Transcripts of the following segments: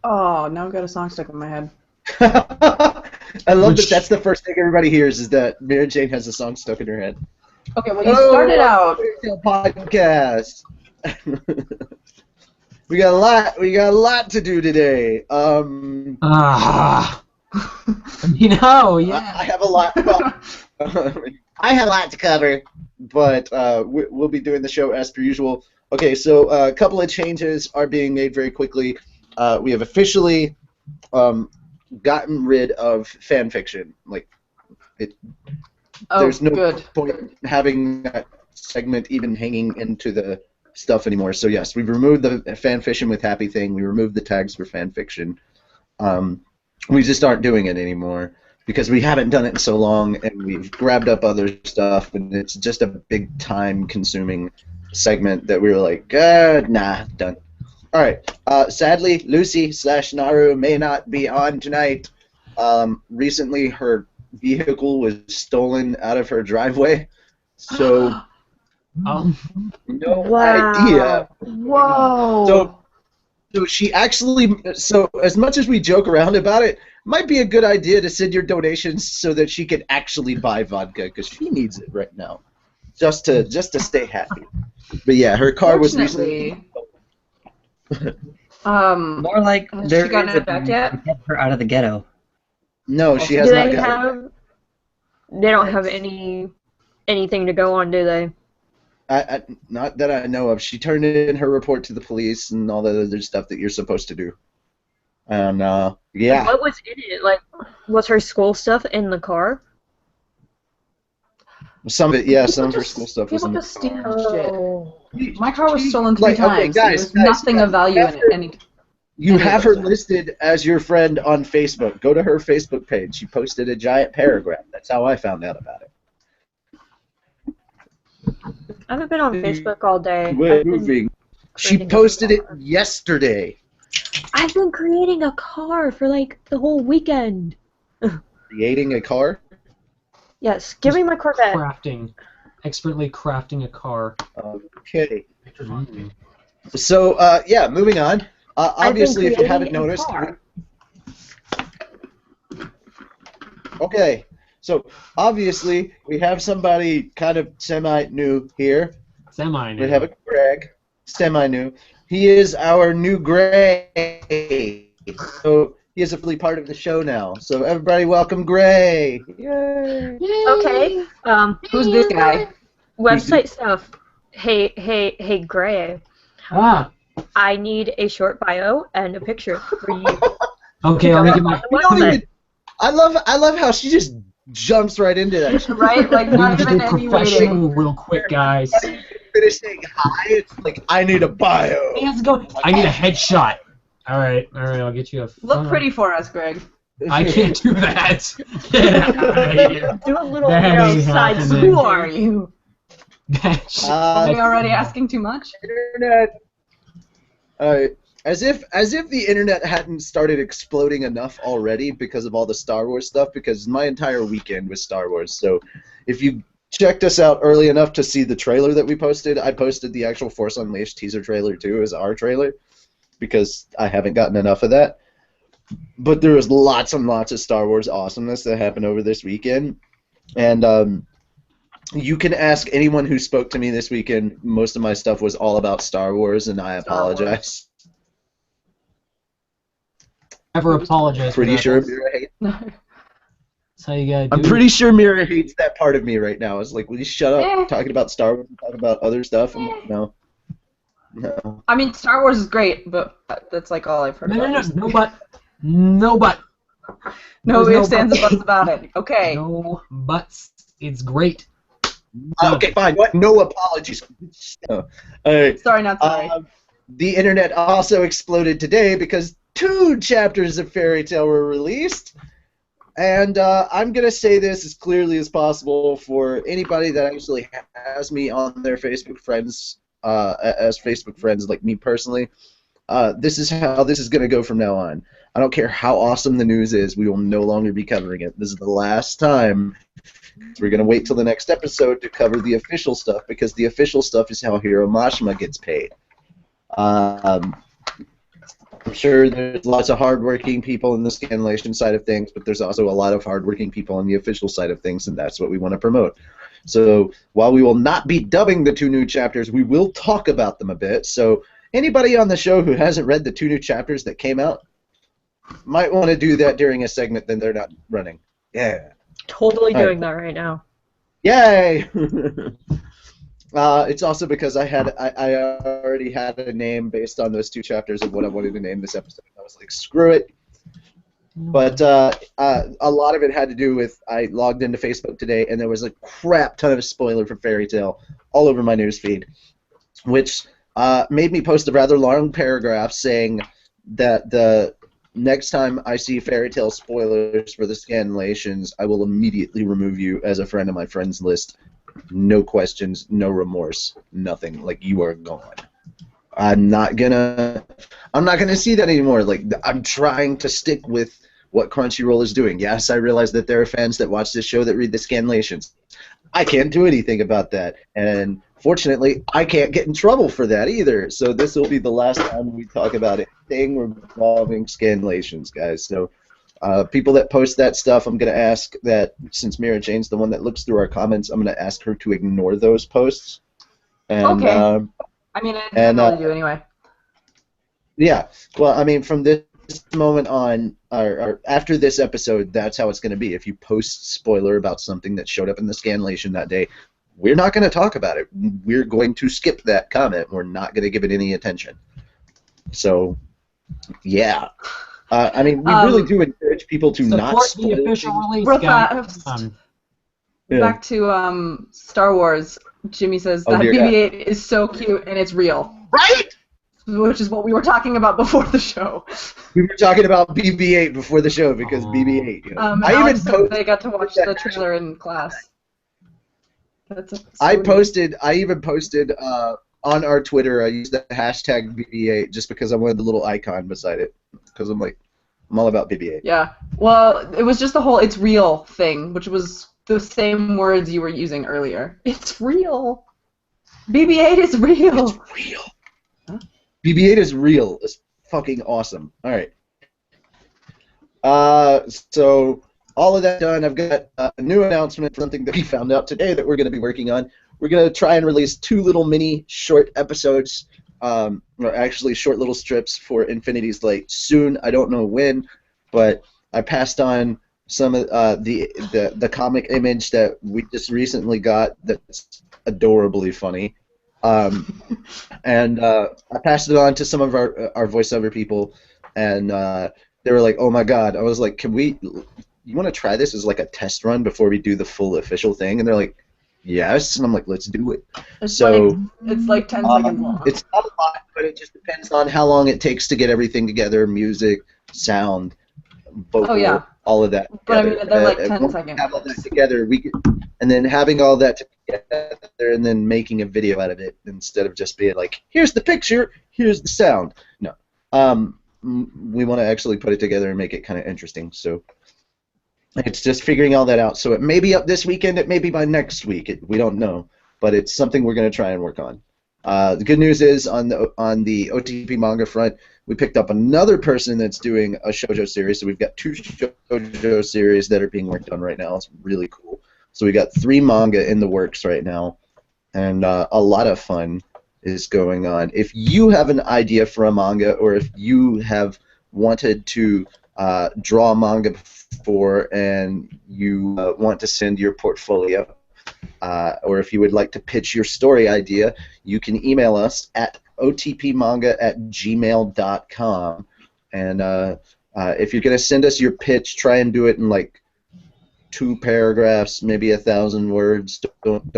Oh, now I've got a song stuck in my head. I love that that's the first thing everybody hears is that Mary Jane has a song stuck in her head. Okay, well, you started out. Podcast. We got a lot to do today. Yeah. I have a lot. Well, I have a lot to cover, but we'll be doing the show as per usual. Okay, so a couple of changes are being made very quickly. We have officially gotten rid of fan fiction. There's no point in having that segment even hanging into the stuff anymore. So yes, we've removed the fan fiction with Happy Thing. We removed the tags for fan fiction. We just aren't doing it anymore because we haven't done it in so long, and we've grabbed up other stuff, and it's just a big time-consuming segment that we were like, nah, done. All right. Sadly, Lucy/Naru may not be on tonight. Recently, her vehicle was stolen out of her driveway, so no idea. Whoa. So she actually, so as much as we joke around about it, might be a good idea to send your donations so that she can actually buy vodka because she needs it right now, just to stay happy. But yeah, her car was recently. More like there she gotten it back yet? to get her out of the ghetto. No, she has not gotten it. They don't have anything to go on, do they? Not that I know of. She turned in her report to the police and all the other stuff that you're supposed to do. And yeah. What was in it? Like, was her school stuff in the car? Some of it, yeah. Some of her school stuff was in the car. My car was stolen 3 times. Okay, guys, There's nothing of value in it. You have her listed as your friend on Facebook. Go to her Facebook page. She posted a giant paragraph. That's how I found out about it. I haven't been on Facebook all day. Moving. She posted it yesterday. I've been creating a car for like the whole weekend. Creating a car? Yes, give me my Corvette. Expertly crafting a car. Okay. So, yeah, moving on. Obviously, if you haven't noticed. Okay. So, obviously, we have somebody kind of semi-new here. Semi-new. We have a Greg, semi-new. He is our new Gray. So, he is a fully part of the show now. So, everybody welcome Gray. Yay. Okay. Who's this guy? Website stuff. Hey, Gray. I need a short bio and a picture for you. Okay, I'll make it my... I love how she just jumps right into that. Right? Like, not even any professional real quick, guys. Finish saying hi, it's like, I need a bio. Let's go. I need a headshot. All right, I'll get you a... Look pretty for us, Greg. I can't do that. Get out of here. Do a little outside. Who are you? Are we already asking too much? Internet. As if the internet hadn't started exploding enough already because of all the Star Wars stuff, because my entire weekend was Star Wars. So if you checked us out early enough to see the trailer that we posted, I posted the actual Force Unleashed teaser trailer too as our trailer because I haven't gotten enough of that. But there was lots and lots of Star Wars awesomeness that happened over this weekend. And you can ask anyone who spoke to me this weekend. Most of my stuff was all about Star Wars, and I apologize. Never apologize. Pretty sure Mira hates. That's how you gotta do. I'm pretty sure Mira hates that part of me right now. It's like, will you shut up talking about Star Wars and talk about other stuff? I'm like, no. I mean, Star Wars is great, but that's like all I've heard about. No, but. No ifs, ands, and buts about it. Okay. No buts. It's great. Okay, fine. What? No apologies. Sorry, not sorry. The internet also exploded today because 2 chapters of Fairy Tail were released. And I'm going to say this as clearly as possible for anybody that actually has me on their Facebook friends, as Facebook friends, like me personally. This is how this is going to go from now on. I don't care how awesome the news is, we will no longer be covering it. This is the last time. So we're going to wait till the next episode to cover the official stuff, because the official stuff is how Hiro Mashima gets paid. I'm sure there's lots of hardworking people in the scanlation side of things, but there's also a lot of hardworking people on the official side of things, and that's what we want to promote. So while we will not be dubbing the 2 new chapters, we will talk about them a bit. So anybody on the show who hasn't read the 2 new chapters that came out might want to do that during a segment that they're not running. Yeah. Totally doing that right now. Yay! It's also because I already had a name based on those 2 chapters of what I wanted to name this episode. I was like, screw it. But a lot of it had to do with I logged into Facebook today and there was a crap ton of spoiler for Fairy Tail all over my newsfeed, which made me post a rather long paragraph saying that the next time I see Fairy Tail spoilers for the scanlations, I will immediately remove you as a friend of my friends list. No questions, no remorse, nothing. Like, you are gone. I'm not gonna see that anymore. Like, I'm trying to stick with what Crunchyroll is doing. Yes, I realize that there are fans that watch this show that read the scanlations. I can't do anything about that, and fortunately, I can't get in trouble for that either. So this will be the last time we talk about anything involving scanlations, guys. So people that post that stuff, I'm going to ask that, since Mira Jane's the one that looks through our comments, I'm going to ask her to ignore those posts. And, okay. I mean, I generally do anyway. Yeah. Well, I mean, from this moment on, or after this episode, that's how it's going to be. If you post spoiler about something that showed up in the scanlation that day, we're not going to talk about it. We're going to skip that comment. We're not going to give it any attention. So, yeah. I mean, we really do encourage people to not spoil the official release. Back to Star Wars. Jimmy says that BB-8 is so cute and it's real. Right? Which is what we were talking about before the show. We were talking about BB-8 before the show because BB-8. You know. They got to watch the trailer in class. I even posted on our Twitter. I used the hashtag BB-8 just because I wanted the little icon beside it, because I'm all about BB-8. Yeah. Well, it was just the whole "it's real" thing, which was the same words you were using earlier. It's real. BB-8 is real. It's real. Huh? BB-8 is real. It's fucking awesome. All right. So all of that done, I've got a new announcement for something that we found out today that we're going to be working on. We're going to try and release 2 little mini short episodes, or actually short little strips for Infinity's Light soon. I don't know when, but I passed on some of the comic image that we just recently got that's adorably funny. And I passed it on to some of our voiceover people, and they were like, "Oh my god!" I was like, you want to try this as like a test run before we do the full official thing?" And they're like, "Yes." And I'm like, "Let's do it." It's like 10 seconds long. It's not a lot, but it just depends on how long it takes to get everything together: music, sound, vocal, all of that. But I mean, they're like 10 seconds. Have all that together, and then having all that together, and then making a video out of it instead of just being like, "Here's the picture, here's the sound." No, we want to actually put it together and make it kind of interesting. So it's just figuring all that out. So it may be up this weekend, it may be by next week. We don't know, but it's something we're going to try and work on. The good news is on the OTP manga front, we picked up another person that's doing a shoujo series. So we've got 2 shoujo series that are being worked on right now. It's really cool. So we got 3 manga in the works right now, and a lot of fun is going on. If you have an idea for a manga, or if you have wanted to draw manga before and you want to send your portfolio, or if you would like to pitch your story idea, you can email us at otpmanga@gmail.com. And if you're going to send us your pitch, try and do it in like 2 paragraphs, maybe 1,000 words. Don't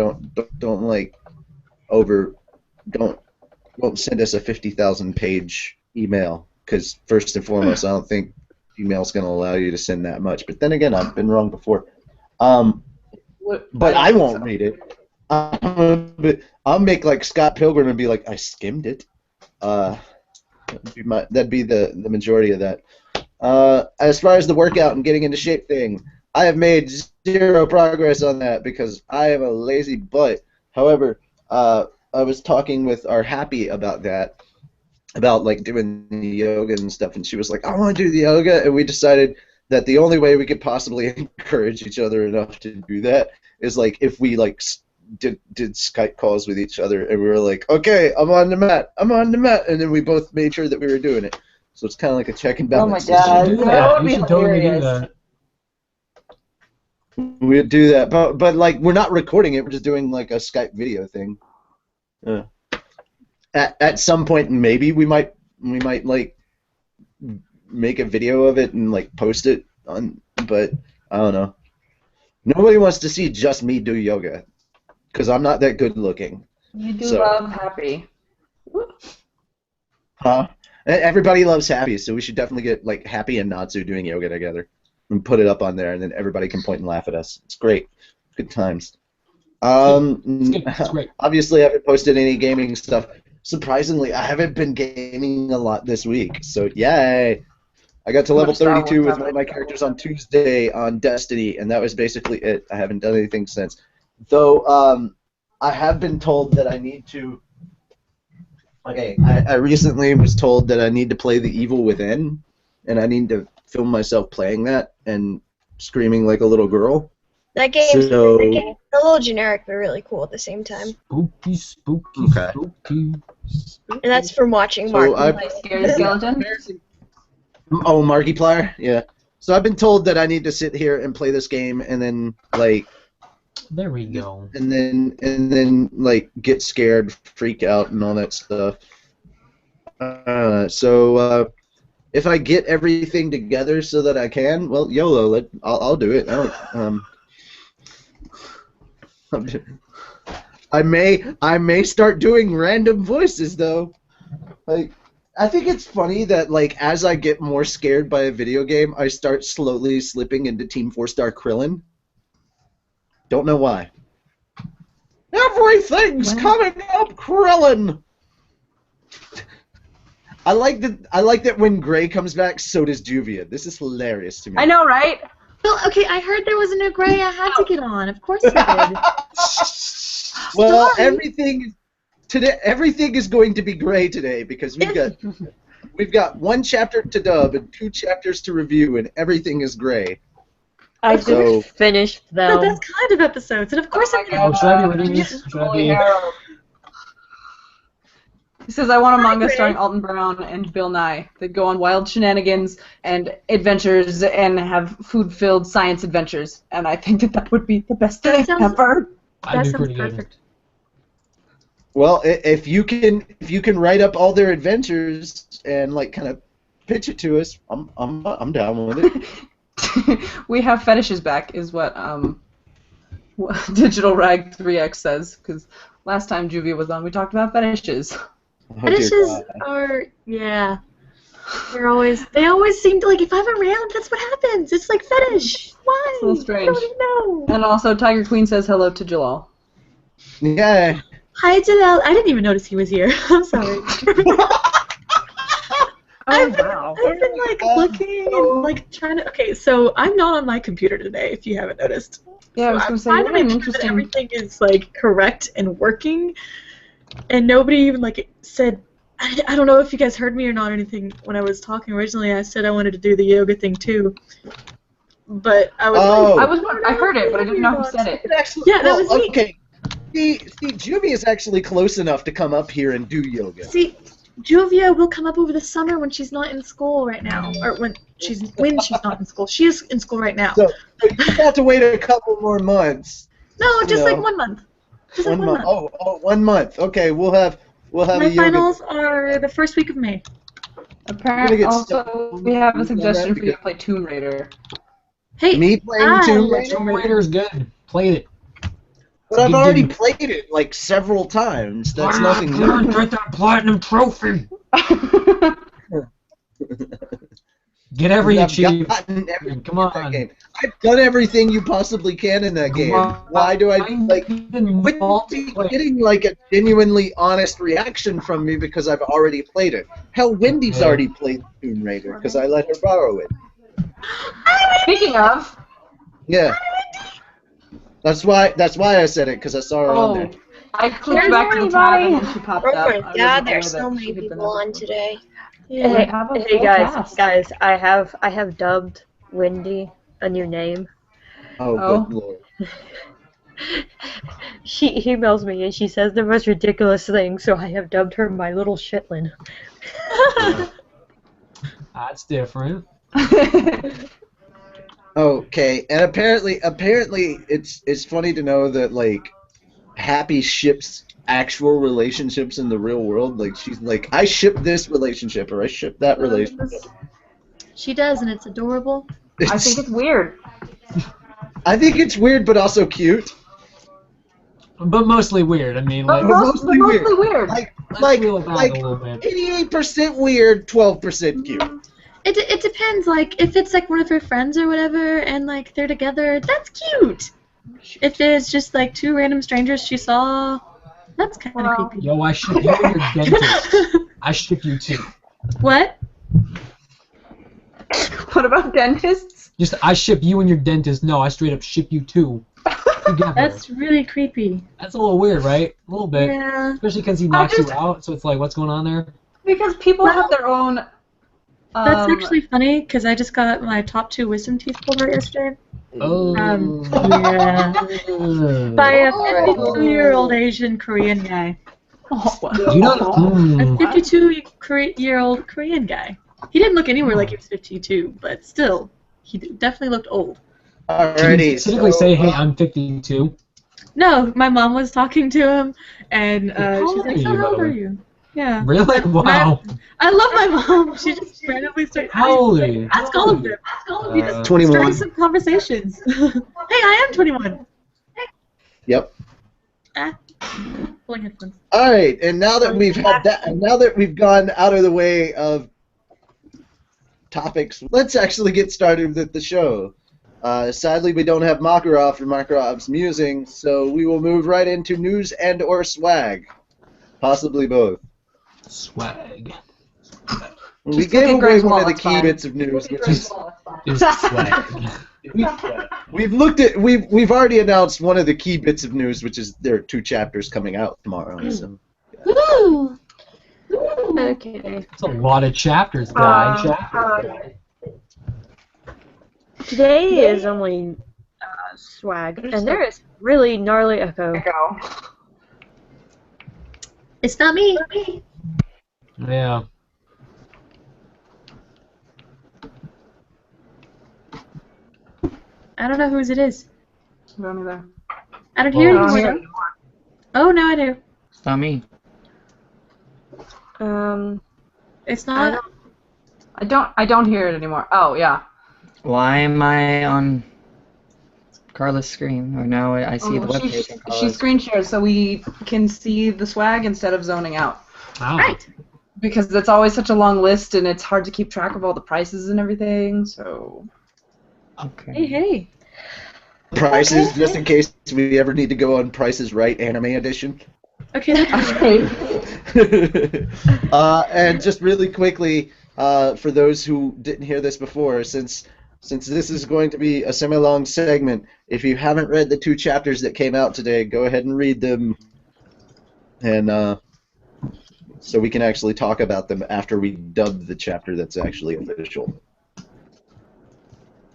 send us a 50,000 page email, because first and foremost, I don't think email's going to allow you to send that much. But then again, I've been wrong before. But I won't read it. I'll make like Scott Pilgrim and be like, "I skimmed it." That'd be the majority of that. As far as the workout and getting into shape thing, I have made 0 progress on that because I am a lazy butt. However, I was talking with our Happy about that, about like doing the yoga and stuff, and she was like, I want to do the yoga, and we decided that the only way we could possibly encourage each other enough to do that is like if we like did Skype calls with each other, and we were like, okay, I'm on the mat, and then we both made sure that we were doing it. So it's kind of like a check and balance. Oh my God. You should do That that. would You be should totally do hilarious. that. We'd do that, but like we're not recording it. We're just doing like a Skype video thing. At some point, maybe we might like make a video of it and like post it on. But I don't know. Nobody wants to see just me do yoga because I'm not that good looking. You do So- love Happy. Huh? Everybody loves Happy, so we should definitely get like Happy and Natsu doing yoga together and put it up on there, and then everybody can point and laugh at us. It's great. Good times. It's great. Obviously, I haven't posted any gaming stuff. Surprisingly, I haven't been gaming a lot this week, so yay! I got to level 32 with one of my characters on Tuesday on Destiny, and that was basically it. I haven't done anything since. Though, I have been told that I need to... Okay, I recently was told that I need to play The Evil Within, and I need to film myself playing that and screaming like a little girl. That game's So- a little generic, but really cool at the same time. Spooky, spooky, Okay. spooky. And that's from watching So Mark. I- Like Scary Skeleton? Oh, Markiplier? Yeah. So I've been told that I need to sit here and play this game and then like There we go. and then like get scared, freak out, and all that stuff. So if I get everything together so that I can, well, YOLO, I'll do it. I may start doing random voices though. Like I think it's funny that like as I get more scared by a video game, I start slowly slipping into Team 4-Star Krillin. Don't know why. Everything's coming up, Krillin. I like that when Gray comes back, so does Juvia. This is hilarious to me. I know, right? Well, okay, I heard there was a new Gray I had to get on. Of course I did. Well, Sorry. everything is going to be Gray today because we've got one chapter to dub and 2 chapters to review, and everything is Gray. I So- just finished No, them. that's kind of episodes, and of course I'm Oh, gonna. should I be reading this? Should I Holy be... hell. He says, I want a manga Gray. starring Alton Brown and Bill Nye that go on wild shenanigans and adventures and have food-filled science adventures. And I think that would be the best That thing sounds- ever. I'd That be sounds pretty good. perfect. Well, if you can write up all their adventures and like kind of pitch it to us, I'm down with it. We have fetishes back, is what Digital Rag 3X says. Because last time Juvia was on, we talked about fetishes. Oh, dear Fetishes God. are, yeah. They always seem to, like, if I'm around, that's what happens. It's like fetish. Why? It's a little strange. I don't know. And also, Tiger Queen says hello to Jalal. Yeah. Hi, Jalal. I didn't even notice he was here. I'm sorry. I've been like looking and like trying to. Okay, so I'm not on my computer today. If you haven't noticed. Yeah, I was I'm going to say, trying what to an make sure that interesting... everything is like correct and working, and nobody even like said. I don't know if you guys heard me or not or anything when I was talking originally. I said I wanted to do the yoga thing too, but I was Oh. I heard it, but I didn't know who said it. Yeah, that was me. Okay. See, Juvia is actually close enough to come up here and do yoga. See, Juvia will come up over the summer when she's not in school right now, or when she's not in school. She is in school right now. So you have to wait a couple more months. No, just No. like 1 month. Just like 1 month. Oh, 1 month. Okay, we'll have My a yoga. finals are the first week of May. Apparently, get also, stuck. we have a We're gonna suggestion have for to you to play Tomb Raider. Hey, Me playing Ah, Tomb Raider? Tomb Raider's good. Played it. But I've You already didn't. played it like several times. That's I'm nothing not gonna new. get that platinum trophy. Get every I've achievement. gotten everything Come in that on. game. I've done everything you possibly can in that game. Why do I like? Wouldn't be getting like a genuinely honest reaction from me because I've already played it. Hell, Wendy's already played Tomb Raider because I let her borrow it. Speaking of, Yeah. That's why I said it because I saw her on there. I clicked back to the tab and then she popped Oh up. my I wasn't god, aware there's that so she many had been people there on before. today. Hey, have a hey full guys, cast. I have dubbed Wendy a new name. Oh, Oh. good lord. She emails me and she says the most ridiculous things, so I have dubbed her my little shitlin. That's different. Okay, and apparently, it's funny to know that like Happy ships actual relationships in the real world. Like she's like, I ship this relationship or I ship that relationship. She does, and it's adorable. I think it's weird. I think it's weird, but also cute. But mostly weird. I mean, But like, mostly weird. Like, let's reel it back a little bit. 88% weird, 12% cute. It depends. Like, if it's like one of her friends or whatever, and like they're together, that's cute. If there's just like two random strangers she saw, that's kind of creepy. Yo, I ship you and your dentist. I ship you too. What? What about dentists? Just, I ship you and your dentist. No, I straight up ship you too. Together. That's really creepy. That's a little weird, right? A little bit. Yeah. Especially because he knocks you out, so it's like, what's going on there? Because people have their own. That's actually funny because I just got my top 2 wisdom teeth pulled out yesterday. Oh. Yeah. By a 52-year-old Asian Korean guy. You know, A 52-year-old Korean guy. He didn't look anywhere like he was 52, but still, he definitely looked old. Did you Alrighty. specifically say, hey, I'm 52? No, my mom was talking to him, and she's like, old are "So you, how by old the are way?" you?" Yeah. Really? Wow. I love my mom. She just randomly started. How old are you? Ask all of them. We just 21. started some conversations. Hey, I am 21. Yep. Pulling headphones. All right, and now that we've had that, and now that we've gone out of the way of topics, let's actually get started with the show. Sadly, we don't have Makarov for Makarov's musing, so we will move right into news and/or swag, possibly both. Swag. We Just gave look at away Greg's one wall, of the it's key fine. bits of news, which is Is swag. we've already announced one of the key bits of news, which is there are 2 chapters coming out tomorrow. So. Woo! Okay. It's a lot of chapters, guys. Today is only swag, and there is really gnarly echo. It's not me. Yeah. I don't know whose it is. I don't either. I don't hear I don't it hear anymore. Oh, now I do. It's not me. It's not. I don't hear it anymore. Oh yeah. Why am I on Carla's screen? Or now I see the webpage. She screen shares so we can see the swag instead of zoning out. Oh. Right. Because it's always such a long list and it's hard to keep track of all the prices and everything. So. Okay. Hey. Prices, just in case we ever need to go on Prices Right Anime Edition. Okay, that's Okay. And just really quickly, for those who didn't hear this before, since this is going to be a semi-long segment, if you haven't read the 2 chapters that came out today, go ahead and read them, and so we can actually talk about them after we dub the chapter that's actually official.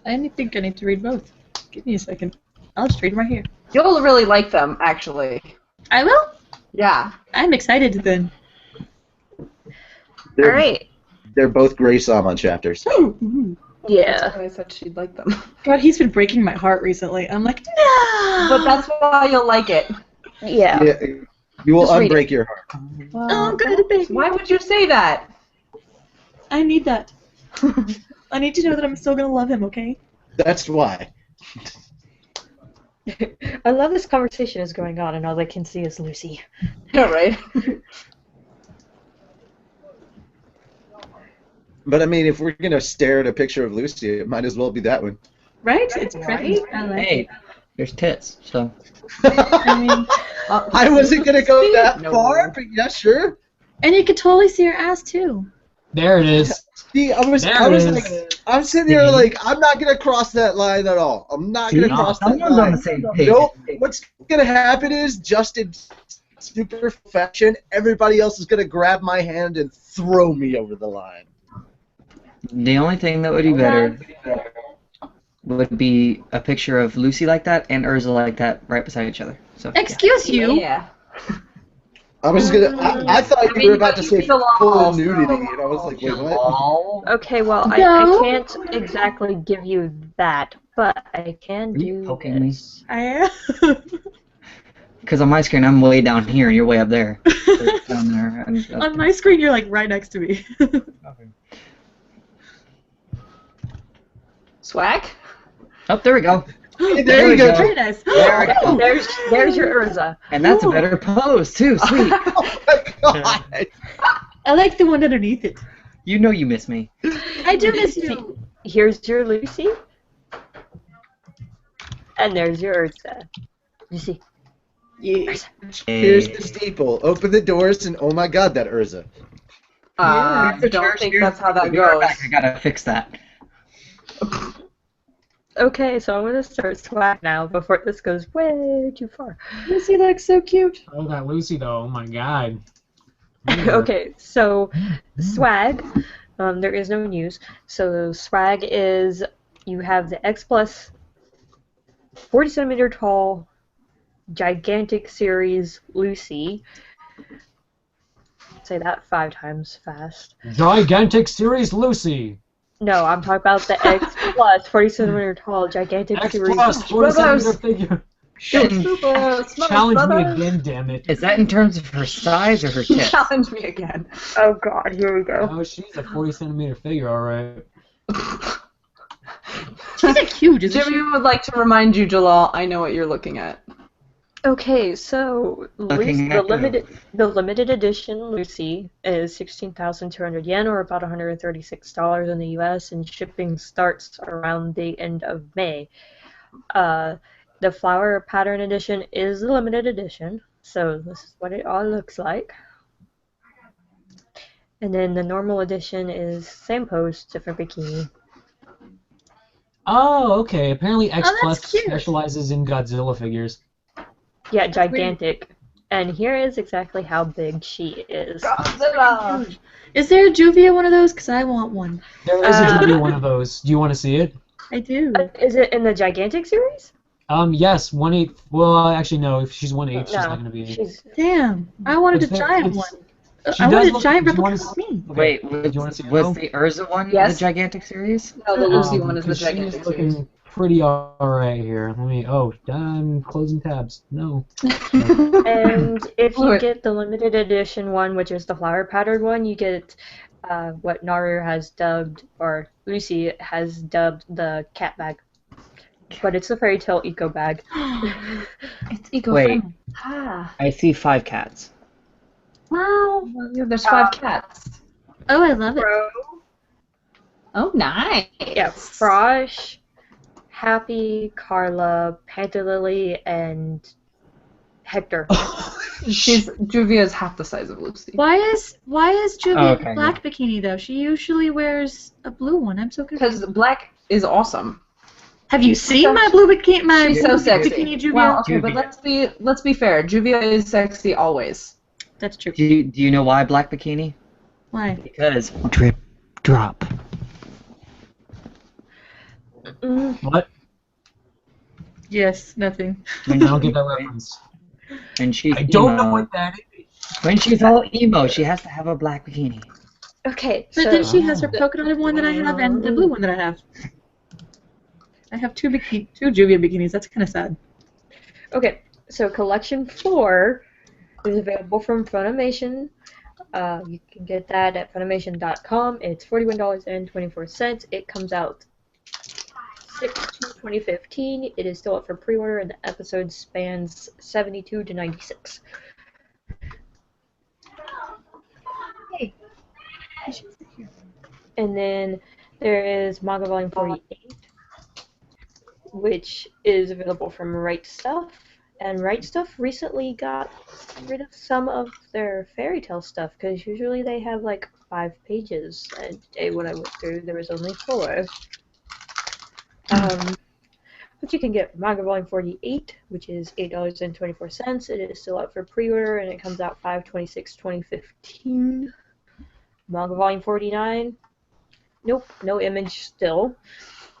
I think I need to read both. Give me a second. I'll just read them right here. You'll really like them, actually. I will? Yeah. I'm excited then. They're, Alright. They're both Grey Sama chapters. Yeah. That's why I said she'd like them. God, he's been breaking my heart recently. I'm like, no! But that's why you'll like it. Yeah. Yeah, you will Just read unbreak your heart. Oh, good, baby. Why would you say that? I need that. I need to know that I'm still going to love him, okay? That's why. I love this conversation is going on, and all I can see is Lucy. Yeah, right. But I mean, if we're gonna stare at a picture of Lucy, it might as well be that one. Right? It's pretty. I like Hey, it. there's Tits. So I mean, I wasn't gonna go that No. far, but yeah, sure. and you could totally see her ass, too. There it is. See, I was There it is. like, I'm sitting here like, I'm not gonna cross that line at all. I'm not gonna cross that someone's on line. the same page. Nope. What's gonna happen is Justin super fashion, everybody else is going to grab my hand and throw me over the line. The only thing that would be better would be a picture of Lucy like that and Urza like that right beside each other. So yeah. Excuse you. Yeah. I was gonna. I thought you were about to say the law. full nudity, and I was like, wait, what? Okay, well, I No. can't exactly give you that, but I can Are you do poking me? this. I am. Because on my screen, I'm way down here and you're way up there. Down there. And, On my screen, you're like right next to me. Swag? Oh, there we go. There you go. Very nice. There we go. There's your Urza. And that's a Ooh. better pose, too. Sweet. Oh my god! I like the one underneath it. You know you miss me. I do miss you. Here's your Lucy. And there's your Urza. Lucy. Yes. Here's the steeple. Open the doors, and oh my god, that Urza. I don't think that's how that Be right goes. back. I gotta fix that. Okay, so I'm gonna start swag now before this goes way too far. Lucy looks so cute. Oh, that Lucy though. Oh my god. Okay, so swag, there is no news. So swag is, you have the X Plus 40 centimeter tall gigantic series Lucy. Say that 5 times fast. Gigantic series Lucy. No, I'm talking about the X Plus 40 centimeter tall gigantic X series. plus 40 centimeter figure. Challenge me again, damn it. Is that in terms of her size or her tits? Challenge me again. Oh god, here we go. Oh, she's a 40 centimeter figure, alright. She's a huge, isn't Jimmy would like to remind you, Jalal, I know what you're looking at. Okay, so Looking the at limited edition Lucy is 16,200 yen, or about $136 in the U.S., and shipping starts around the end of May. The flower pattern edition is the limited edition, so this is what it all looks like. And then the normal edition is same pose, different bikini. Oh, okay. Apparently X Oh, that's Plus cute. specializes in Godzilla figures. Yeah, gigantic. And here is exactly how big she is. Godzilla! Is there a Juvia one of those? Because I want one. There is a Juvia one of those. Do you want to see it? I do. Is it in the gigantic series? Yes, 1/8. Well, actually, no. If she's 1/8, she's No, not going to be. she's Damn. I wanted a It's there- giant it's- one. she I does wanted a look- giant do you wanna replica of me. Wait, Do you want to see it? was the Urza one Yes. the gigantic series? No, the Lucy one is the 'cause gigantic she's series. looking pretty alright here. Let me. Oh, I'm closing tabs. No. And if you Alright. get the limited edition one, which is the flower pattern one, you get what Naru has dubbed, or Lucy has dubbed, the cat bag. But it's a fairy tale eco bag. It's eco Wait. friendly. Ah. I see 5 cats. Wow. Well, yeah, there's 5 cats. Oh, I love it. Oh, nice. Yeah, Frosh, Happy, Carla, Panther Lily, and Hector. Juvia's half the size of Lucy. Why is Juvia Oh, in okay, a black bikini though? She usually wears a blue one. I'm so confused. Because black is awesome. Have you seen my blue bikini? My She's so blue sexy. bikini Juvia. Well, okay, but Juvia. let's be fair. Juvia is sexy always. That's true. Do you know why black bikini? Why? Because drip, drop. What? Yes, nothing. I don't get that reference. And she's I don't emo. know what that is. When she's all emo, she has to have a black bikini. Okay, But so then she has her polka dotted one that I have and the blue one that I have. I have two Juvia bikinis. That's kind of sad. okay, so collection 4 is available from Funimation. You can get that at Funimation.com. It's $41.24. It comes out 6/2/2015. It is still up for pre-order, and the episode spans 72 to 96. And then there is Manga Volume 48, which is available from Right Stuff. And Right Stuff recently got rid of some of their fairy tale stuff, because usually they have like 5 pages. And today when I went through, there was only 4. But you can get Manga Volume 48, which is $8.24. It is still up for pre-order, and it comes out 5/26/2015. Manga Volume 49, nope, no image still.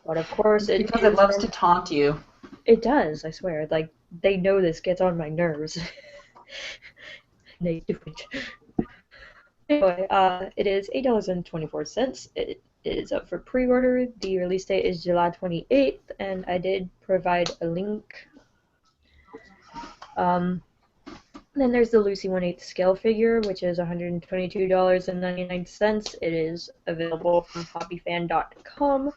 But of course, It's because it loves to taunt you. It does, I swear. Like, they know this gets on my nerves. They do it. Anyway, it is $8.24. It is up for pre-order. The release date is July 28th, and I did provide a link. Then there's the Lucy 1/8 scale figure, which is $122.99. It is available from hobbyfan.com,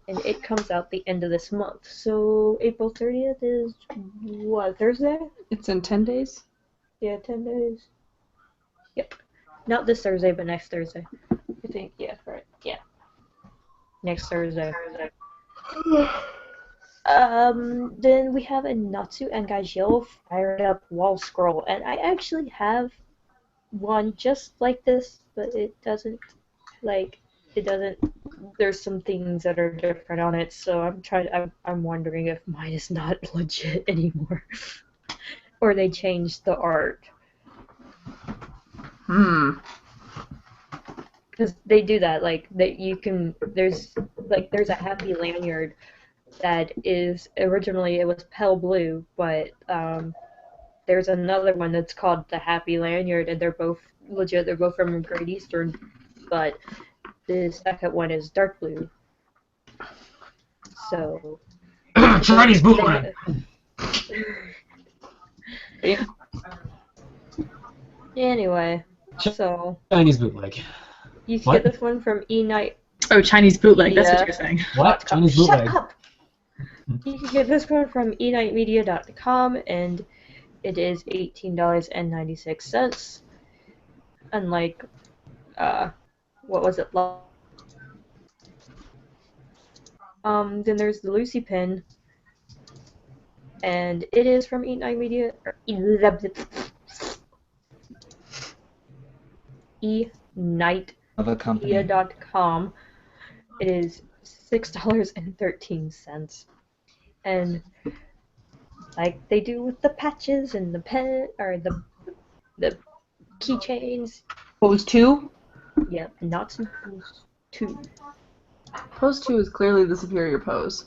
and it comes out the end of this month. So April 30th is what, Thursday? It's in 10 days? Yeah, 10 days. Yep. Not this Thursday, but next Thursday. I think, yeah, right. Yeah. Next Thursday. Then we have a Natsu and Gaijil fired up wall scroll, and I actually have one just like this, but it doesn't, there's some things that are different on it, so I'm wondering if mine is not legit anymore. Or they changed the art. Because they do that, there's a happy lanyard that is, originally it was pale blue, but there's another one that's called the Happy Lanyard, and they're both legit, they're both from Great Eastern, but the second one is dark blue. So... Chinese bootleg! Anyway, so... Chinese bootleg. You can get this one from E-Night. Oh, Chinese bootleg, that's Yeah. what you're saying. What? Chinese bootleg? Shut up! You can get this one from enightmedia.com, and it is $18.96. Unlike, what was it? Then there's the Lucy pin, and it is from enightmedia, or Of a company. enightmedia.com. It is $6.13. And like they do with the patches and the pen or the keychains. Pose 2? Yep, not Pose 2. Pose 2 is clearly the superior pose.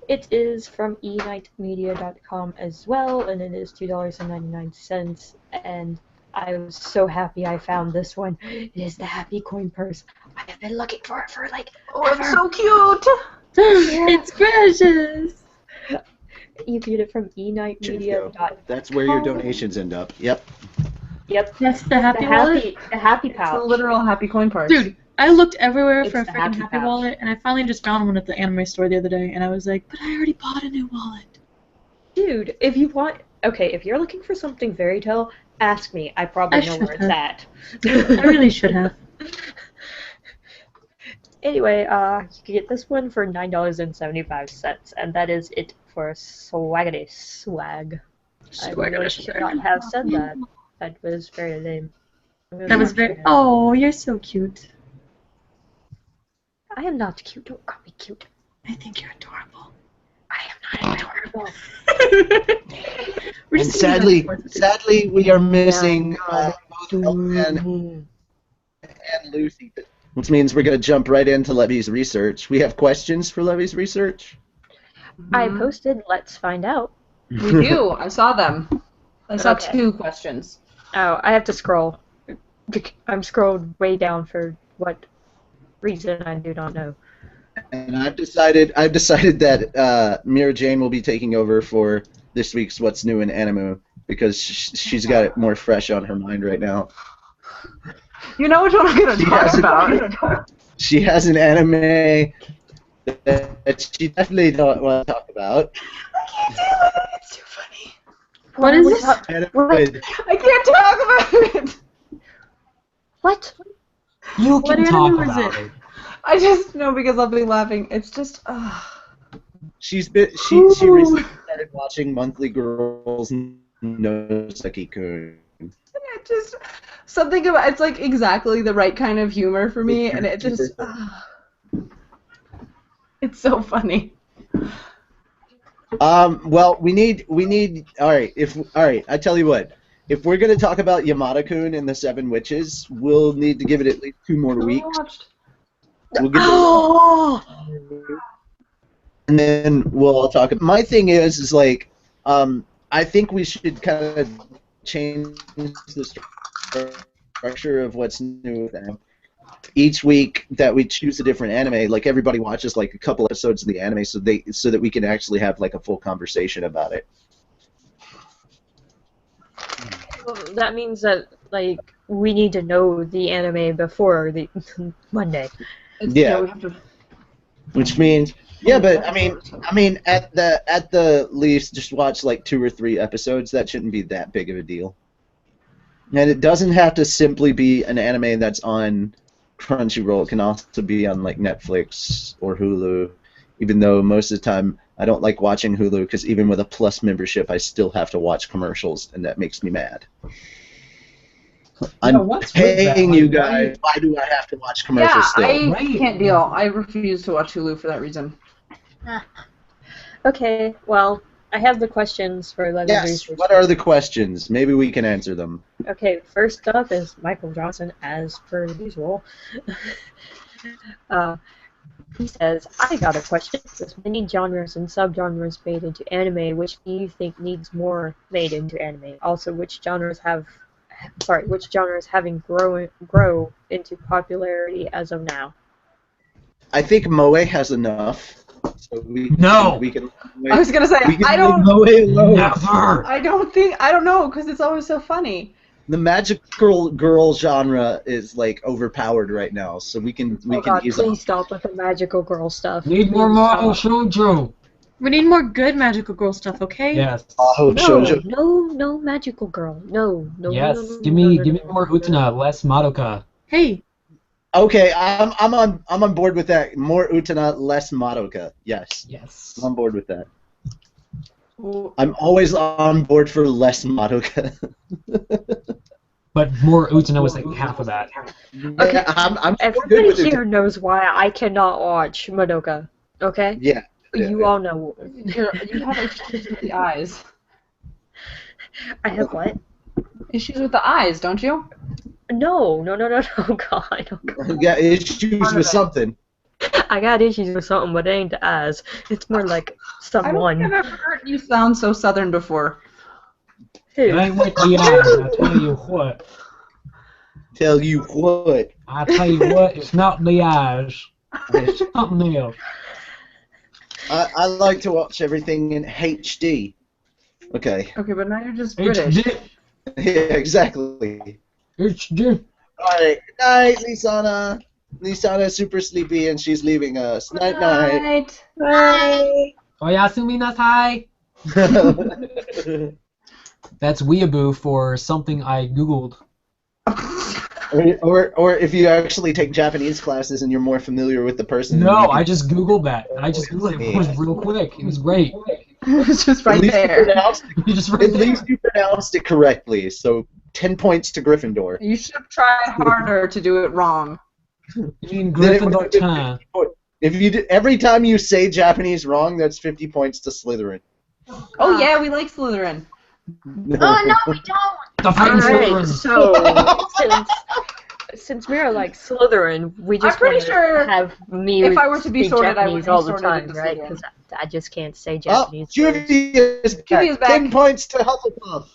It is from enightmedia.com as well, and it is $2.99. And I was so happy I found this one. It is the Happy Coin Purse. I have been looking for it for like Oh, it's so cute! It's precious! You can get it from enightmedia.com. That's where your donations end up. Yep. Yep. That's the happy wallet? The happy It's pouch. a literal happy coin purse. Dude, I looked everywhere It's for a the freaking Happy happy Pouch. wallet, and I finally just found one at the anime store the other day, and I was like, but I already bought a new wallet. Dude, if you want, okay, if you're looking for something fairy tale, ask me. I probably I know should where it's have. at. I really should have. Anyway, you can get this one for $9.75, and that is it for Swaggity Swag. I really should not have said that. That was very lame. That was very. Oh, you're so cute. I am not cute. Don't call me cute. I think you're adorable. I am not adorable. We're And just gonna go sadly, we are missing Yeah. both Elfman and Lucy, which means we're going to jump right into Levy's research. We have questions for Levy's research? I posted, let's find out. We do. I saw them. I saw Okay. 2 questions. Oh, I have to scroll. I'm scrolled way down for what reason I do not know. And I've decided that Mira Jane will be taking over for this week's What's New in Animoo because she's got it more fresh on her mind right now. You know which one I'm going to talk Yes. about. She has an anime that she definitely don't want to talk about. I can't deal with it. It's too funny. What is this? Anime- I can't talk about it. What? You What can talk anime is about it? it. I just know because I'll be laughing. It's just, she recently started watching Monthly Girls No Saki-kun. it just something about it's like exactly the right kind of humor for me, and it just. It's so funny. Well, we need. All right. I tell you what. If we're gonna talk about Yamada-kun and the Seven Witches, we'll need to give it at least 2 more weeks. We'll give it, and then we'll all talk. My thing is like, I think we should kind of change the structure of what's new with them. Each week that we choose a different anime, like everybody watches like a couple episodes of the anime, so that we can actually have like a full conversation about it. Well, that means that like we need to know the anime before the Monday. Yeah. We have to. Which means, yeah, but I mean, at the least, just watch like 2 or 3 episodes. That shouldn't be that big of a deal. And it doesn't have to simply be an anime that's on Crunchyroll. It can also be on like Netflix or Hulu. Even though most of the time I don't like watching Hulu because even with a Plus membership, I still have to watch commercials, and that makes me mad. I'm paying you guys. Why do I have to watch commercials still? I can't deal. I refuse to watch Hulu for that reason. Okay, well, I have the questions for Levy. Yes, what are the questions? Maybe we can answer them. Okay, first up is Michael Johnson, as per usual. He says, I got a question. With many genres and subgenres made into anime, which do you think needs more made into anime? Also, which genres having grow into popularity as of now? I think Moe has enough. So we can. I was gonna say I don't. Never. I don't know because it's always so funny. The magical girl genre is like overpowered right now, so we can use it. Please stop with the magical girl stuff. Need more Mahou Shoujo. We need more good magical girl stuff, okay? Yes. No magical girl. No. Yes. No, Give me more Utena, less Madoka. Hey. Okay, I'm on board with that. More Utena, less Madoka. Yes. Yes. I'm on board with that. I'm always on board for less Madoka. But more Utena was like half of that. Okay. I'm Everybody here knows why I cannot watch Madoka. Okay? Yeah. You all know. You have issues with the eyes. I have what? Issues with the eyes, don't you? No, God. You got issues with something. I got issues with something, but it ain't the eyes. It's more like someone. I don't think I've ever heard you sound so southern before. It ain't with the eyes, I tell you what. I tell you what, it's not the eyes. It's something else. I like to watch everything in HD. Okay. Okay, but now you're just British. HD. Yeah, exactly. HD. Alright, good night, Lisana. Lisana's super sleepy and she's leaving us. Night night. Bye. Oyasumi nasai. That's weeaboo for something I googled. Or if you actually take Japanese classes and you're more familiar with the person. No, I just googled that. I just googled it. It was real quick. It was great. It was just right there. At least you pronounced it correctly, so 10 points to Gryffindor. You should try harder to do it wrong. You mean Gryffindor time. If you do, every time you say Japanese wrong, that's 50 points to Slytherin. Oh yeah, we like Slytherin. No. Oh no, we don't. The fighting Alright, Slytherin. so since we're like Slytherin, we just I'm pretty wanna sure have me if I were to be speak sorted, I Japanese would be all the sorted time, into right? Slytherin. Because I just can't say Oh, Japanese. Judy is back. Judy is back. 10 points to Hufflepuff.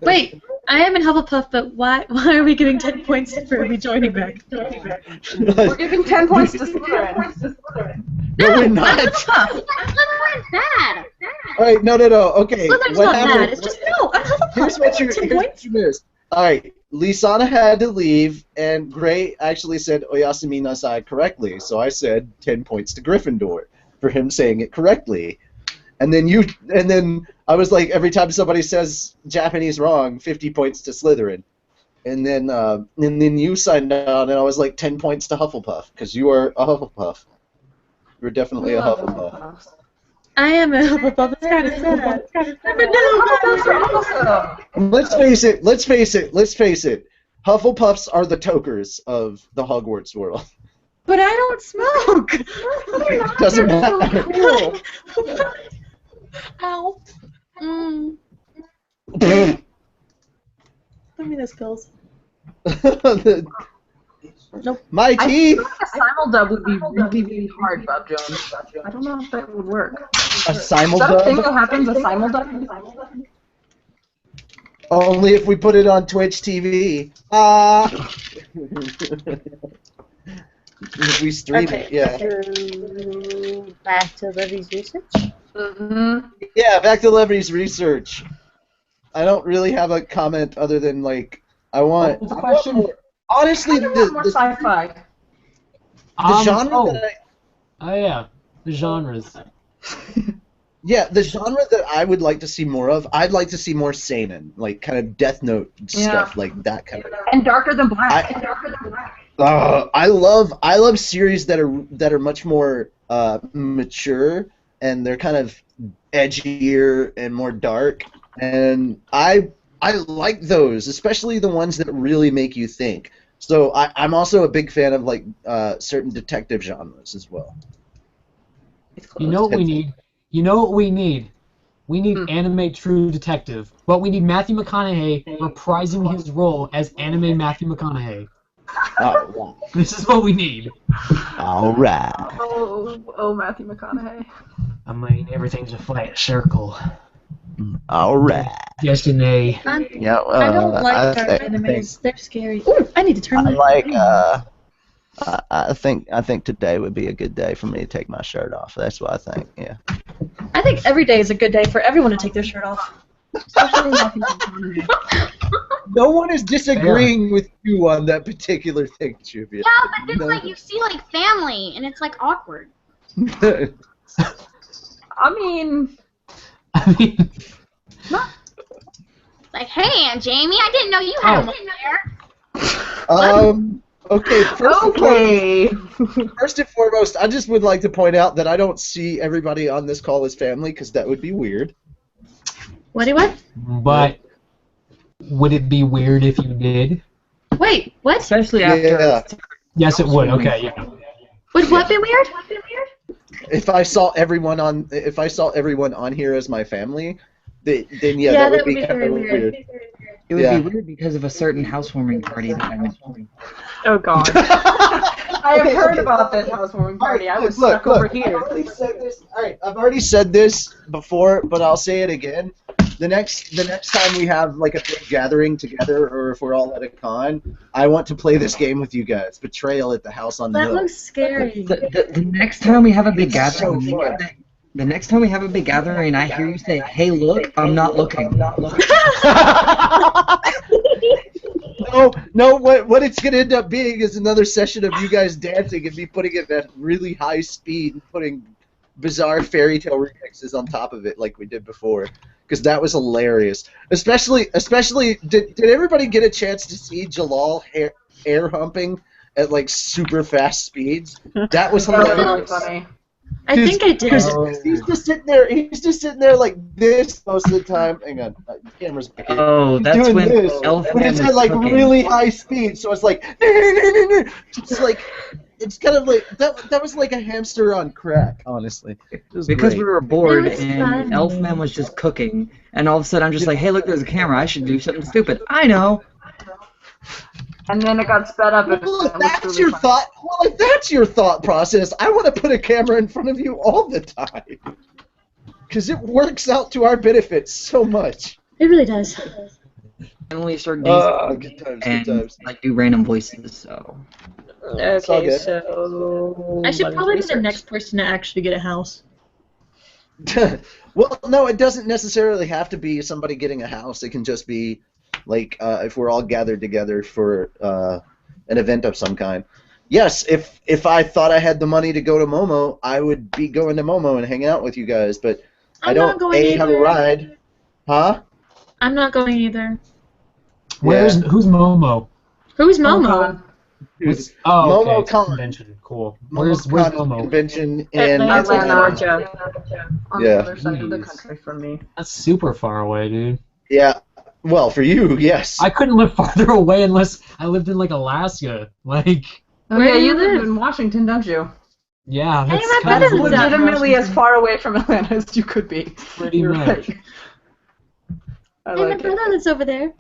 Wait, I am in Hufflepuff, but why are we giving 10 points for me joining back? We're giving 10 points to Slytherin. No, we're not. Slytherin's bad. Alright, no. Okay. Slytherin's what not happened? bad. It's just no. I'm Hufflepuff. Here's what you missed. Alright, Lisana had to leave, and Gray actually said Oyasumi nasai correctly, so I said 10 points to Gryffindor for him saying it correctly. And then I was like, every time somebody says Japanese wrong, 50 points to Slytherin. And then you signed on, and I was like 10 points to Hufflepuff, because you are a Hufflepuff. You're definitely a Hufflepuff. I am a Hufflepuff. It's kind of sad. Hufflepuffs are awesome. Let's face it. Hufflepuffs are the tokers of the Hogwarts world. But I don't smoke. Doesn't matter. Cool. Ow. Let me those pills. Nope. My I teeth. feel like a simuldub would be really, really hard, Bob Jones. I don't know if that would work. A Is that a thing simuldub? that happens, a simuldub? Only if we put it on Twitch TV. If we stream it, yeah. So back to Levy's research. Mm-hmm. Yeah, back to Levy's research. I don't really have a comment other than, like, I want... What was the question? Honestly, I want more sci-fi. the genre that Oh yeah, the genres. the genre that I would like to see more of, I'd like to see more seinen, like kind of Death Note stuff, like that kind of. And Darker Than Black. I love series that are much more mature, and they're kind of edgier and more dark, and I like those, especially the ones that really make you think. So I'm also a big fan of like certain detective genres as well. You know what we need? You know what we need? We need anime True Detective. But we need Matthew McConaughey reprising his role as anime Matthew McConaughey. Wow. This is what we need. All right. Oh, Matthew McConaughey. I mean, everything's a flat circle. All right. Yes and nay. Yeah. I don't like dark animes. They're scary. Ooh, I need to turn my... I think today would be a good day for me to take my shirt off. That's what I think. Yeah. I think every day is a good day for everyone to take their shirt off. No one is disagreeing with you on that particular thing, Juvia. Yeah, but it's like you see like family, and it's like awkward. I mean, Like, hey, Aunt Jamie, I didn't know you had a hair. Okay. okay. First and foremost, I just would like to point out that I don't see everybody on this call as family, because that would be weird. What? But would it be weird if you did? Wait, what? Especially after. Yeah. Yes, it would. Okay, yeah. Would what be weird? If I saw everyone on here as my family, then that would be kind very of weird. It would Yeah. be weird because of a certain housewarming party that I went to. Oh, God. I have heard about this housewarming party. I was stuck over here. I've already said this before, but I'll say it again. The next time we have like a big gathering together, or if we're all at a con, I want to play this game with you guys. Betrayal at the House on the That Hill. looks scary. The next time we have a big It's gathering, so fun. the next time we have a big gathering, and I hear you say, "Hey, look, I'm not looking." No. What it's gonna end up being is another session of you guys dancing and me putting it at really high speed and putting bizarre fairy tale remixes on top of it, like we did before, because that was hilarious. Especially, did everybody get a chance to see Jalal air humping at like super fast speeds? That was That was really hilarious. funny. I think I did. He's just sitting there like this most of the time. Hang on, the camera's back here. Oh, He's that's doing when this, Elfman but it's was at like cooking. really high speed, so it's like it's like it's kind of like that was like a hamster on crack, honestly. It was Because great. we were bored It was and fun. Elfman was just cooking, and all of a sudden I'm just like, "Hey, look, there's a camera. I should do something stupid." I know. And then it got sped up. And Well, it if looked that's really your funny. thought, if that's your thought process, I want to put a camera in front of you all the time, because it works out to our benefit so much. It really does. And we start dancing Good times, and good times. like do random voices. So all Okay, good. so I should Levy's probably be the research. next person to actually get a house. Well, no, it doesn't necessarily have to be somebody getting a house. It can just be like if we're all gathered together for an event of some kind. Yes, if I thought I had the money to go to Momo, I would be going to Momo and hang out with you guys. But I I'm not don't going have a either. ride, huh? I'm not going either. Who's Momo? Who's Momo? Who's Oh, okay. Momo It's a Con. convention. Cool. Where's Momo? Convention in Atlanta, Georgia. On Yeah. the other side of the Jeez. country from me. That's super far away, dude. Yeah. Well, for you, yes. I couldn't live farther away unless I lived in like Alaska. Like, Oh Where yeah, do you you live live? in Washington, don't you? Yeah, Hey, that's my kind brother of lives out in Legitimately as Washington. far away from Atlanta as you could be. pretty You're much. right. I Hey, my like it. brother lives over there.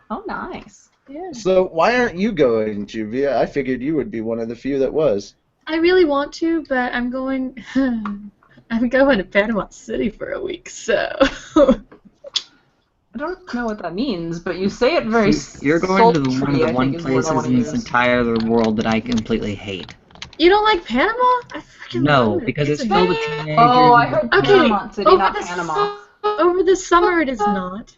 Oh, nice. Yeah. So why aren't you going, Juvia? I figured you would be one of the few that was. I really want to, but I'm going. I'm going to Panama City for a week, so. I don't know what that means, but you say it very You're going to sultry, one of the I one think is the word I places want to in this use. entire world that I completely hate. You don't like Panama? I freaking No, love it. because it's a filled with great- teenagers. Oh, I heard Okay, Paramount City, over not the Panama. over the summer it is not.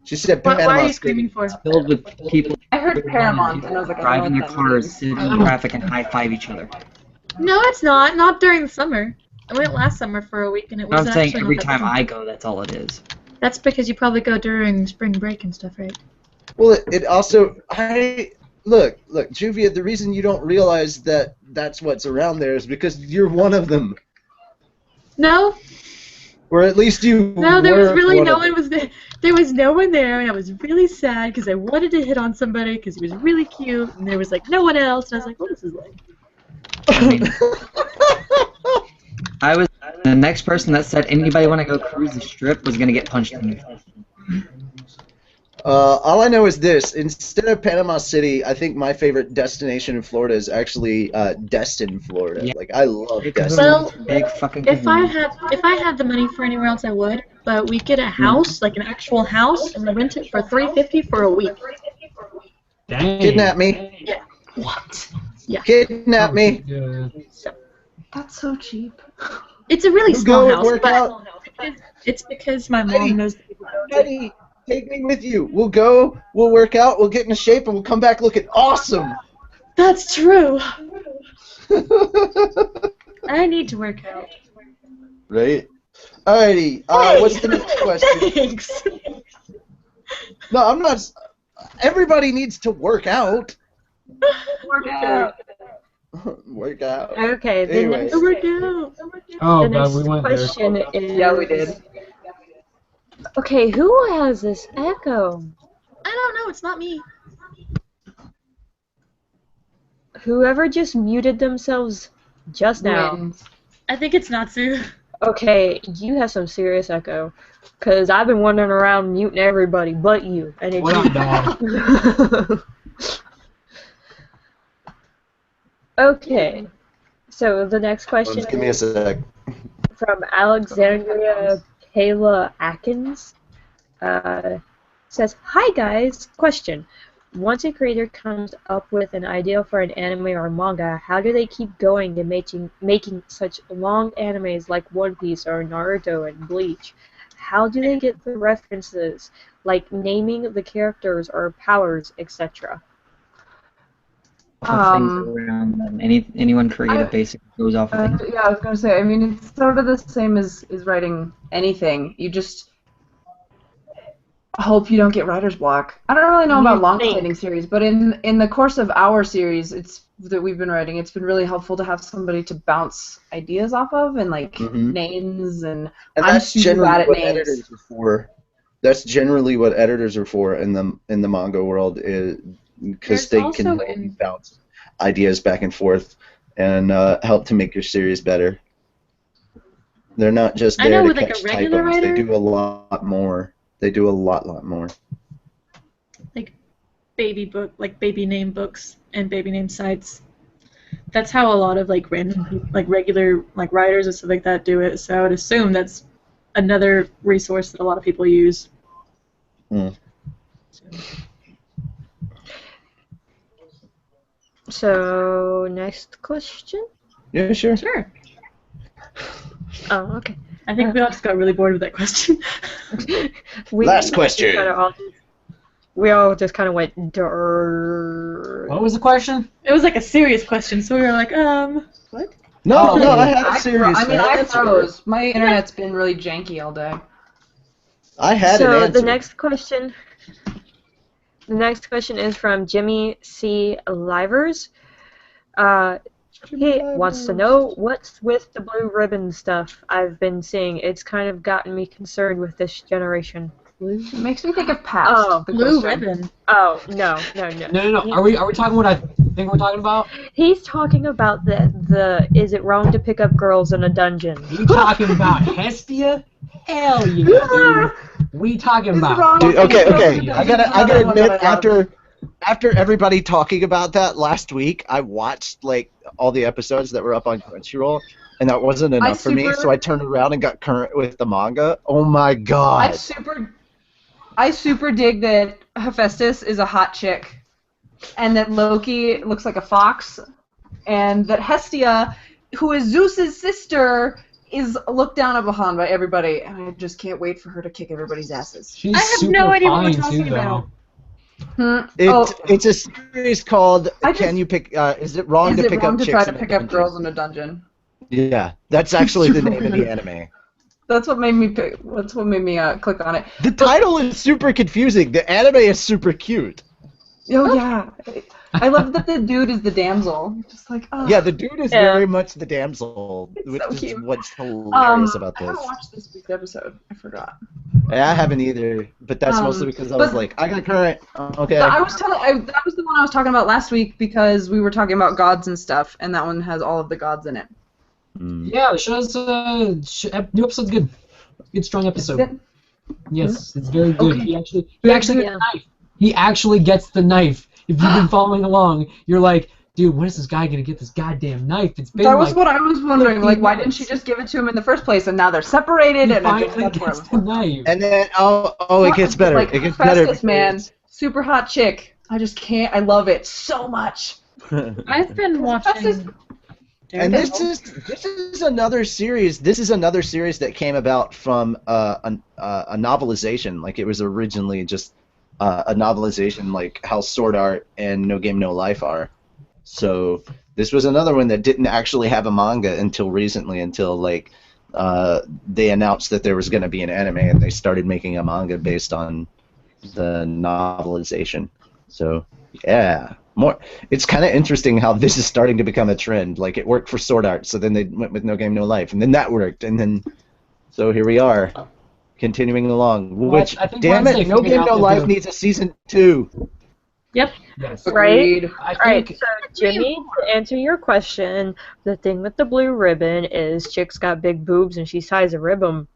She said What, Panama why are you City. screaming for? It's filled with people I heard Paramount, and I was like, I don't know driving what their that cars, means. sitting in traffic, and high-five each other. No, it's not. Not during the summer. I went last summer for a week and it was I'm saying actually every not that time bad. I go, that's all it is. That's because you probably go during spring break and stuff, right? Well, it also look, Juvia. The reason you don't realize that that's what's around there is because you're one of them, No, or at least you. no, there was were really one no of them. one was there. There was no one there, and I was really sad because I wanted to hit on somebody because he was really cute, and there was like no one else, and I was like, "What is this like?" I mean, the next person that said anybody want to go cruise the strip was gonna get punched in the face. All I know is this: instead of Panama City, I think my favorite destination in Florida is actually Destin, Florida. Yeah. Like I love Big Destin. Well, big fucking if I kahuna. had the money for anywhere else, I would. But we get a house, like an actual house, and we rent it for $350 for a week. Dang. Kidnap me. Yeah. What? Kidnap me. That's so cheap. It's a really We'll small go and house, work but out. it's because my Eddie, mom knows the people who own it. Eddie, take me with you. We'll go. We'll work out. We'll get into shape, and we'll come back looking awesome. That's true. I need to work out. Right. Alrighty. What's the next question? Thanks. No, I'm not. Everybody needs to work out. Work out. Work out. Okay, the Anyway. next, Work out. Oh the god, next we went there. question is... Yeah, we did. Okay, who has this echo? I don't know. It's not me. Whoever just muted themselves just now. Wins. I think it's Natsu. Okay, you have some serious echo. Because I've been wandering around muting everybody but you. And it's What up, dog? you. Okay, so the next question Just give me a sec. from Alexandria Kayla Atkins says, "Hi guys, question. Once a creator comes up with an idea for an anime or manga, how do they keep going and making such long animes like One Piece or Naruto and Bleach? How do they get the references, like naming the characters or powers, etc.?" Things around them. Anyone creative basically goes off of things. Yeah, I was gonna say. I mean, it's sort of the same as writing anything. You just hope you don't get writer's block. I don't really know about long-standing series, but in the course of our series, that we've been writing, it's been really helpful to have somebody to bounce ideas off of and like names and I'm that's super generally bad at what names. editors are for. That's generally what editors are for in the manga world, is because they can help you bounce ideas back and forth and help to make your series better. They're not just there to catch typos. They do a lot more. They do a lot more. Like baby name books and baby name sites. That's how a lot of like random people, like regular like writers and stuff like that do it. So I would assume that's another resource that a lot of people use. So, next question? Yeah, sure. Sure. Oh, okay. I think we all just got really bored with that question. Last question. We all just kind of went, "Durr." What was the question? It was like a serious question, so we were like, what? No, I had a serious I answer. froze. My internet's been really janky all day. I had an So answer. the next question is from Jimmy C. Livers. He wants to know what's with the blue ribbon stuff I've been seeing. It's kind of gotten me concerned with this generation. It makes me think of Past. Oh, the Blue question. ribbon. Oh, no. No. Are we talking what I think we're talking about? He's talking about the is it wrong to pick up girls in a dungeon? You talking about Hestia? Hell yeah, dude. We talking about. Dude, okay. This I is gotta another one admit, that I love. after everybody talking about that last week, I watched like all the episodes that were up on Crunchyroll, and that wasn't enough for me. So I turned around and got current with the manga. Oh my god! I super dig that Hephaestus is a hot chick, and that Loki looks like a fox, and that Hestia, who is Zeus's sister, is looked down upon by everybody, and I just can't wait for her to kick everybody's asses. She's I have super no idea what we're fine, talking too, about. It's a series called Can You Pick? Is it wrong to pick up chicks? Try to pick up girls in a dungeon? Yeah, that's actually the name of the anime. That's what made me pick. That's what made me click on it. The title is super confusing. The anime is super cute. Oh yeah, I love that the dude is the damsel. Just like Yeah, the dude is very much the damsel, which so is cute. what's hilarious about I this. haven't watched this week's episode. I forgot. Yeah, I haven't either, but that's mostly because I was like, I got current. Okay. That was the one I was talking about last week because we were talking about gods and stuff, and that one has all of the gods in it. Yeah, the show's new episode's good. Good, strong episode. Yes, it's very good. Okay. He actually gets the knife. He actually gets the knife. If you've been following along, you're like, dude, when is this guy gonna get this goddamn knife? It's been That was like what I was wondering. Like, why didn't minutes. she just give it to him in the first place? And now they're separated, He and finally gets the knife. And then it gets better. Like, It gets better. Hephaestus, man, super hot chick. I just can't. I love it so much. I've been watching. And this is another series. This is another series that came about from a novelization. Like it was originally just a novelization, like how Sword Art and No Game No Life are. So this was another one that didn't actually have a manga until recently, until like they announced that there was going to be an anime, and they started making a manga based on the novelization. So yeah. It's kind of interesting how this is starting to become a trend. Like it worked for Sword Art, so then they went with No Game No Life, and then that worked, and then so here we are, continuing along. Which, damn it, No Game No Life needs a season 2. Yep. Yes. Right? I Alright, think so Jimmy, to answer your question, the thing with the blue ribbon is chick's got big boobs and she ties a ribbon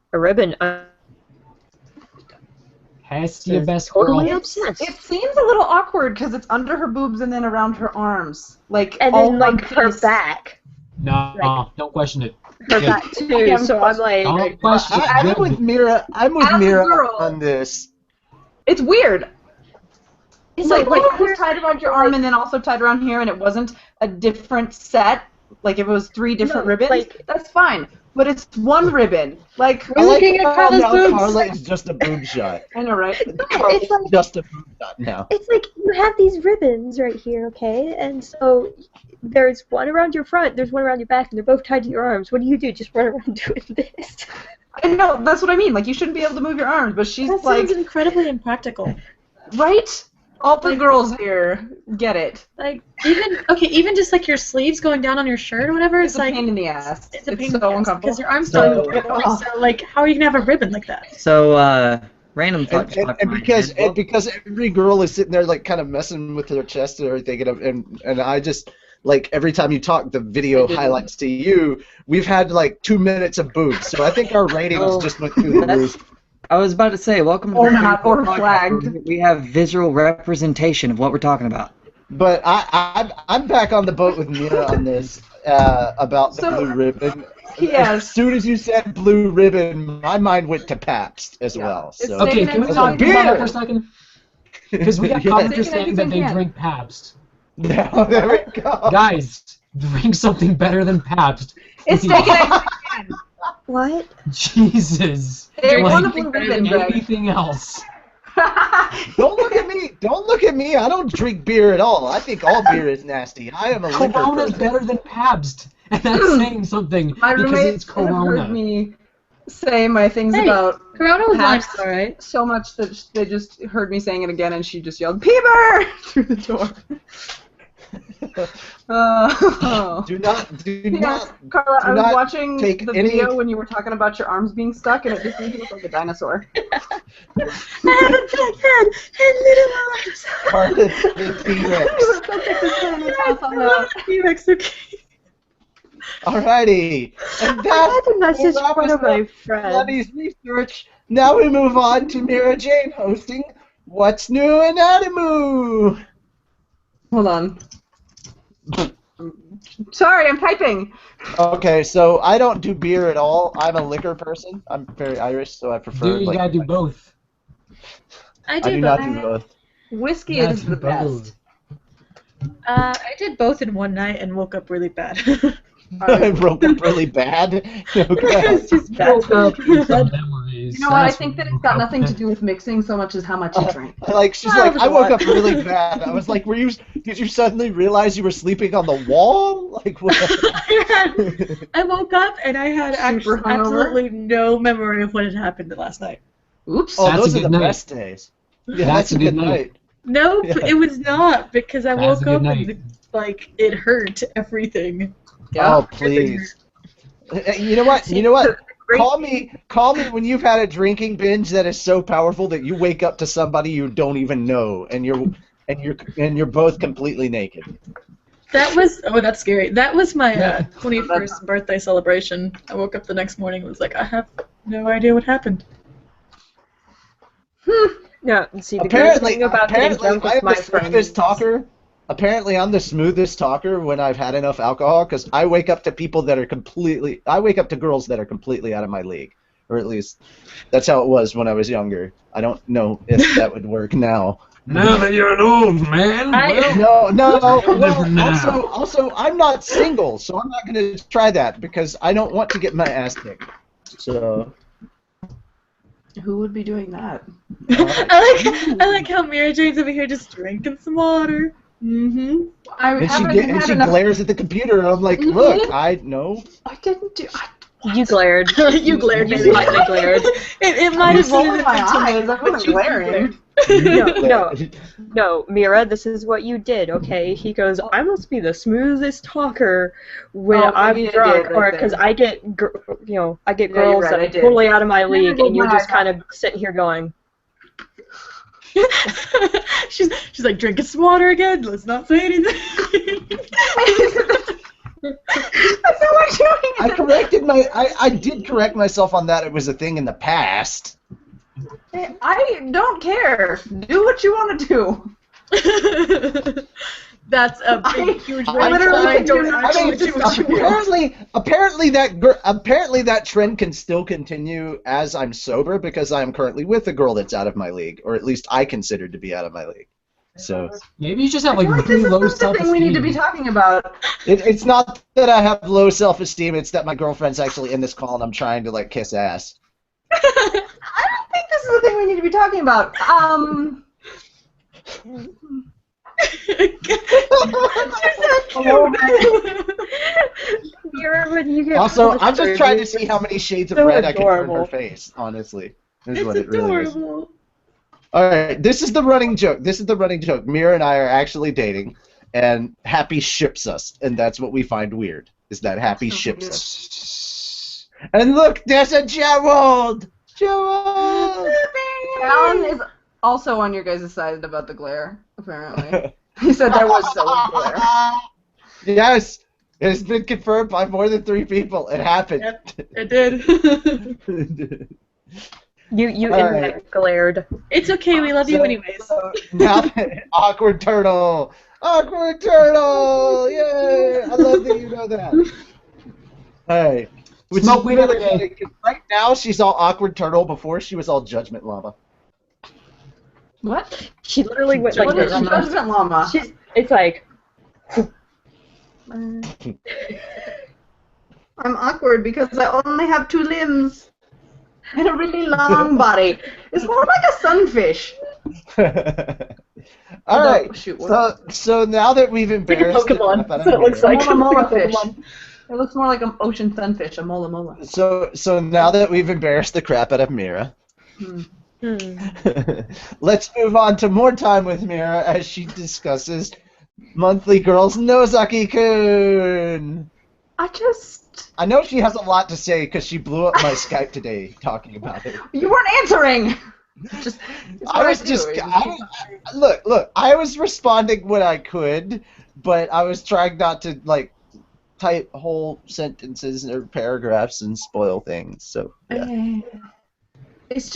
Hestia best totally girl. obsessed. It seems a little awkward because it's under her boobs and then around her arms, like And all then like one her piece. back. No, don't question it. Her Good. back too, so I'm like Don't question it. I'm Good. with Mira. I'm with As a Mira girl- on this. It's weird. it's Like like it was tied around your arm and then also tied around here, and it wasn't a different set. Like if it was 3 different ribbons, like- that's fine. But it's one ribbon. Like I like looking at how Carla's now boobs. Carla is just a boob shot. I know, right? it's like Just a boob shot now. it's like you have these ribbons right here, okay? And so there's one around your front, there's one around your back, and they're both tied to your arms. What do? Just run around doing this. I know, that's what I mean. Like you shouldn't be able to move your arms, but she's That like, sounds incredibly impractical. right? All the girls here get it. Like even just like your sleeves going down on your shirt or whatever, It's it's a like pain in the ass. it's a pain so in the ass uncomfortable. because your arms So- don't get so like how are you gonna have a ribbon like that? So, random thought. just popped in my head. And because every girl is sitting there like kind of messing with their chest and everything, and I just like every time you talk, the video highlights to you. We've had like 2 minutes of boobs, so I think our ratings just went through the That's- roof. I was about to say, welcome to Or the not, or podcast flagged. where we have visual representation of what we're talking about. But I'm back on the boat with Mira on this about the So- blue ribbon. Yes. As soon as you said blue ribbon, my mind went to Pabst as Yeah. well. It's So. like- Okay, can we It's not like do that beer. for a second? Because we got Yeah. commenters Taking saying that they everything can. drink Pabst. No, there we go. Guys, drink something better than Pabst. It's Please. taking everything. What? Jesus. They Like, want a blue ribbon, Greg. anything else. Don't look at me. Don't look at me. I don't drink beer at all. I think all beer is nasty. I am a liquor Corona's person. better than Pabst. And that's saying something My because roommates it's have Corona. heard me say my things Hey. about Corona was Pabst nice, alright. so much that they just heard me saying it again, and she just yelled "Peeber" through the door. Do not Carla, I was watching the take video when you were talking about your arms being stuck, and it just made you look like a dinosaur. I have a big head and little arms. Carla the T-Rex. T-Rex, okay. Alrighty. And I had to message one of my friends. Levy's research. Now we move on to Mira Jane hosting What's New in Animoo. Hold on. Sorry, I'm typing. Okay, so I don't do beer at all. I'm a liquor person. I'm very Irish, so I prefer. You gotta do both. I do not do both. Whiskey You is the gotta do both. best. I did both in one night and woke up really bad. I broke up really bad. It's just bad. Memories. You know what? I think that it's got nothing to do with mixing so much as how much you drink. She's like, I woke up really bad. I was like, did you suddenly realize you were sleeping on the wall? Like what? I woke up and I had Super hungover? absolutely no memory of what had happened last night. Oops. Oh, That's those a are good the night. best days. Yeah, That's a good night. Nope, Yeah. it was not because I That's woke a good up night. and it hurt everything. Oh, please. You know what? You know what? Call me when you've had a drinking binge that is so powerful that you wake up to somebody you don't even know, and you're both completely naked. That's scary. That was my 21st birthday celebration. I woke up the next morning and was like, I have no idea what happened. No, see, the great thing about getting drunk with my friends. Apparently, I'm the smoothest talker when I've had enough alcohol, because I wake up to girls that are completely out of my league, or at least that's how it was when I was younger. I don't know if that would work now. Now that you're an old man, No. now. Also, I'm not single, so I'm not going to try that because I don't want to get my ass kicked. So. Who would be doing that? I like how Mira Jane's over here just drinking some water. Mm-hmm. And she glares at the computer, and I'm like, look, I didn't do. You glared. You glared. You slightly glared. It might have rolling been my eyes. I wasn't glaring. No, Mira, this is what you did, okay? He goes, I must be the smoothest talker when I'm drunk, or because I get, girls that are totally out of my league, and you're just kind of sitting here going. she's like, drinking some water again. Let's not say anything. That's not what you're doing. I did correct myself on that. It was a thing in the past. I don't care. Do what you want to do. That's a big, huge I literally don't actually do what you want. Apparently that trend can still continue as I'm sober because I am currently with a girl that's out of my league, or at least I consider to be out of my league. So maybe you just have like this really low is the thing we need to be self-esteem. talking about. it's not that I have low self-esteem. It's that my girlfriend's actually in this call and I'm trying to like kiss ass. I don't think this is the thing we need to be talking about. Also, I'm just trying to see how many shades of so red I can turn her adorable. face, honestly. Is It's what it really is. adorable. Alright, this is the running joke. Mira and I are actually dating, and Happy ships us, and that's what we find weird, is that Happy ships us. And look, there's a Gerald! Gerald! Alan is also on your guys' side about the glare, apparently. He said there was so much glare. Yes! It's been confirmed by more than 3 people. It happened. Yep, it did. You internet glared. It's okay, we love you anyways. Now, awkward turtle! Awkward turtle! Yay! I love that you know that. Alright. Smoke weed every day. Right now, she's all awkward turtle. Before, she was all judgment llama. What? She literally went like What is this. Judgment Llama? It's like, I'm awkward because I only have 2 limbs and a really long body. It's more like a sunfish. All right. Oh, shoot, So now that we've embarrassed the Pokemon. crap out of That's what it looks Mira- like. A mola fish. Pokemon. It looks more like an ocean sunfish, a mola mola. So now that we've embarrassed the crap out of Mira, let's move on to more time with Mira as she discusses Monthly Girls Nozaki-kun! I know she has a lot to say because she blew up my Skype today talking about it. You weren't answering! Look, I was responding when I could, but I was trying not to, like, type whole sentences or paragraphs and spoil things, so, yeah. It's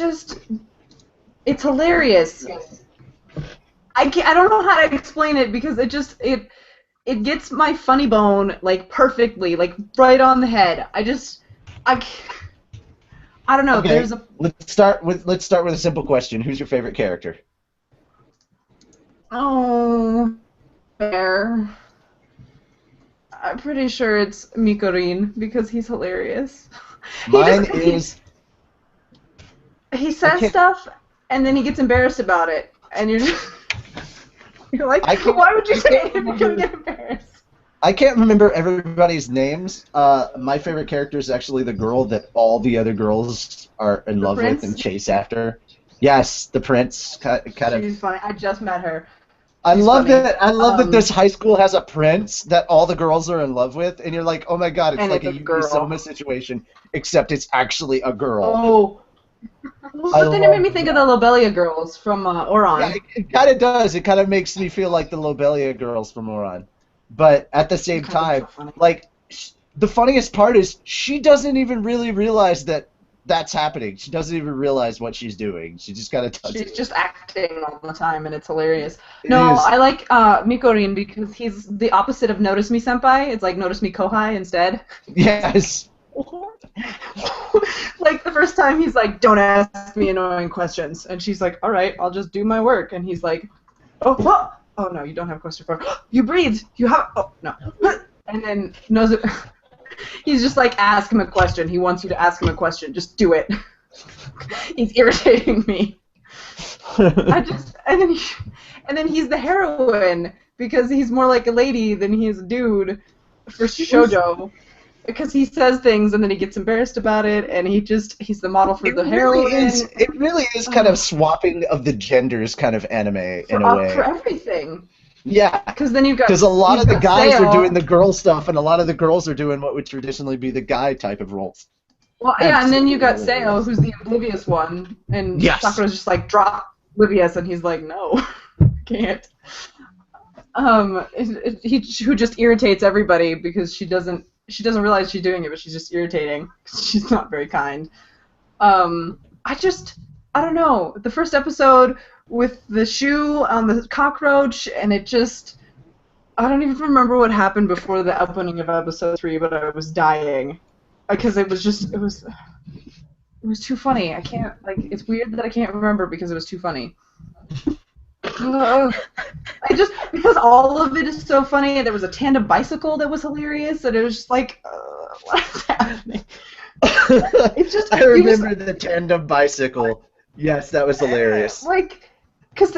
hilarious. I don't know how to explain it because it gets my funny bone, like, perfectly, like, right on the head. I don't know. Okay. Let's start with a simple question. Who's your favorite character? Oh, fair. I'm pretty sure it's Mikorin because he's hilarious. He says stuff and then he gets embarrassed about it, and you're like, why would you say it if you're gonna get embarrassed? I can't remember everybody's names. My favorite character is actually the girl that all the other girls are in love with and chase after. Yes, the prince. She's funny. I just met her. I love that this high school has a prince that all the girls are in love with, and you're like, oh my god, it's like a Yumi Soma situation, except it's actually a girl. Oh. But then it made me think of the Lobelia girls from Oran. Yeah, it kind of does. It kind of makes me feel like the Lobelia girls from Oran. But at the same time, like, the funniest part is she doesn't even really realize that that's happening. She doesn't even realize what she's doing. She just kind of does it. She's just acting all the time, and it's hilarious. I like Mikorin because he's the opposite of Notice Me Senpai. It's like Notice Me Kohai instead. Yes. Like, the first time he's like, don't ask me annoying questions. And she's like, all right, I'll just do my work. And he's like, oh no, you don't have a question for you breathe. You have, oh, no. And then knows it. He's just like, ask him a question. He wants you to ask him a question. Just do it. He's irritating me. And then he's the heroine because he's more like a lady than he is a dude for shoujo. Because he says things and then he gets embarrassed about it, and he's the model for the heroine. It really is kind of swapping of the genders kind of anime in a way. For everything. Yeah. Because then because a lot of the guys are doing the girl stuff, and a lot of the girls are doing what would traditionally be the guy type of roles. Well, yeah, and then you got Seo, who's the oblivious one, and Sakura's just like, drop oblivious, and he's like, no, can't. Who just irritates everybody because she doesn't realize she's doing it, but she's just irritating. She's not very kind. I don't know. The first episode with the shoe on the cockroach, and I don't even remember what happened before the opening of episode 3, but I was dying. Because it was too funny. I can't, like, it's weird that I can't remember because it was too funny. Because all of it is so funny, and there was a tandem bicycle that was hilarious, and it was just like, what's happening? I remember the tandem bicycle. Yes, that was hilarious. Like, because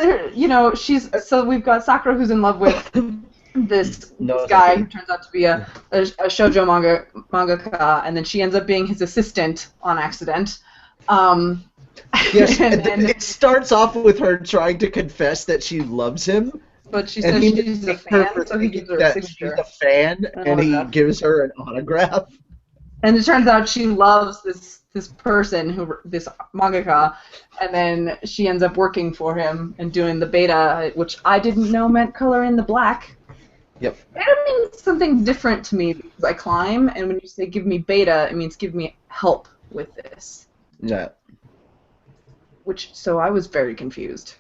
we've got Sakura who's in love with this guy who turns out to be a shoujo mangaka, and then she ends up being his assistant on accident. Yes, it starts off with her trying to confess that she loves him. But she says she's a fan, so he gives her a signature. She's a fan, and he gives her an autograph. And it turns out she loves this person, this mangaka, and then she ends up working for him and doing the beta, which I didn't know meant color in the black. Yep. It means something different to me because I climb, and when you say give me beta, it means give me help with this. Yeah. So I was very confused.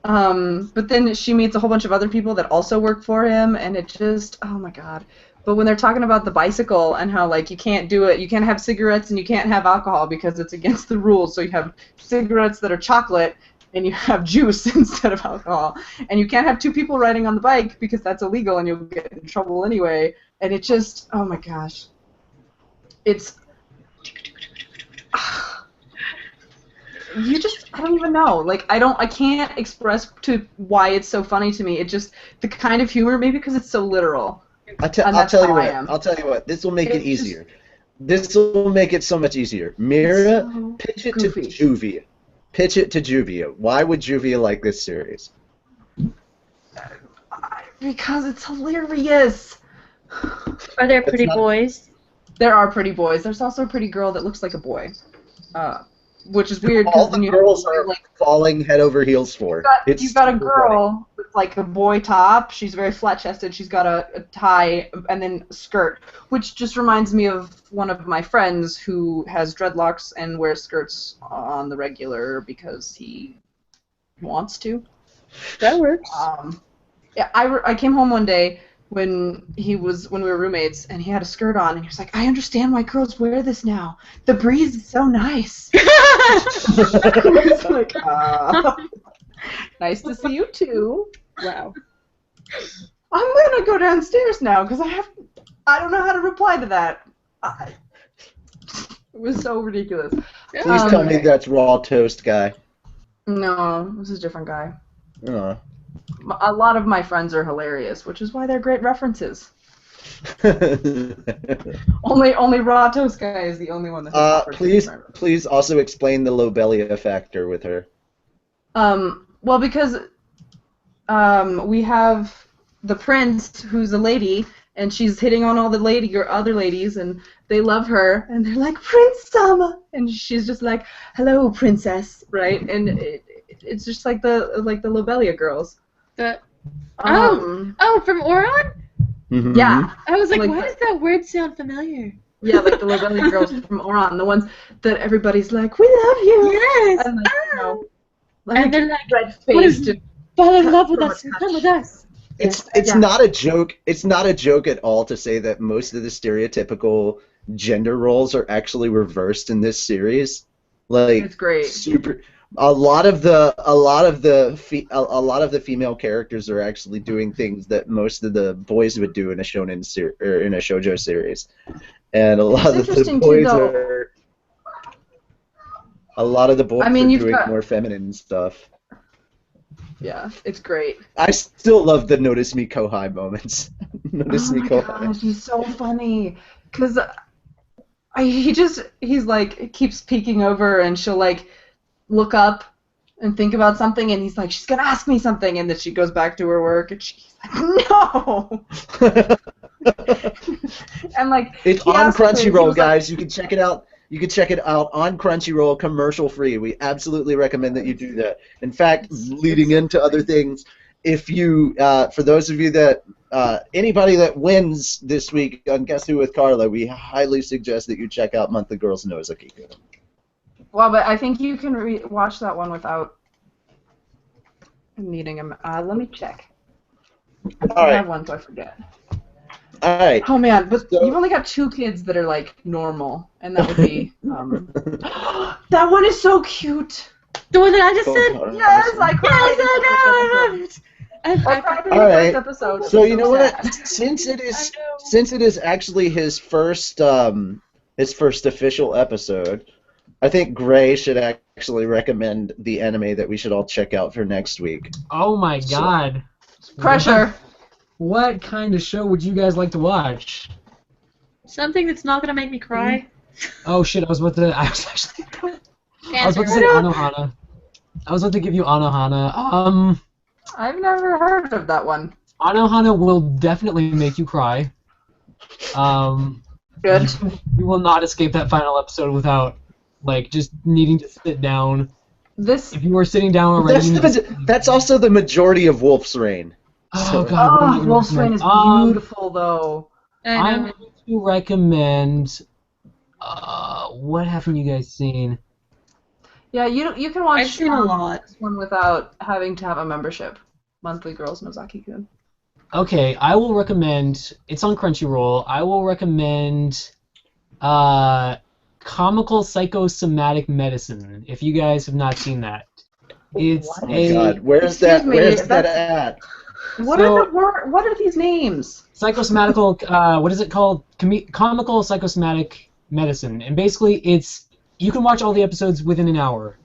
But then she meets a whole bunch of other people that also work for him, and it just, oh my god. But when they're talking about the bicycle and how, like, you can't do it, you can't have cigarettes and you can't have alcohol because it's against the rules, so you have cigarettes that are chocolate and you have juice instead of alcohol. And you can't have two people riding on the bike because that's illegal and you'll get in trouble anyway. And it just, oh my gosh. It's... I don't even know. Like, I can't express to why it's so funny to me. It just, the kind of humor, maybe because it's so literal. I'll tell you what. This will make it easier. This will make it so much easier. Mira, so pitch it goofy. To Juvia. Pitch it to Juvia. Why would Juvia like this series? Because it's hilarious. Are there pretty boys? There are pretty boys. There's also a pretty girl that looks like a boy. Which is weird All because the girls are falling head over heels for. You've got a girl with like a boy top. She's very flat-chested. She's got a tie and then a skirt, which just reminds me of one of my friends who has dreadlocks and wears skirts on the regular because he wants to. That works. Yeah, I came home one day when we were roommates, and he had a skirt on, and he was like, I understand why girls wear this now. The breeze is so nice. I was like, nice to see you too. Wow. I'm gonna go downstairs now because I don't know how to reply to that. It was so ridiculous. Please tell me that's Raw Toast guy. No, this is a different guy. A lot of my friends are hilarious, which is why they're great references. only Raw Toast guy is the only one that has please also explain the lobelia factor with her. Well, because we have the prince, who's a lady, and she's hitting on all the other ladies, and they love her, and they're like, Prince Sama, and she's just like, hello, princess, right? And it's just like the lobelia girls. From Oron? Mm-hmm. Yeah. I was like, why does that word sound familiar? Yeah, like the lobelia girls from Oron, the ones that everybody's like, we love you. Yes. And, and they're like, red-faced. Fall in love with us and come with us. It's not a joke. It's not a joke at all to say that most of the stereotypical gender roles are actually reversed in this series. Like, it's great. A lot of the female characters are actually doing things that most of the boys would do in a shonen or in a shoujo series, and a lot of the boys are doing more feminine stuff. Yeah, it's great. I still love the Notice Me Kohai moments. Notice Me Kohai. Gosh, he's so funny because he's like keeps peeking over, and she'll like look up and think about something, and he's like, she's gonna ask me something, and then she goes back to her work, and she's like, no. And like, it's on Crunchyroll, guys. You can check it out. You can check it out on Crunchyroll, commercial free. We absolutely recommend that you do that. In fact, leading into other things, if you, for those of you that, anybody that wins this week on Guess Who With Carla, we highly suggest that you check out Monthly Girls Nozaki. Well, but I think you can watch that one without needing him. Let me check. I have one, so I forget. All right. Oh man, but you've only got 2 kids that are like normal, and that would be. That one is so cute. The one that I just said. Yes, I cried. Yes, I love it. All right. Episode. So you know what? Since it is actually his first official episode, I think Gray should actually recommend the anime that we should all check out for next week. Oh my god. Pressure. What kind of show would you guys like to watch? Something that's not gonna make me cry. Oh shit, I was about to say Anohana. I was about to give you Anohana. I've never heard of that one. Anohana will definitely make you cry. Good. You will not escape that final episode without, like, just needing to sit down. If you were sitting down already... That's also the majority of Wolf's Rain. Oh, God. Wolf's Rain is beautiful, though. I'm going to recommend... what haven't you guys seen? Yeah, you can watch I've seen a lot. This one without having to have a membership. Monthly Girls Nozaki-kun. Okay, I will recommend... It's on Crunchyroll. I will recommend... Comical Psychosomatic Medicine, if you guys have not seen that. It's God, where's that at? What are these names? Psychosomatical, what is it called? Comical Psychosomatic Medicine. And basically you can watch all the episodes within an hour.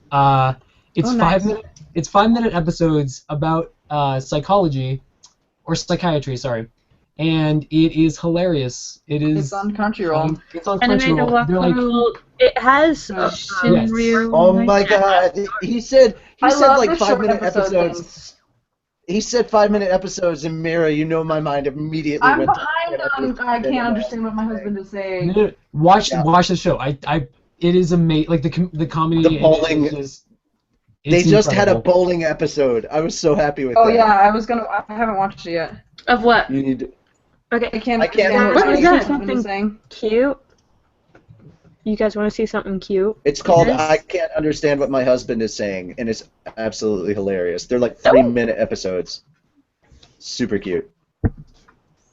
It's 5-minute episodes about psychology or psychiatry, sorry. And it is hilarious. It's on Crunchyroll. It's on Crunchyroll. It has Shinryu. Oh my god. He said like 5-minute episodes. he said 5-minute episodes, and Mira, you know my mind immediately I'm went behind on. I can't understand what my husband is saying. No, watch the show. It is amazing. Like the comedy. The bowling. They just had a bowling episode. I was so happy with that. Oh yeah, I haven't watched it yet. Of what? You need. Okay, I can't. What is that? Something cute. You guys want to see something cute? It's called Yes. I Can't Understand What My Husband Is Saying, and it's absolutely hilarious. They're like 3-minute episodes. Super cute.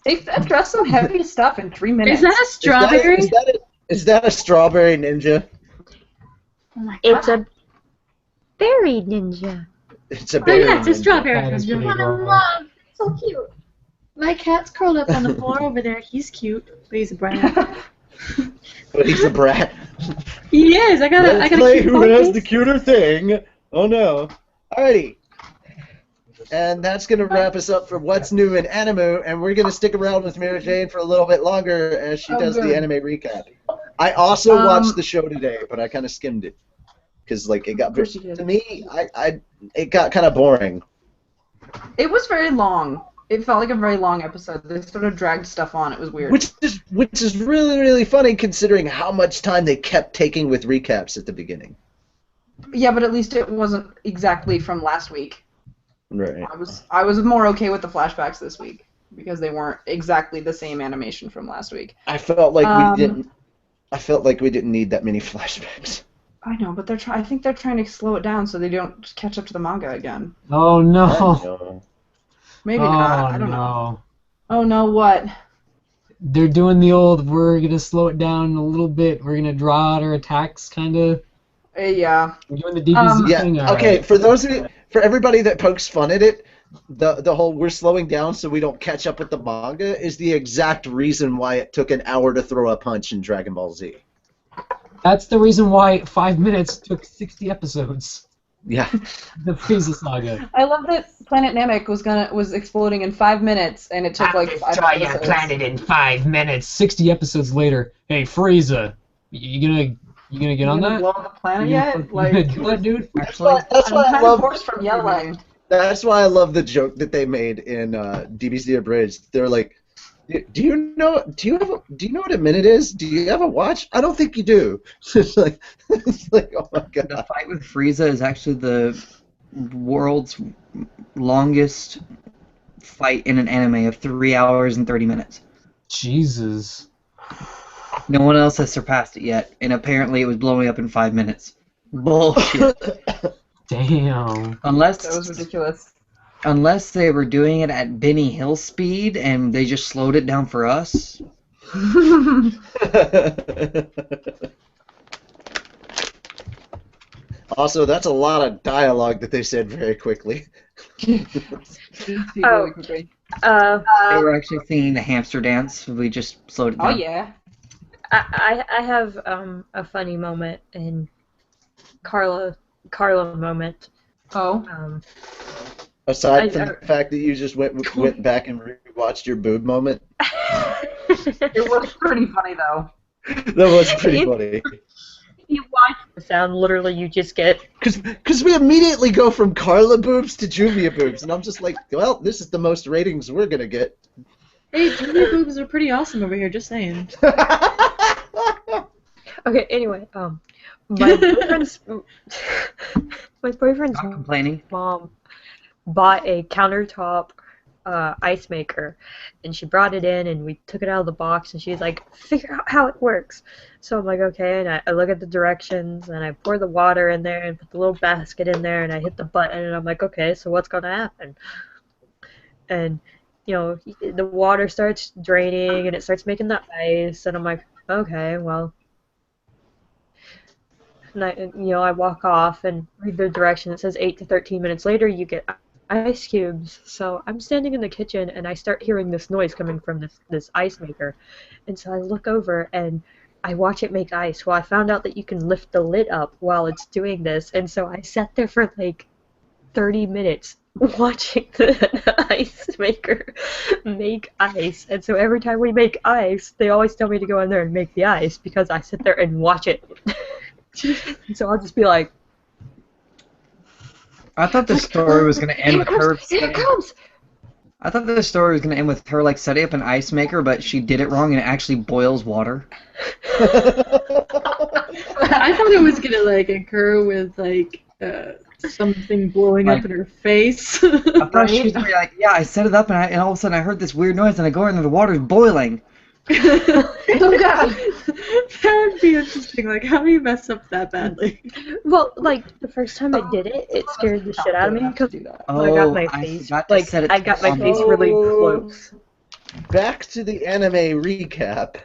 They address some heavy stuff in 3 minutes. Is that a strawberry? Is that a strawberry ninja? Oh my God. It's a berry ninja. It's a Oh berry yeah, it's a ninja. strawberry. That is pretty What a adorable. love. So cute. My cat's curled up on the floor over there. He's cute, but he's a brat. But he's a brat. He is. I gotta play keep who has focus. the cuter thing. Oh no. Alrighty. And that's going to wrap us up for What's New in Animoo, and we're going to stick around with Mary Jane for a little bit longer as she does good. the anime recap. I also watched the show today, but I kind of skimmed it. Because, like, it got, to me, it got kind of boring. It was very long. It felt like a very long episode. They sort of dragged stuff on. It was weird. Which is really, really funny considering how much time they kept taking with recaps at the beginning. Yeah, but at least it wasn't exactly from last week. Right. I was more okay with the flashbacks this week because they weren't exactly the same animation from last week. I felt like we didn't need that many flashbacks. I know, but I think they're trying to slow it down so they don't catch up to the manga again. Oh no. Maybe not. I don't know. know. Oh no, what? They're doing the old, we're going to slow it down a little bit, we're going to draw out our attacks, kind of. Yeah. We're doing the DBZ Yeah. thing. Okay. For everybody that pokes fun at it, the whole we're slowing down so we don't catch up with the manga is the exact reason why it took an hour to throw a punch in Dragon Ball Z. That's the reason why 5 minutes took 60 episodes. Yeah. The Frieza saga. I love that Planet Namek was exploding in 5 minutes, and it took like 5 episodes. in 5 minutes. 60 episodes later. Hey, Frieza, you gonna get on that? Blow up the planet You yet? gonna do that, dude? That's why I'm I kind of love. hoarse from yelling. That's why I love the joke that they made in DBZ Abridged. They're like, do you know what a minute is? Do you have a watch? I don't think you do. it's like, oh my god. The fight with Frieza is actually the world's longest fight in an anime of 3 hours and 30 minutes. Jesus. No one else has surpassed it yet, and apparently it was blowing up in 5 minutes. Bullshit. Damn. That was ridiculous. Unless they were doing it at Benny Hill speed and they just slowed it down for us. Also, that's a lot of dialogue that they said very quickly. Oh. They were actually singing the hamster dance. We just slowed it down. Oh yeah. I have a funny moment in Carla moment. Oh. Aside from the fact that you just went back and rewatched your boob moment. It was pretty funny though. That was pretty funny. You watch the sound, literally you just get... Because we immediately go from Carla boobs to Juvia boobs, and I'm just like, well, this is the most ratings we're going to get. Hey, Julia boobs are pretty awesome over here, just saying. Okay, anyway, my boyfriend's... my boyfriend's Not complaining. mom bought a countertop ice maker, and she brought it in, and we took it out of the box, and she's like, figure out how it works. So I'm like, okay, and I look at the directions, and I pour the water in there, and put the little basket in there, and I hit the button, and I'm like, okay, so what's gonna happen? And, you know, the water starts draining, and it starts making the ice, and I'm like, okay, well... And I walk off and read the direction. It says 8 to 13 minutes later, you get ice cubes. So I'm standing in the kitchen and I start hearing this noise coming from this ice maker. And so I look over and I watch it make ice. Well, I found out that you can lift the lid up while it's doing this. And so I sat there for like 30 minutes watching the ice maker make ice. And so every time we make ice, they always tell me to go in there and make the ice because I sit there and watch it. So I'll just be like, I thought the story was gonna end with her. Here it comes! I thought the story was gonna end with her like setting up an ice maker, but she did it wrong and it actually boils water. I thought it was gonna like occur with like something blowing up in her face. I thought she was gonna be like, yeah, I set it up and all of a sudden I heard this weird noise and I go in and the water's boiling. Oh god! That would be interesting. Like, how do you mess up that badly? Well, like the first time I did it, it scared the shit out of me because I got my face forgot to like set it I got my on. face really close. Back to the anime recap.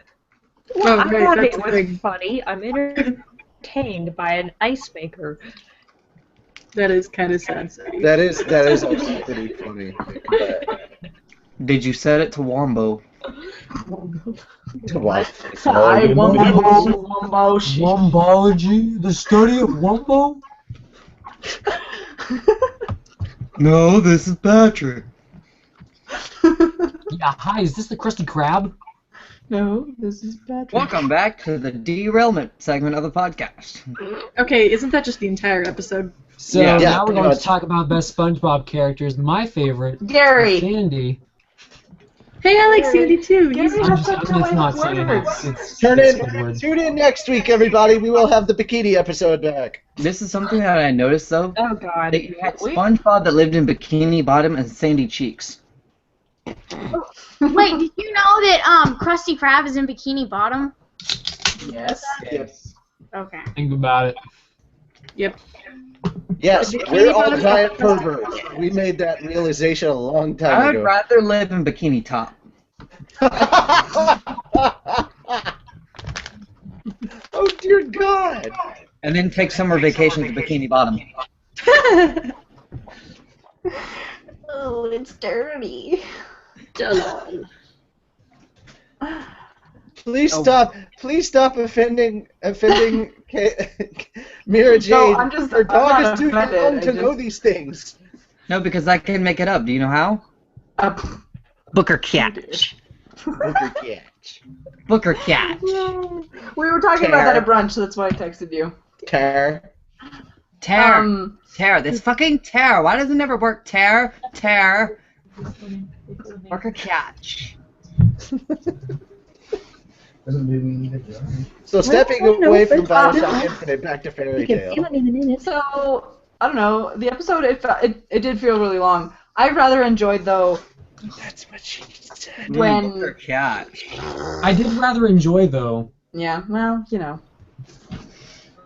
Well, I right, thought that's it the was thing. funny. I'm entertained by an ice maker. That is kind of sad. That is actually pretty funny. But Did you set it to Wombo? to watch. Wombology? The study of Wombo? No, this is Patrick. Yeah, hi, is this the Krusty Krab? No, this is Patrick. Welcome back to the derailment segment of the podcast. Okay, isn't that just the entire episode? So Yeah, now we're pretty going much. to talk about best SpongeBob characters. My favorite, Gary! Sandy. Hey, I like Sandy too. He's Gary, I'm that's just, not it's not how it Sandy. works. It's Tune Squidward. tune in next week, everybody. We will have the bikini episode back. This is something that I noticed though. Oh god. That you had SpongeBob that lived in Bikini Bottom and Sandy Cheeks. Wait, did you know that Krusty Krab is in Bikini Bottom? Yes. Yes. Okay. Think about it. Yep. Yes, we're all giant perverts. We made that realization a long time I would ago. rather live in Bikini Top. Oh dear God! And then take summer vacation to Bikini Bottom. Oh, it's dirty. Please stop offending Mira Jade. No, I'm just- Her I'm dog not is too offended, young I to know just- these things. No, because I can make it up. Do you know how? Booker Catch. Booker catch. Booker Catch. We were talking about that at brunch, so that's why I texted you. Tar. Tear. Tear. That's fucking tear. Why does it never work? Tear. Tear. Booker Catch. So stepping away from Bioshock Infinite, back to Fairy Tale. So, I don't know, the episode, it did feel really long. I rather enjoyed, though, That's what she said. when... Booker Catch. I did rather enjoy, though. Yeah, well, you know.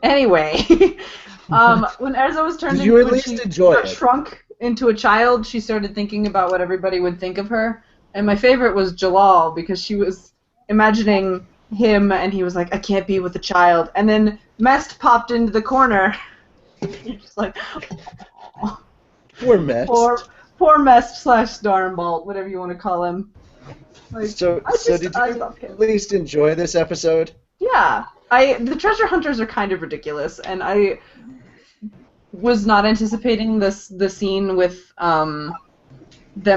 Anyway, when Erza was turned Did you at when least she enjoy it? shrunk into a child, she started thinking about what everybody would think of her. And my favorite was Jalal, because she was imagining him, and he was like, I can't be with a child. And then Mest popped into the corner. Just like, Poor mess. poor Mest / Darnbolt, whatever you want to call him. Like, So did I you love him. at least enjoy this episode? Yeah, the treasure hunters are kind of ridiculous, and I was not anticipating the scene with them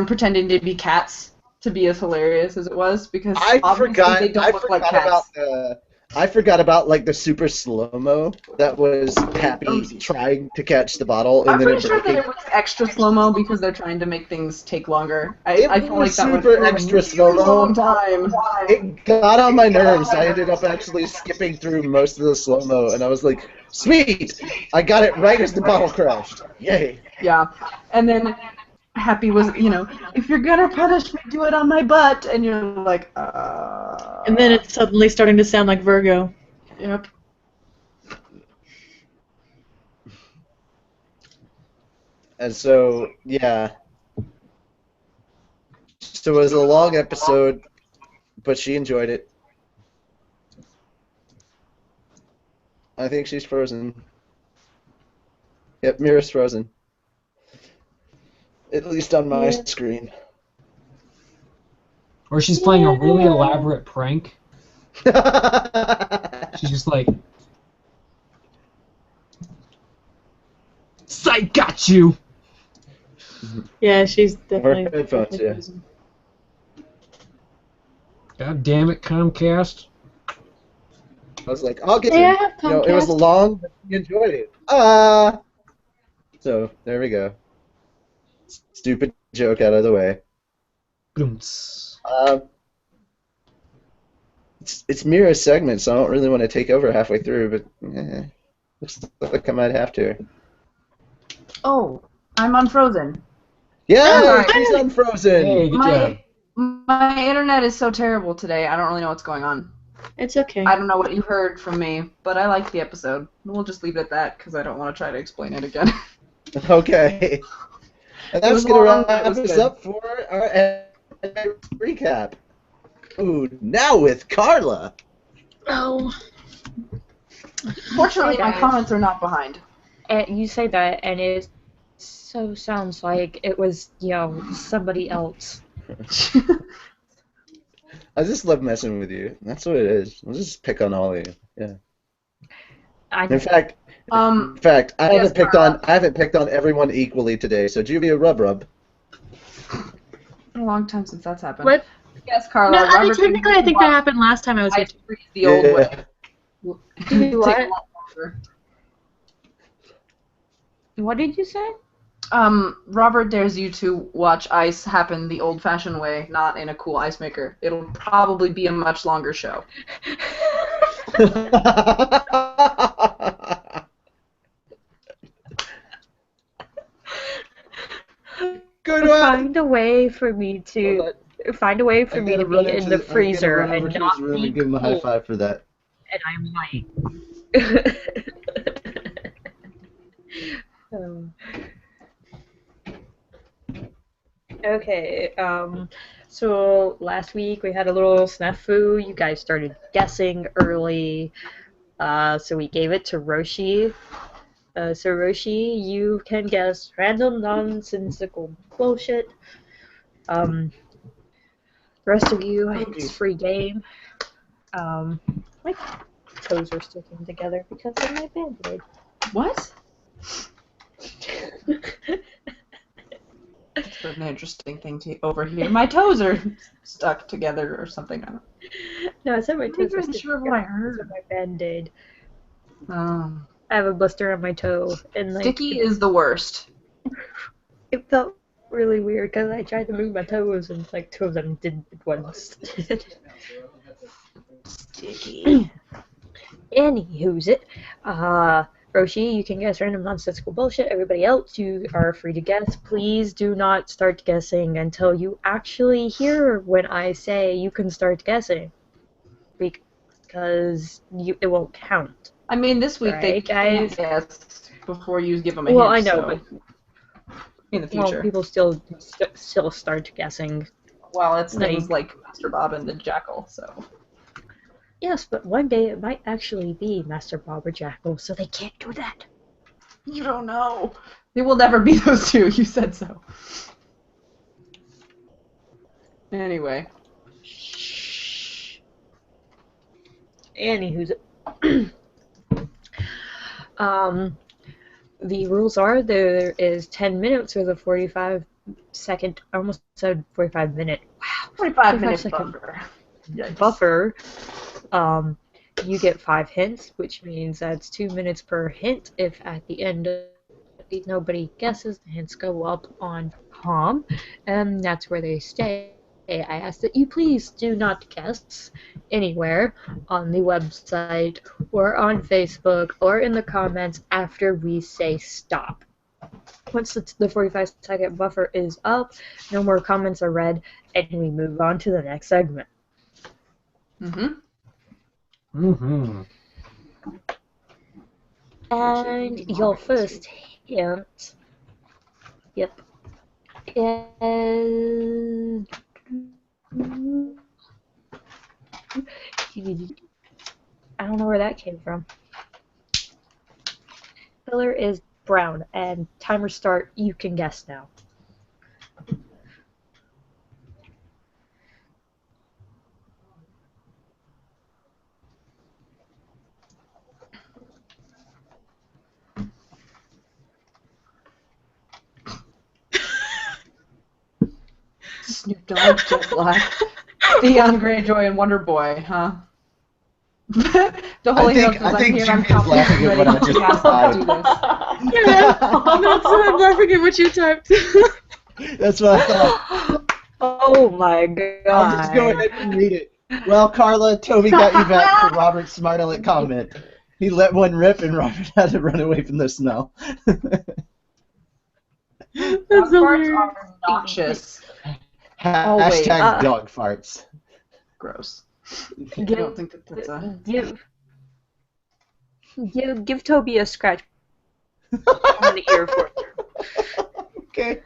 pretending to be cats to be as hilarious as it was, because obviously they don't look like cats. I forgot about like the super slow-mo that was Happy trying to catch the bottle and I'm then pretty it sure that breaking. it was extra slow-mo because they're trying to make things take longer. I It feel like was that super went extra a slow-mo. long time. It got on my nerves. I ended up actually skipping through most of the slow-mo, and I was like, sweet! I got it right as the bottle crashed. Yay. Yeah, and then Happy was, if you're gonna punish me, do it on my butt, and you're like, And then it's suddenly starting to sound like Virgo. Yep. And so, yeah. So it was a long episode, but she enjoyed it. I think she's frozen. Yep, Mira's frozen. At least on my screen. Or she's playing a really elaborate prank. She's just like, Psych, got you! Yeah, she's definitely. Her headphones, yeah. frozen. God damn it, Comcast. I was like, I'll get Hey, I it. have It was Comcast. long, but you enjoyed it. So there we go. Stupid joke out of the way. Boomts. It's Mira's segment, so I don't really want to take over halfway through, but looks like I might have to. Oh, I'm unfrozen. Yeah, she's unfrozen. Hey, good job. My internet is so terrible today. I don't really know what's going on. It's okay. I don't know what you heard from me, but I liked the episode. We'll just leave it at that because I don't want to try to explain it again. Okay. And that's going to wrap us up for our recap. Ooh, now with Carla. Oh. Fortunately, my comments are not behind. And you say that, and it so sounds like it was, somebody else. I just love messing with you. That's what it is. I'll just pick on all of you. Yeah. In fact, I haven't picked on everyone equally today. So Juvia, rub. A long time since that's happened. What? Yes, Carla. No, I mean, technically, I think that happened last time I was here. The old way. Do what? What did you say? Robert dares you to watch ice happen the old-fashioned way, not in a cool ice maker. It'll probably be a much longer show. Find a way for me to be in the freezer and not be give him a high five for that. And I'm like. Okay. So last week we had a little snafu. You guys started guessing early, so we gave it to Roshi. So Roshi, you can guess random nonsensical bullshit. The rest of you, it's free game. My toes are sticking together because of my Band-Aid. What? That's an interesting thing to overhear. My toes are stuck together or something. No, I said my toes are sticking together. What I heard. Because of my Band-Aid. Oh. I have a blister on my toe, and sticky is the worst. It felt really weird because I tried to move my toes, and two of them did at once. Sticky. Anywho's it. Roshi, you can guess random nonsensical bullshit. Everybody else, you are free to guess. Please do not start guessing until you actually hear when I say you can start guessing, because it won't count. I mean, this week they guys guess before you give them a hint. Well, I know, but in the future, well, people still start guessing. Well, it's things like Master Bob and the Jackal, so. Yes, but one day it might actually be Master Bob or Jackal, so they can't do that. You don't know. They will never be those two. You said so. Anyway. Anywho's it. The rules are there is 10 minutes with a 45-second, I almost said 45-minute. Wow. 45-minute buffer. You get 5 hints, which means that's 2 minutes per hint. If at the end nobody guesses, the hints go up on Palm, and that's where they stay. I ask that you please do not guess anywhere on the website or on Facebook or in the comments after we say stop. Once the 45-second buffer is up, no more comments are read, and we move on to the next segment. And your first hint, yep, is... I don't know where that came from. Color is brown, and timer start. You can guess now. Snoop Dogg, Jet Black, Theon Greyjoy, and Wonder Boy, huh? The whole I think Jim is laughing at what I just decided. Yeah, that's what I'm laughing at what you typed. That's what I thought. Oh my god. I'll just go ahead and read it. Well, Carla, Toby got you back for Robert's smart aleck comment. He let one rip and Robert had to run away from the smell. That's so farts weird. are noxious. Hashtag dog farts. Gross. I don't think that's a... Give Toby a scratch on the ear for her. Okay.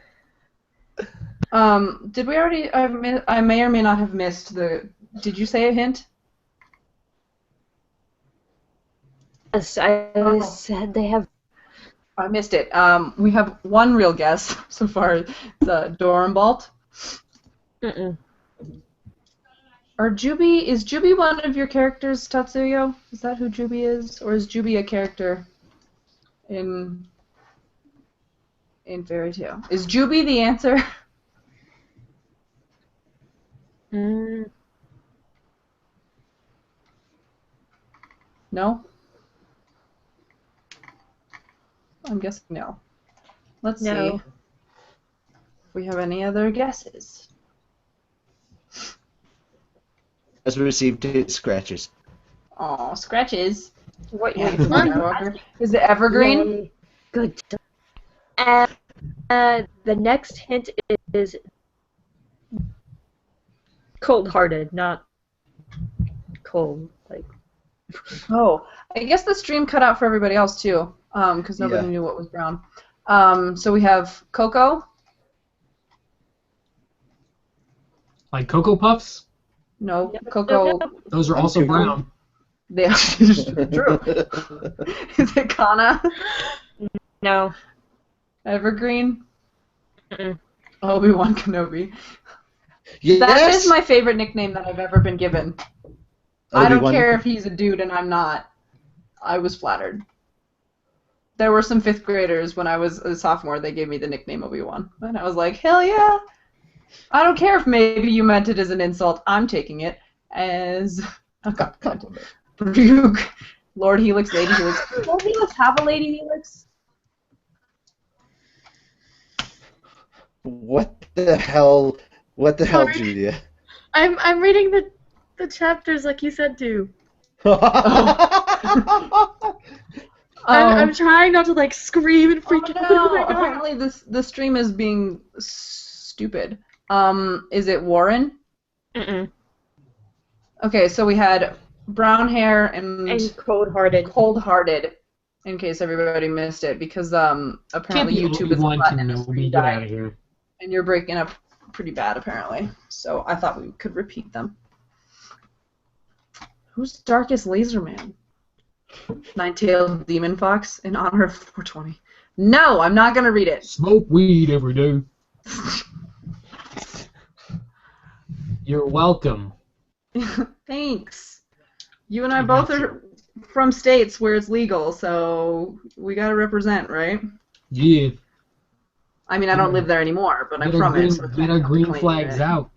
Did we already... I may or may not have missed the... Did you say a hint? Yes, I said they have... I missed it. We have one real guess so far. The Dorenbalt. Mm-mm. Or Juby, is Juby one of your characters, Tatsuyo? Is that who Juby is? Or is Juby a character in Fairy Tail? Is Juby the answer? Mm. No? I'm guessing no. Let's see if we have any other guesses. Has received 2 scratches. Aw, scratches. What Yeah, you Skywalker. Is it Evergreen? Yay. Good. And the next hint is cold-hearted, not cold. Like. Oh, I guess the stream cut out for everybody else too, because nobody knew what was brown. So we have Coco. Like Cocoa Puffs? No, Coco. Those are also brown. They are true. Is it Kana? No. Evergreen? Mm-mm. Obi-Wan Kenobi. Yes! That is my favorite nickname that I've ever been given. I don't Obi-Wan. care if he's a dude and I'm not. I was flattered. There were some 5th graders when I was a sophomore, they gave me the nickname Obi-Wan. And I was like, hell yeah! I don't care if maybe you meant it as an insult. I'm taking it as a compliment. Ryuk. Lord Helix, Lady Helix. Does Lord Helix have a Lady Helix? What the hell? What the hell, Sorry. Julia? I'm reading the chapters like you said to. I'm trying not to like scream and freak out. No. Oh my God. Apparently the stream is being stupid. Is it Warren? Mm-mm. Okay, so we had brown hair and cold-hearted. Cold-hearted, in case everybody missed it, because apparently YouTube is Obi-Wan letting us Kenobi, get out of here. and you're breaking up pretty bad apparently. So I thought we could repeat them. Who's Darkest Laser Man? Nine-tailed Demon Fox in honor of 420. No, I'm not gonna read it. Smoke weed every day. You're welcome. Thanks. You and I both are from states where it's legal, so we gotta represent, right? Yeah. I mean, I don't live there anymore, but I'm Get our from green, it. So get our green flags out.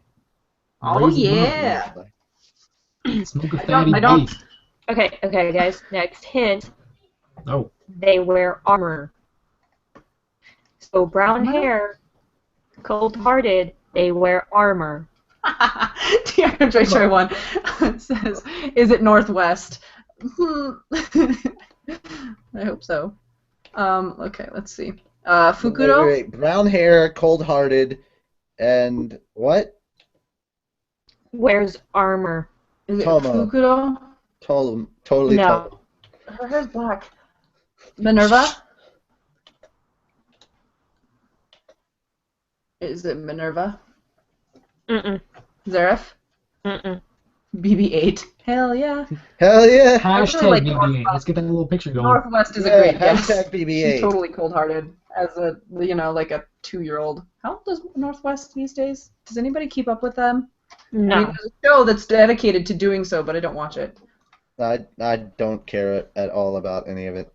Oh Raise them yeah. up. Smoke a I don't- fatty I don't- beast. Okay, guys. Next hint. Oh. They wear armor. So brown hair, cold-hearted. They wear armor. TRJ one says, "Is it Northwest?" I hope so. Okay, let's see. Fukuro. Wait. Brown hair, cold-hearted, and what? Wears armor. Is it Tomo. Fukuro? Totally. No. Her hair's black. Minerva. Is it Minerva? Mm-mm. Zareth? Mm-mm. BB-8. Hell yeah. Hell yeah. Hashtag like BB-8. Northwest. Let's get that little picture going. Northwest is a Yeah, great guess. hashtag BB-8. She's totally cold-hearted as a, like a 2-year-old. How old is Northwest these days? Does anybody keep up with them? No. I mean, there's a show that's dedicated to doing so, but I don't watch it. I don't care at all about any of it.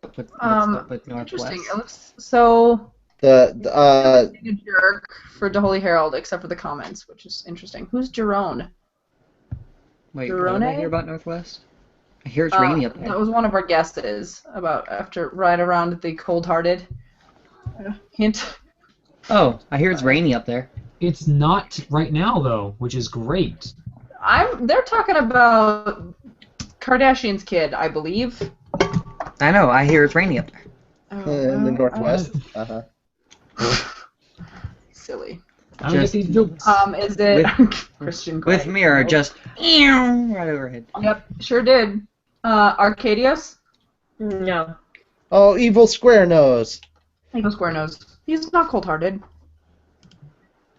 What's up with Northwest? Interesting. It looks so being a jerk for the Holy Herald, except for the comments, which is interesting. Who's Jerome? Wait, what did I Jerone? hear about Northwest? I hear it's rainy up there. That was one of our guesses about right around the cold-hearted hint. Oh, I hear it's rainy up there. It's not right now though, which is great. They're talking about Kardashian's kid, I believe. I know. I hear it's rainy up there. In the northwest. Silly. I don't get these jokes. Is it Christian Grey? With mirror, just right overhead. Yep, sure did. Arcadius? No. Oh, evil square nose. Evil Square Nose. He's not cold-hearted.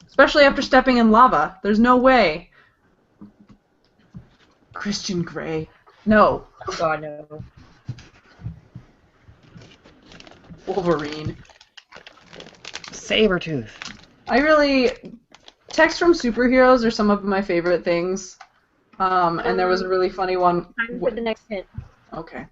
Especially after stepping in lava. There's no way. Christian Grey. No. Oh God, no. Wolverine. Sabretooth. Texts from superheroes are some of my favorite things. And there was a really funny one. Time for the next hint. Okay.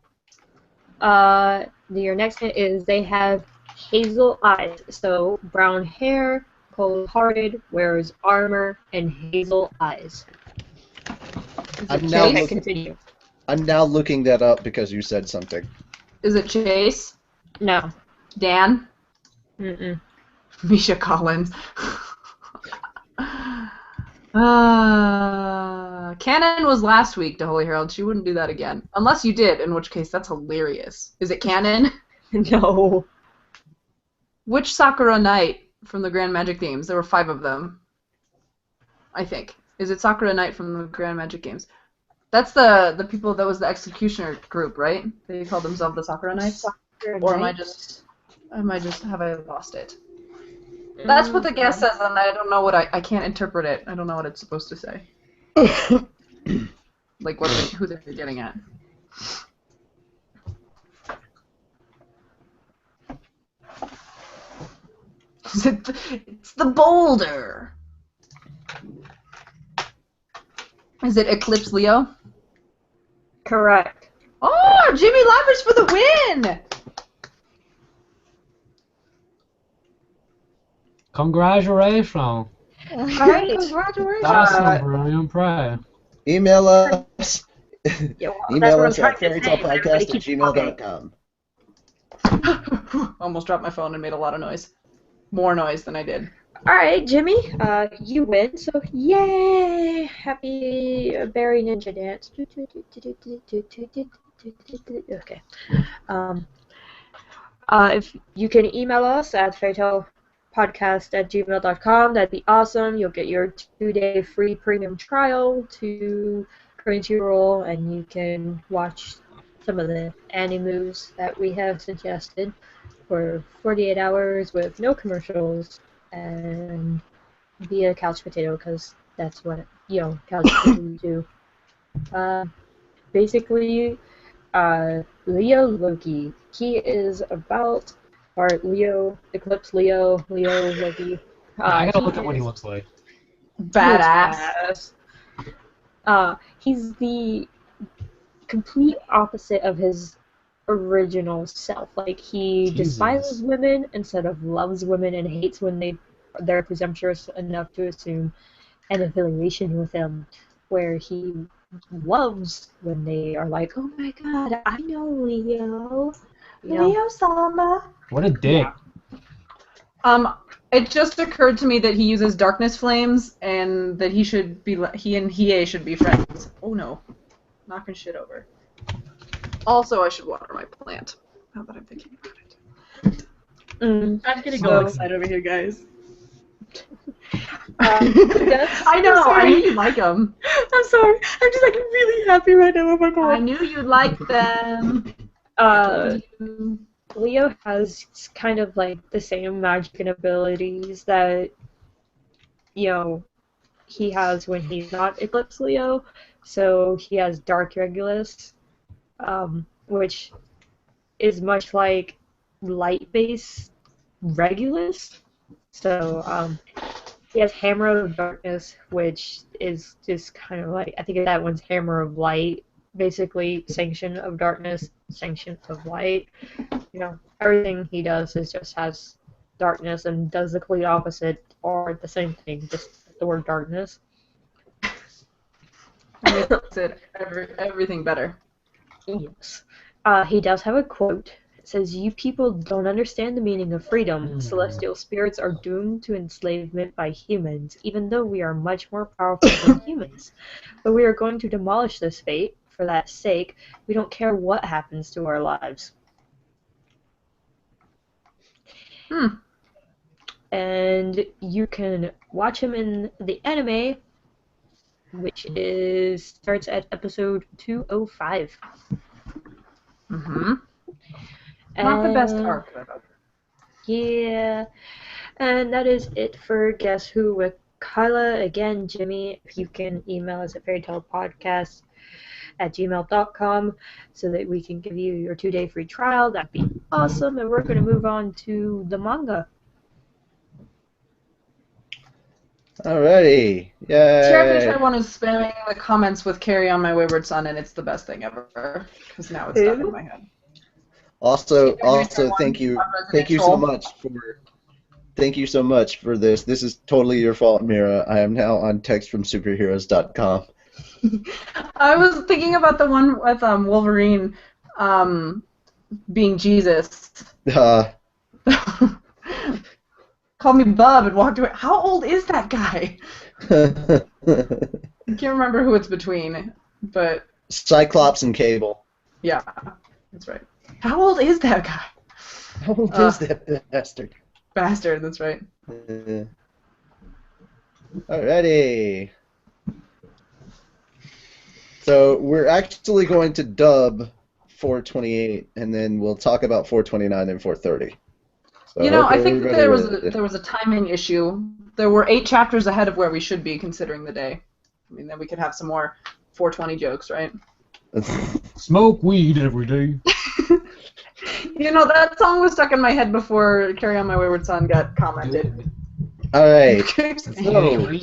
Your next hint is they have hazel eyes. So brown hair, cold-hearted, wears armor, and hazel eyes. I'm now looking that up because you said something. Is it Chase? No. Dan? Mm-mm. Misha Collins. Canon was last week to Holy Herald. She wouldn't do that again. Unless you did, in which case that's hilarious. Is it Canon? No. Which Sakura Knight from the Grand Magic Games? There were 5 of them. I think. Is it Sakura Knight from the Grand Magic Games? That's the people that was the Executioner group, right? They called themselves the Sakura Knights? Or have I lost it? That's what the guess says, and I don't know what I can't interpret it. I don't know what it's supposed to say. Like who they're getting at. It's the boulder. Is it Eclipse Leo? Correct. Oh, Jimmy Lappers for the win! Congratulations. Right. Congratulations. That's brilliant prayer. Email us. Yeah, well, Email us that's at what I'm trying to say, but everybody keeps fairytalepodcast@gmail.com. Almost dropped my phone and made a lot of noise. More noise than I did. Alright, Jimmy, you win, so yay! Happy Berry Ninja Dance. Okay. If you can email us at fairytalepodcast@gmail.com, that'd be awesome. You'll get your 2-day free premium trial to Crunchyroll, and you can watch some of the Animoos that we have suggested for 48 hours with no commercials and be a couch potato, because that's what, couch potatoes do. Basically, Leo Loki. He is about part Leo, Eclipse Leo, Loki. I gotta look at what he looks like. Badass. He's the complete opposite of his original self. Like, he despises women instead of loves women, and hates when they're presumptuous enough to assume an affiliation with him, where he loves when they are like, oh my god, I know Leo. Leo-sama. What a dick. It just occurred to me that he uses darkness flames, and that he and Hiei should be friends. Oh no. Knocking shit over. Also, I should water my plant, now that I'm thinking about it. I'm getting all excited over here, guys. I know, I knew you'd like them. I'm sorry. I'm just really happy right now. Oh my god. I knew you'd like them. Leo has kind of like the same magic and abilities that, he has when he's not Eclipse Leo. So he has Dark Regulus, which is much like light-based Regulus. So he has Hammer of Darkness, which is just kind of like, I think that one's Hammer of Light, basically Sanction of Darkness, Sanction of Light. Everything he does just has darkness, and does the complete opposite or the same thing, just the word darkness. Makes it everything better. Yes. He does have a quote. It says, "You people don't understand the meaning of freedom. Celestial spirits are doomed to enslavement by humans, even though we are much more powerful than humans. But we are going to demolish this fate. For that sake, we don't care what happens to our lives." And you can watch him in the anime, which starts at episode 205. Not the best arc, though. Yeah. And that is it for Guess Who with Carla. Again, Jimmy, if you can email us at fairytalepodcast@gmail.com so that we can give you your 2-day free trial, that'd be awesome. And we're going to move on to the manga. Alrighty. Yay. Terrific everyone is spamming the comments with "Carry On My Wayward Son," and it's the best thing ever. Because now it's stuck in my head. Also, thank you so much for this. This is totally your fault, Mira. I am now on textfromsuperheroes.com. I was thinking about the one with Wolverine being Jesus. Called me Bub and walked away. How old is that guy? I can't remember who it's between, but... Cyclops and Cable. Yeah, that's right. How old is that guy? How old is that bastard? Bastard, that's right. Alrighty. So we're actually going to dub 428, and then we'll talk about 429 and 430. So you know, I think that there was a timing issue. There were 8 chapters ahead of where we should be considering the day. I mean, then we could have some more 420 jokes, right? Smoke weed every day. You know, that song was stuck in my head before "Carry On My Wayward Son" got commented. All right. So,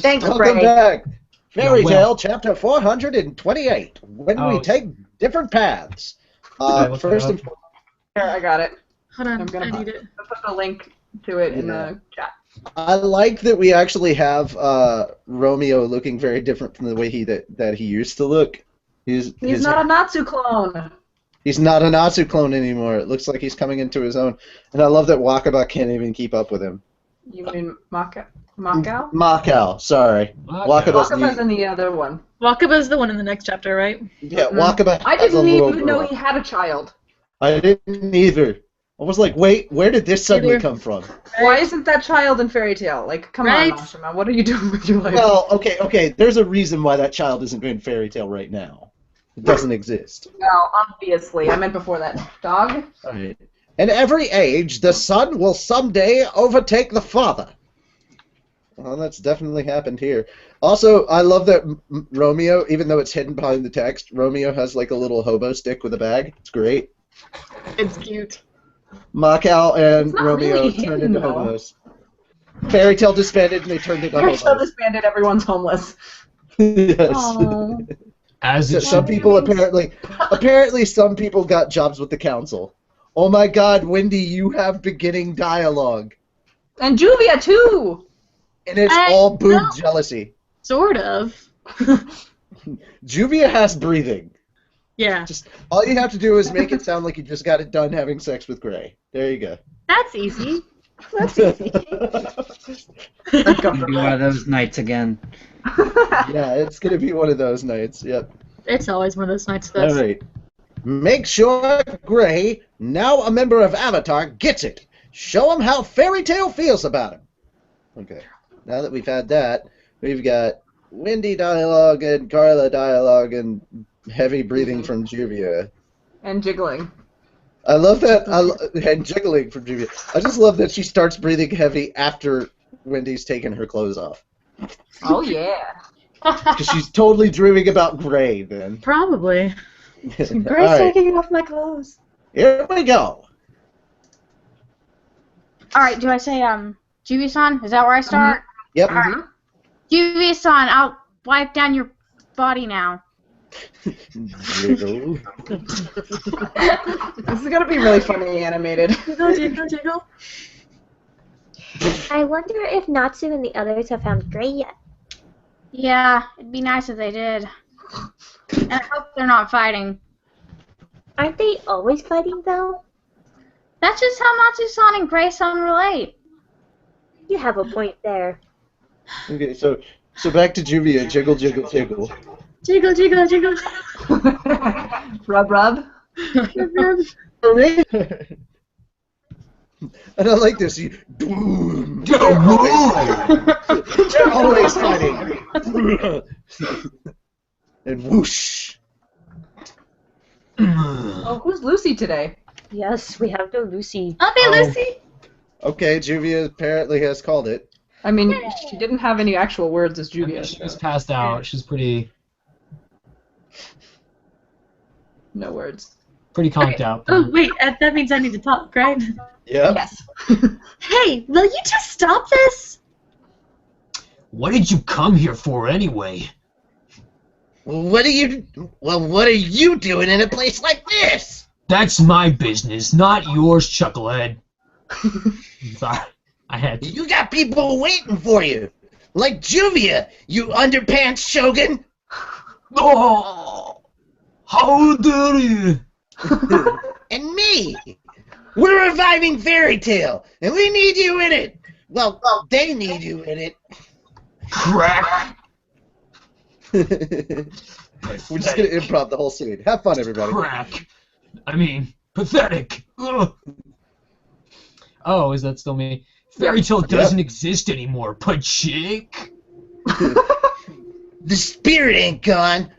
thanks, welcome back. Fairy Tale, chapter 428. When we take different paths. First and foremost. Here, I got it. Hold on, I'm gonna I need it. put the link to it in the chat. I like that we actually have Romeo looking very different from the way that he used to look. He's not a Natsu clone. He's not a Natsu clone anymore. It looks like he's coming into his own. And I love that Wakaba can't even keep up with him. You mean Macau? Macau, sorry. Wakaba's in the other one. Wakaba's the one in the next chapter, right? Yeah, Wakaba. I didn't even know he had a child. I didn't either. I was like, wait, where did this suddenly come from? Why isn't that child in Fairy Tale? Like, come on, Mashima, what are you doing with your life? Well, okay, there's a reason why that child isn't in Fairy Tale right now. It doesn't exist. Well, obviously. I meant before that. Dog? All right. In every age, the son will someday overtake the father. Well, that's definitely happened here. Also, I love that Romeo, even though it's hidden behind the text, Romeo has like a little hobo stick with a bag. It's great. It's cute. Macau and Romeo really turned into hobos. Fairy Tale disbanded and they turned into hobos. Fairy Tale disbanded, everyone's homeless. Yes. As it some people apparently some people got jobs with the council. Oh my God, Wendy, you have beginning dialogue. And Juvia too. And it's all boob jealousy. Sort of. Juvia has breathing. Yeah. Just all you have to do is make it sound like you just got it done having sex with Gray. There you go. That's easy. That's easy. It's gonna be one of those nights again. Yeah, it's gonna be one of those nights. Yep. It's always one of those nights. All right. Make sure Gray, now a member of Avatar, gets it. Show him how Fairy Tale feels about him. Okay. Now that we've had that, we've got Wendy dialogue and Carla dialogue and heavy breathing from Juvia. And jiggling. I love that. And jiggling from Juvia. I just love that she starts breathing heavy after Wendy's taken her clothes off. Oh, yeah. Because she's totally dreaming about Gray then. Probably. Gray's taking off my clothes. Here we go. Alright, do I say, Juvia-san? Is that where I start? Yep. Alright. Juvia-san, I'll wipe down your body now. Jiggle. This is gonna be really funny animated. Jiggle. I wonder if Natsu and the others have found Gray yet. Yeah, it'd be nice if they did. And I hope they're not fighting. Aren't they always fighting, though? That's just how Matsu-san and Gray-san relate. You have a point there. Okay, so back to Juvia. Jiggle, jiggle, jiggle. Jiggle, jiggle, jiggle. Rub, rub. And I like this. Boom. They're always fighting. And whoosh. Oh, who's Lucy today? Yes, we have no Lucy. I'll be Lucy. Okay, Juvia apparently has called it. I mean, she didn't have any actual words as Juvia. She was passed out. She's pretty conked out. Oh, wait, that means I need to talk, right? Yep. Yes. Hey, will you just stop this? What did you come here for anyway? What are you doing in a place like this? That's my business, not yours, Chucklehead. Sorry, I had to. You got people waiting for you. Like Juvia, you underpants shogun. Oh, how dare you? And me. We're reviving Fairy Tale, and we need you in it. Well, they need you in it. Crack. We're just gonna improv the whole scene. Have fun, everybody. Crack. I mean, pathetic. Ugh. Oh, is that still me? Fairy Tale doesn't exist anymore, Pachik. The spirit ain't gone.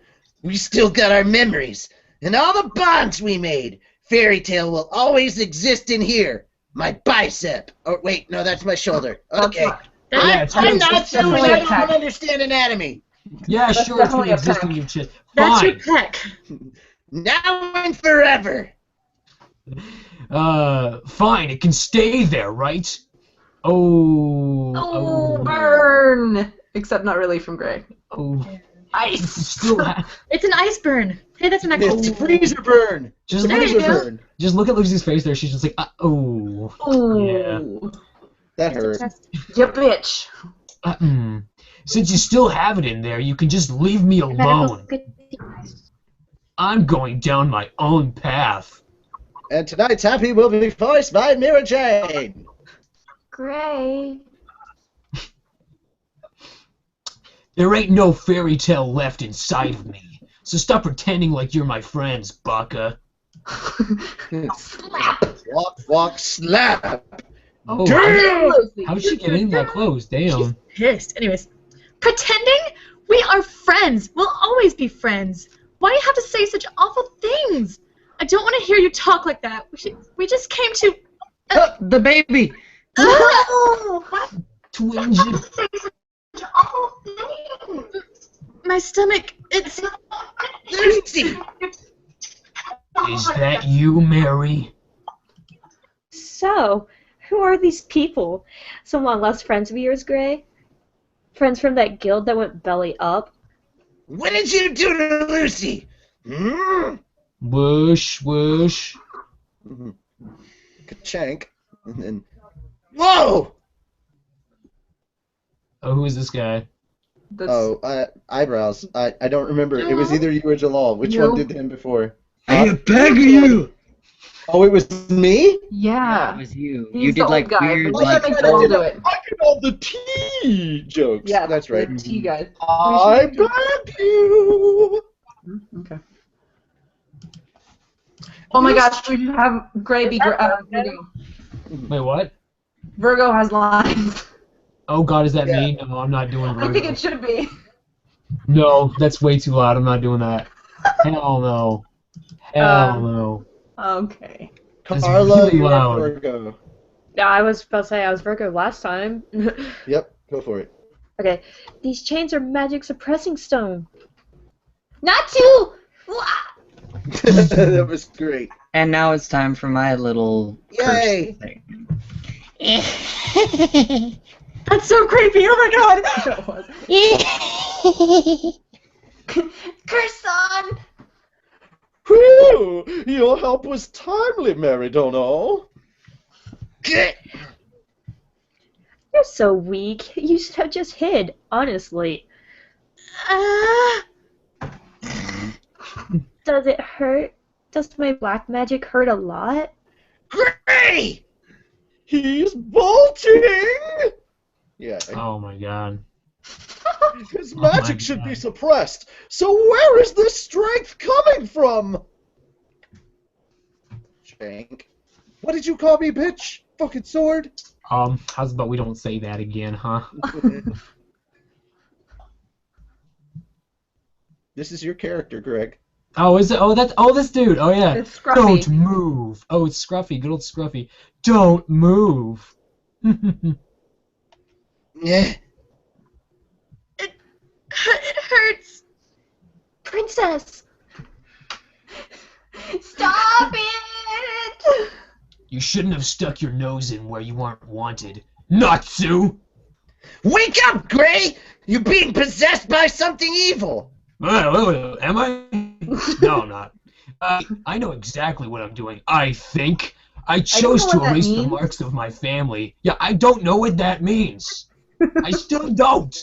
We still got our memories, and all the bonds we made. Fairy Tale will always exist in here. My bicep. Oh, wait, no, that's my shoulder. Okay. I'm not so I don't understand anatomy. Yeah, That's sure, it's definitely gonna a exist peck. in your chest. That's your Fine. peck. Now and forever. Fine, it can stay there, right? Oh, burn! Except not really from Gray. Oh. Ice! Still It's an ice burn. Hey, that's an actual. It's freezer burn. just There look you at go. Burn. just look at Lucy's face there. She's just like, oh. Yeah. Ooh. That hurt. You bitch. Since you still have it in there, you can just leave me alone. I'm going down my own path. And tonight's happy will be voiced by Mira Jane. Gray. There ain't no fairy tale left inside of me, so stop pretending like you're my friends, Baka. Slap. Walk, walk, slap. Oh, Damn! how'd she get in that close? Damn. Pissed. Anyways, pretending? We are friends. We'll always be friends. Why do you have to say such awful things? I don't want to hear you talk like that. We just came to. The baby! What? Twinge. Such awful things. My stomach. It's. Lucy! Is that you, Mary? So, who are these people? Some long lost friends of yours, Gray? Friends from that guild that went belly up? What did you do to Lucy? Whoosh, whoosh. Ka-chank. And then, Whoa! Oh, who is this guy? eyebrows. I don't remember. It was either you or Jalal. Which You. one did him before? I get back at you! Oh, it was me? Yeah. It was you. He's You the did old like guy, weird, but like. I think I'll do it. I did all the tea jokes. Yeah, That's right. The tea guy. I back you. Okay. Oh my gosh, we should have Gray be Virgo. Wait, what? Virgo has lines. Oh God, is that me? No, I'm not doing I think Virgo. it should be. No, that's way too loud. I'm not doing that. Hell no. Hell no. Okay. That's Carla, really you are loud. Virgo. Yeah, I was about to say I was Virgo last time. Yep, go for it. Okay, these chains are magic suppressing stone. Not too. That was great. And now it's time for my little Yay! curse thing. That's so creepy. Oh my god. Curse on. Whew, your help was timely, Mary Dono. Good. You're so weak. You should have just hid, honestly. Ah. Does it hurt? Does my black magic hurt a lot? Gray! He's bolting! Yeah. Oh my god. His Oh my magic should be God. suppressed. So where is this strength coming from? Shank. What did you call me, bitch? Fucking sword? How's about we don't say that again, huh? This is your character, Greg. Oh, is it? Oh, this dude. Oh, yeah. It's Scruffy. Don't move. Oh, it's Scruffy. Good old Scruffy. Don't move. Yeah. It hurts. Princess! Stop it! You shouldn't have stuck your nose in where you aren't wanted. Natsu! Wake up, Gray! You're being possessed by something evil! Am I? No, I'm not. I know exactly what I'm doing, I think. I chose know to what that erase the means. marks of my family. Yeah, I don't know what that means. I still don't.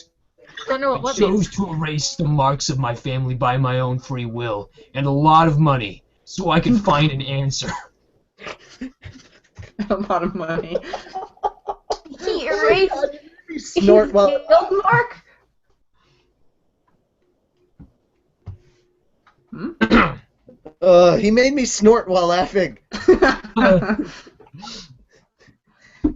I don't know I what means. chose to erase the marks of my family by my own free will and a lot of money so I could find an answer. A lot of money. He erased Snort while field mark? he made me snort while laughing.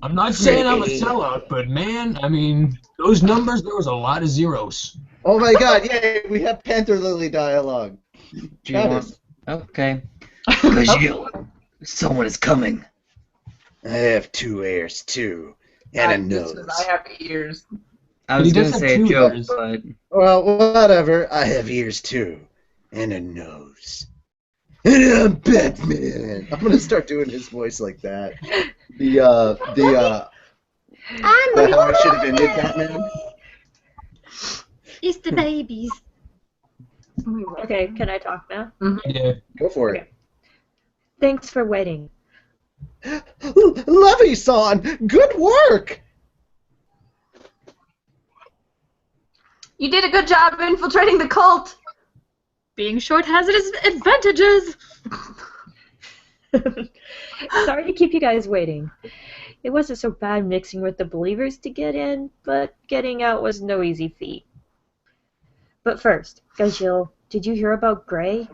I'm not saying I'm a sellout, but man, I mean, those numbers, there was a lot of zeros. Oh my god, yay, we have Panther Lily dialogue. Do you Got want... it. Okay. Gajil, someone is coming. I have 2 ears, too. And a This nose. is, I have ears. I But was he going does to have say a two joke, ears. but... Well, whatever. I have ears, too. And a nose. And I'm Batman. I'm gonna start doing his voice like that. I'm The how I should have ended Batman. It's the babies. Okay, can I talk now? Yeah. Go for it. Thanks for waiting. Levy-san, good work. You did a good job infiltrating the cult. Being short has its advantages. Sorry to keep you guys waiting. It wasn't so bad mixing with the believers to get in, but getting out was no easy feat. But first, Gajil, did you hear about Gray?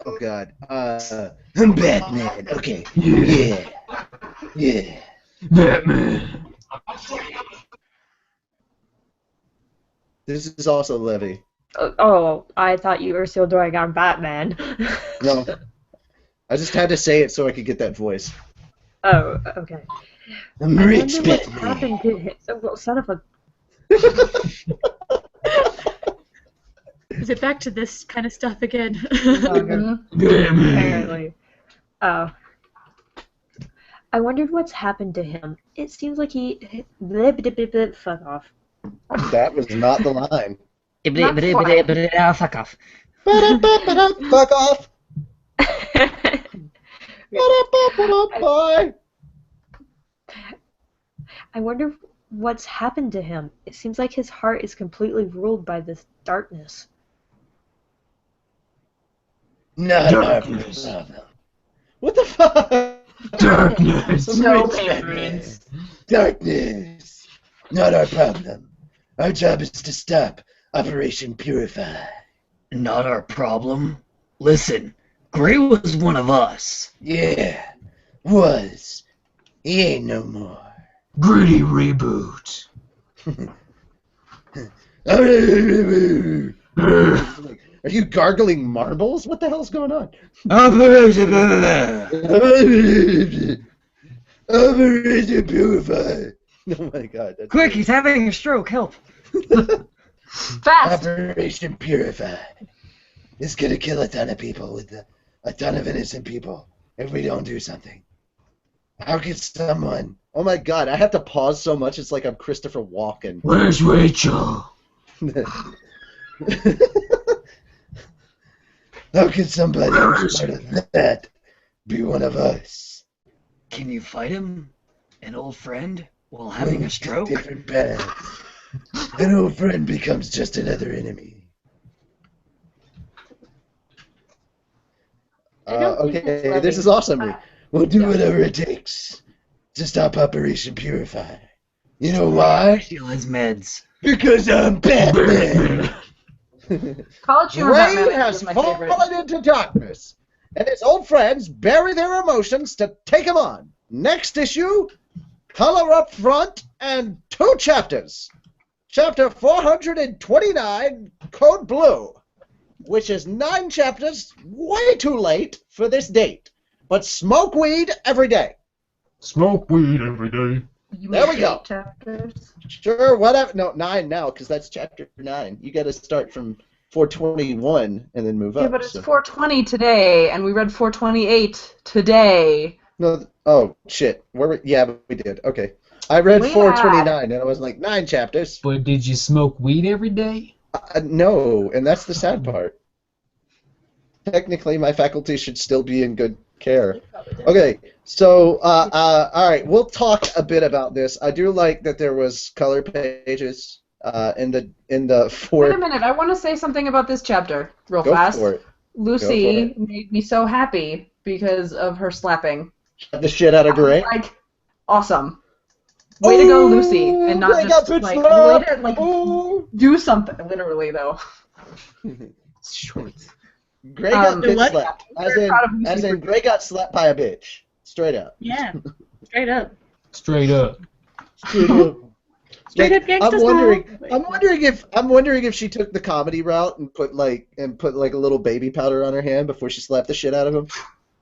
Oh god. I'm Batman. Okay. Yeah. Yeah. Batman. This is also Levy. Oh, I thought you were still doing on Batman. No. I just had to say it so I could get that voice. Oh, okay. I'm I rich wonder what's Batman. happened to him. Well, son of a... Is it back to this kind of stuff again? Batman. Apparently. Oh. I wondered what's happened to him. It seems like he... Fuck off. That was not the line. Fuck off. Fuck off. Bye. I wonder what's happened to him. It seems like his heart is completely ruled by this darkness. Not our Darkness. problem. What the fuck? Darkness. No Rich patrons. Darkness. Not our problem. Our job is to stop Operation Purify. Not our problem. Listen, Gray was one of us. Yeah. Was. He ain't no more. Gritty reboot. Are you gargling marbles? What the hell's going on? Operation Purify. Oh my god. That's Quick, he's having a stroke. Help. Fast. Operation Purify. It's gonna kill a ton of people with a ton of innocent people if we don't do something. How could someone? Oh my god, I have to pause so much it's like I'm Christopher Walken. Where's Rachel? How could somebody who's part of that be one of us? Can you fight him? An old friend? While having a stroke? Different paths. An old friend becomes just another enemy. Okay, this is awesome. We'll do whatever it takes to stop Operation Purify. You know why? Steal his meds. Because I'm Batman. College humor Ray Batman has is my favorite. fallen into darkness, and his old friends bury their emotions to take him on. Next issue, color up front and 2 chapters. Chapter 429, Code Blue, which is 9 chapters, way too late for this date. But smoke weed every day. Smoke weed every day. There we go. Chapters. Sure, whatever. No, 9 now, because that's chapter 9. You got to start from 421 and then move up. Yeah, but it's 420 today, and we read 428 today. No, oh, shit. Yeah, we did. Okay. I read 429, and I was like, 9 chapters. But did you smoke weed every day? No, and that's the sad part. Technically, my faculty should still be in good care. Okay, so, all right, we'll talk a bit about this. I do like that there was color pages in the 4. Wait a minute, I want to say something about this chapter real Go fast. for it. Lucy made me so happy because of her slapping. Shut the shit out of Gray. Like, awesome. Way to go, Lucy, and not just like way to like do something. Literally, though. Shorts. Gray got bitch slapped. I'm As in, Gray got slapped by a bitch. Straight up. Yeah, straight up. Straight up. Straight up. Straight up gangsta I'm wondering if she took the comedy route and put like a little baby powder on her hand before she slapped the shit out of him.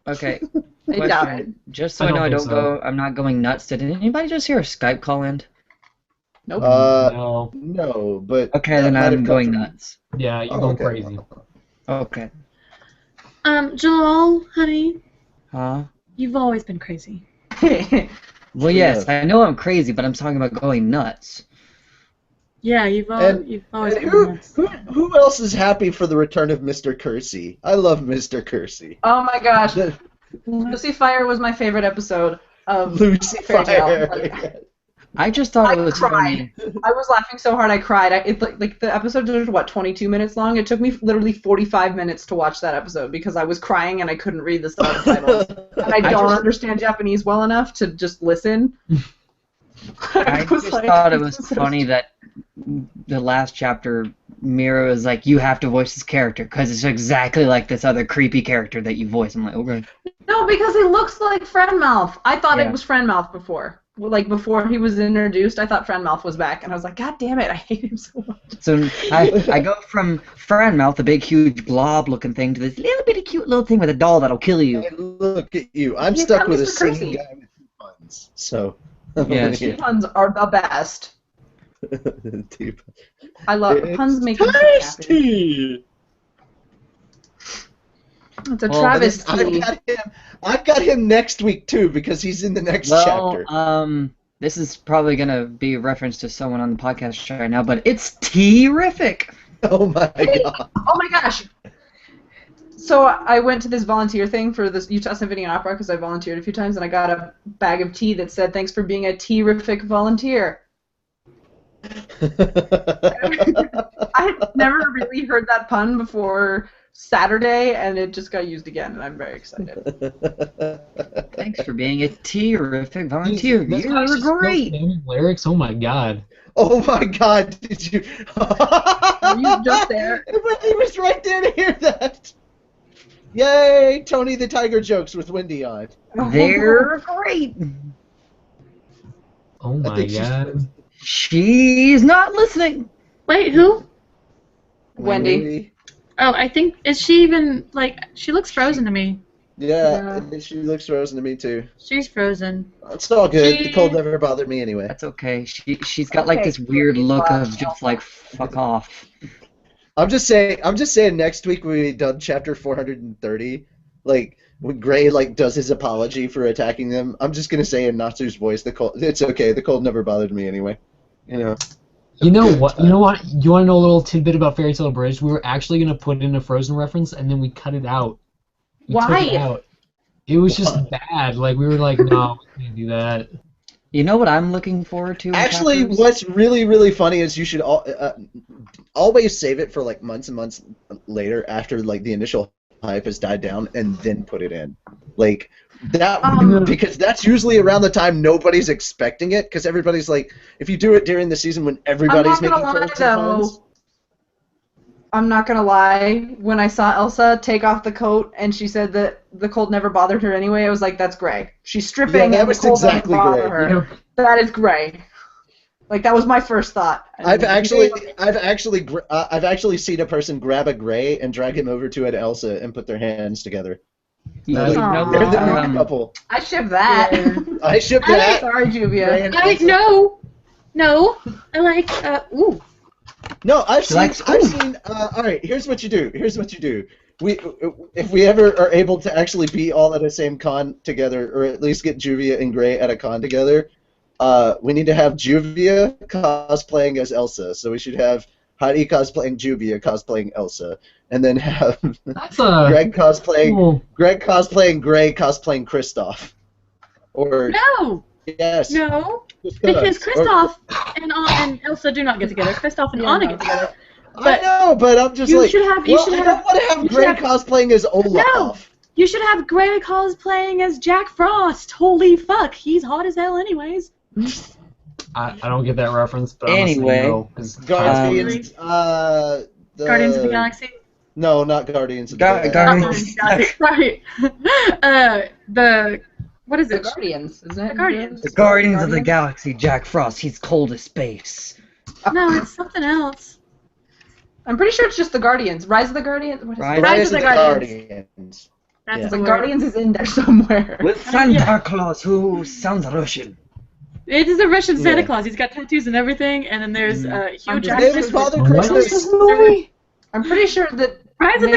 Okay. I doubt it. Just so I know I think don't so. I'm not going nuts. Did anybody just hear a Skype call end? Nope. No. No, but Okay, then I'm going nuts. Yeah, you're Oh, going okay. crazy. Okay. Joel, honey, Huh? you've always been crazy. Well, yes, I know I'm crazy, but I'm talking about going nuts. Yeah, you've always been Who, nuts. who else is happy for the return of Mr. Kersey? I love Mr. Kersey. Oh my gosh, Lucy Fire was my favorite episode of Lucy Fairy Tale. Fire. I just thought it I was cried. funny. I was laughing so hard I cried. Like the episode was what 22 minutes long. It took me literally 45 minutes to watch that episode because I was crying and I couldn't read the subtitles. And I don't understand Japanese well enough to just listen. I just thought it was funny that the last chapter, Mira was like, you have to voice this character because it's exactly like this other creepy character that you voice. I'm like, okay. No, because he looks like Friendmouth. I thought Yeah. it was Friendmouth before. Like before he was introduced, I thought Friendmouth was back, and I was like, God damn it, I hate him so much. So I go from Mouth, the big, huge, blob-looking thing, to this little bitty, cute little thing with a doll that'll kill you. Hey, look at you. I'm He's stuck got with a Mr. singing Kersey. guy with 2 puns. So, Yeah. Cheap puns are the best. Deep. I love It's puns make me so happy. tasty. It's a Well, travesty. I've got him next week too because he's in the next chapter. This is probably gonna be a reference to someone on the podcast right now, but it's terrific. Oh my god. Oh my gosh. So I went to this volunteer thing for this Utah Symphony and Opera because I volunteered a few times, and I got a bag of tea that said, "Thanks for being a terrific volunteer." I had never really heard that pun before Saturday, and it just got used again, and I'm very excited. Thanks for being a terrific volunteer. This You guy's were just still great. spamming lyrics. Oh my god. Oh my god, did you? Were you just there? He was right there to hear that. Yay, Tony the Tiger jokes with Wendy on. They're great. Oh my god. She's not listening. Wait, who? Wendy. Oh, I think, is she even, like, she looks frozen to me. Yeah, she looks frozen to me too. She's frozen. It's all good. The cold never bothered me anyway. That's okay. She's got like this weird look of just like fuck off. I'm just saying. Next week when we done chapter 430, like when Gray like does his apology for attacking them, I'm just gonna say in Natsu's voice, the cold. It's okay. The cold never bothered me anyway. You know. You know what? You want to know a little tidbit about Fairy Tale Bridge? We were actually gonna put in a Frozen reference, and then we cut it out. We Why? took it out. It was just bad. Like we were like, no, we can't do that. You know what I'm looking forward to? in Actually, chapters? what's really funny is you should always save it for like months and months later after like the initial hype has died down, and then put it in. Like that, because that's usually around the time nobody's expecting it, because everybody's like, if you do it during the season when everybody's making colds and puns. I'm not gonna lie, when I saw Elsa take off the coat and she said that the cold never bothered her anyway, I was like, that's Grey. She's stripping and the cold doesn't bother her. Yeah. That is Grey. Like, that was my first thought. I've actually seen a person grab a Grey and drag him over to an Elsa and put their hands together. Yeah, They're the new couple. I ship that. Yeah. I ship that. Sorry, Juvia. No. I like, ooh. No, I've seen. All right, here's what you do. If we ever are able to actually be all at the same con together, or at least get Juvia and Grey at a con together, we need to have Juvia cosplaying as Elsa. So we should have Heidi cosplaying Juvia, cosplaying Elsa, and then have Greg cosplaying Greg cosplaying Grey, cosplaying Kristoff. Or no. Yes. No. Because Kristoff and Elsa do not get together. Kristoff and Anna get together. But, I know, but I'm just like, I don't want to have Grey cosplaying as Olaf. No, you should have Grey cosplaying as Jack Frost. Holy fuck, he's hot as hell anyways. I don't get that reference, but anyway, Guardians, Guardians of the Galaxy? No, not Guardians of the Galaxy. Guardians of the Galaxy. Right. What is it? The Guardians, isn't it? The Guardians. The Guardians of the Galaxy, Jack Frost, he's cold as space. No, it's something else. I'm pretty sure it's just the Guardians. Rise of the Guardians? What is Rise of the Guardians. That's the Guardians is in there somewhere. With Santa Claus, who sounds Russian. It is a Russian Santa Claus. He's got tattoos and everything, and then there's Hugh Jackman. I'm pretty sure that Rise of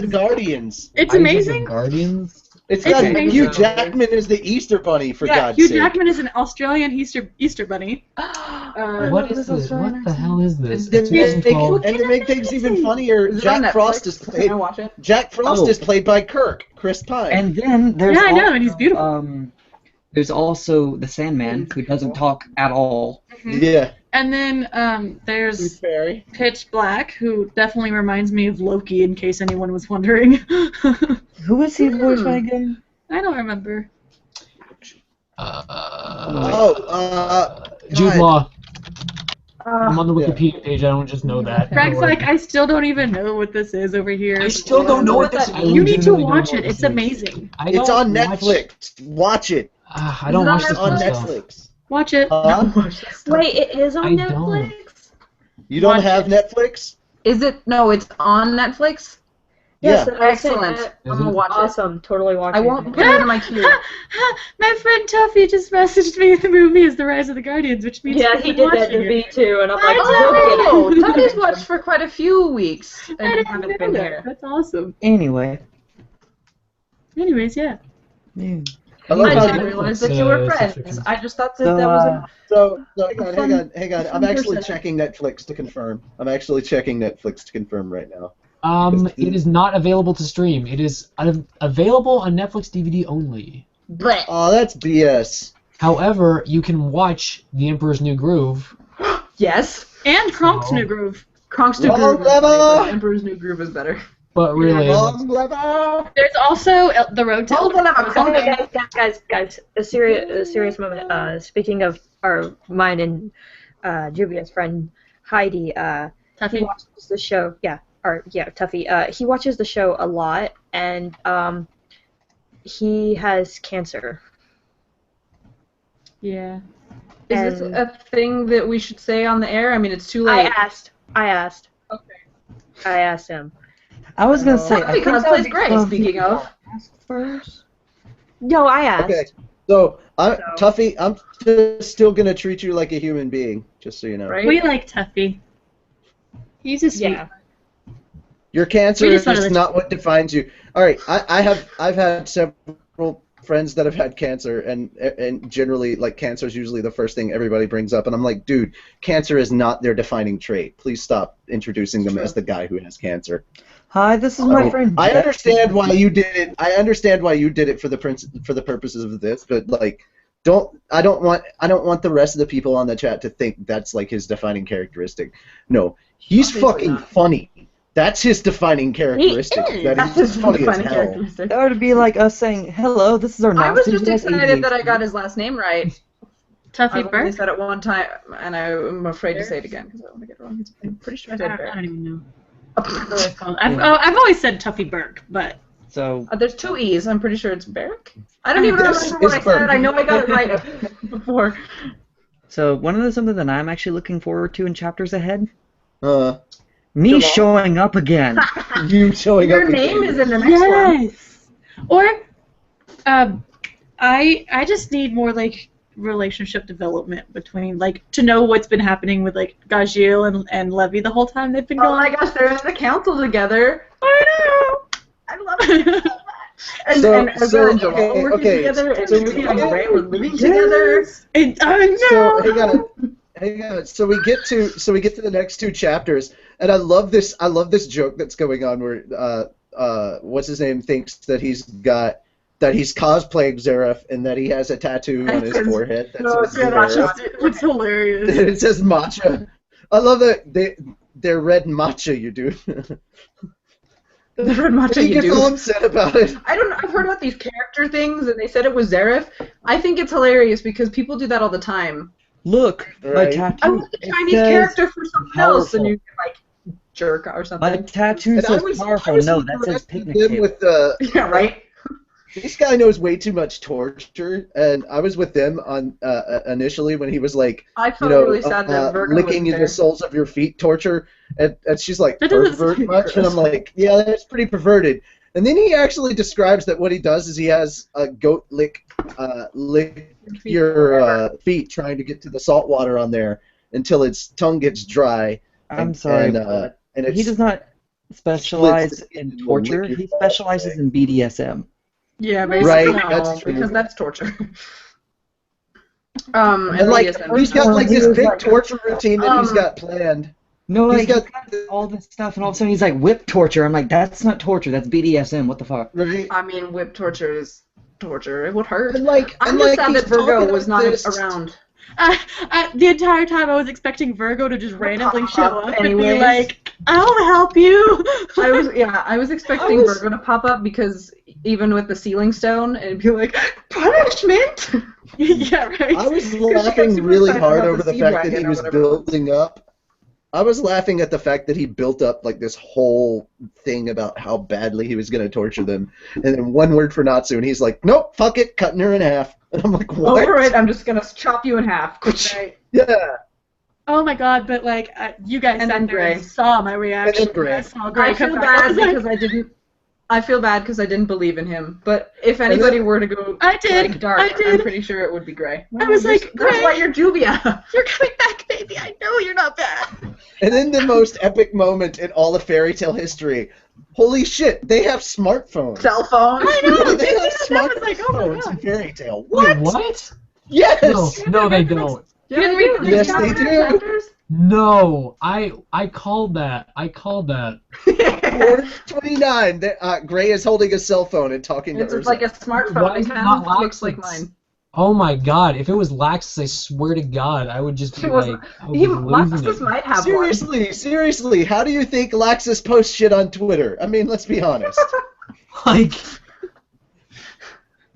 the Guardians. It's amazing. Guardians? It's got Hugh Jackman as the Easter Bunny, for God's sake. Hugh Jackman is an Australian Easter Bunny. What is this? What the hell is this? And to make things even funnier, Jack Frost is played. Jack Frost is played by Chris Pine. And then there's I know, and he's beautiful. There's also the Sandman, who doesn't talk at all. Mm-hmm. Yeah. And then there's Pitch Black, who definitely reminds me of Loki, in case anyone was wondering. Who is he voiced by again? I don't remember. Jude Law. I'm on the Wikipedia page. I don't just know that. Frank's like, I still don't even know what this is over here. I still don't know what this is. You need to watch it. It's amazing. It's on Netflix. Watch it. I don't watch this on Netflix. Watch it. Wait, it is on Netflix? You don't have Netflix? Is it? No, it's on Netflix? Yes, excellent. I'm gonna watch it. Awesome, totally watch it. I won't put it in my queue. My friend Tuffy just messaged me the movie is The Rise of the Guardians, which means he did that to me too, and I'm like, oh, Tuffy's watched for quite a few weeks and haven't been here. That's awesome. Anyways, yeah. I didn't realize that you were friends. I just thought that that was enough. So hang on. I'm actually checking Netflix to confirm. Right now. It is not available to stream. It is available on Netflix DVD only. Oh, that's BS. However, you can watch The Emperor's New Groove. Yes. And Kronk's New Groove. Kronk's New Groove is better. Emperor's New Groove is better. But really, there's also The Road to guys, a serious moment. Speaking of mine and Juvia's friend Heidi, he watches the show. Tuffy. He watches the show a lot, and he has cancer. Yeah. Is this a thing that we should say on the air? I mean, it's too late. I asked. Okay. I asked him. I was gonna say. Tuffy cosplays great. Speaking of. First. No, I asked. Okay. So, Tuffy, I'm still gonna treat you like a human being, just so you know. Right? We like Tuffy. He's a sweet. Yeah. Your cancer is not what defines you. All right, I've had several friends that have had cancer, and generally, like, cancer is usually the first thing everybody brings up, and I'm like, dude, cancer is not their defining trait. Please stop introducing them as the guy who has cancer. Hi, this is my friend. I understand why you did it. I understand why you did it for the purposes of this, but like, I don't want the rest of the people on the chat to think that's like his defining characteristic. No, he's fucking funny. That's his defining characteristic. That's his funny as defining hell. characteristic. That would be like us saying, "Hello, this is our." I was just excited that I got his last name right. Tuffy I've only Burke? said it one time, and I'm afraid to say it again because I don't want to get it wrong. I'm pretty sure I said I Bear. don't even know. I've always said Tuffy Burke, but So There's 2 E's. I'm pretty sure it's Berk. I don't even Yes, remember what I it's said. Berk. I know I got it right before. So something that I'm actually looking forward to in chapters ahead. Uh, Me showing up again. you showing Your up. name is in the next one. yes. Or, I just need more like relationship development between to know what's been happening with Gajil and Levy the whole time they've been going. Oh my gosh, they're in the council together. I know. I love it. And Ezra and Joel working together, and Ruby and Ray were living together. And I know. So hang on. So we get to the next 2 chapters, and I love this joke that's going on where what's his name thinks that he's cosplaying Zareth and that he has a tattoo on his forehead. That says Zareth. It's hilarious. It says matcha. I love that they're red matcha, you do. The red matcha He you gets do. all upset about it. I don't know. I've heard about these character things, and they said it was Zareth. I think it's hilarious because people do that all the time. Look, my Right. tattoo. I want the it Chinese says character for something else, and powerful. you get jerk or something. My tattoo And says I powerful. was No, that says impressed picnic with him table. with the. Yeah, right. This guy knows way too much torture, and I was with them on initially when he was like, I felt really sad that Virgo licking was in there. the soles of your feet torture, and she's like, That doesn't pervert sound much, and I'm like, yeah, that's pretty perverted. And then he actually describes that what he does is he has a goat lick your feet, trying to get to the salt water on there until its tongue gets dry. I'm sorry, and he does not specialize in torture. He specializes in BDSM. Yeah, basically. Right, No, that's true. because that's torture. And like BDSM. he's got like this He was big like- torture routine that he's got planned. No, He's like, got- he's got all this stuff, and all of a sudden he's like whip torture. I'm like, that's not torture. That's BDSM. What the fuck? Right. I mean, whip torture is torture. It would hurt. And like, I'm and just like sad he's that Virgo talking was about not this- around. The entire time I was expecting Virgo to just randomly Pop show up up and be anyways. like, I'll help you. I was expecting Virgo to pop up because even with the sealing stone, and be like, punishment. Yeah, right. I was she got laughing super really excited hard about over the the seed fact that wagon he or was whatever. building up. I was laughing at the fact that he built up like this whole thing about how badly he was going to torture them, and then one word for Natsu, and he's like, "Nope, fuck it, cutting her in half." And I'm like, "What?" All right, I'm just gonna chop you in half. Right. Yeah. Oh my god, but like, you guys And sat then there Gray. and saw my reaction. And then Gray. I saw Gray I come feel back. I bad was like, because I feel bad because I didn't believe in him. But if anybody were to go I did. like dark, I did. I'm pretty sure it would be Gray. I was like, that's Gray. why you're Juvia. You're coming back, baby. I know you're not bad. And then the most epic moment in all of fairy tale history. Holy shit, they have smartphones. Cell phone. I know. They have That was like, oh my smartphones in god. fairy tale. Wait, what? Yes. No, they don't. You didn't read the Yes, chapter they do. chapters? No, I called that. I called that. 429. Gray is holding a cell phone and talking to It's Urza. like a smartphone. Why It is it kind not of looks Laxus? like mine. Oh my god, if it was Laxus, I swear to God, I would just be It was- like, I would be losing Laxus it. might have Seriously, how do you think Laxus posts shit on Twitter? I mean, let's be honest. Like,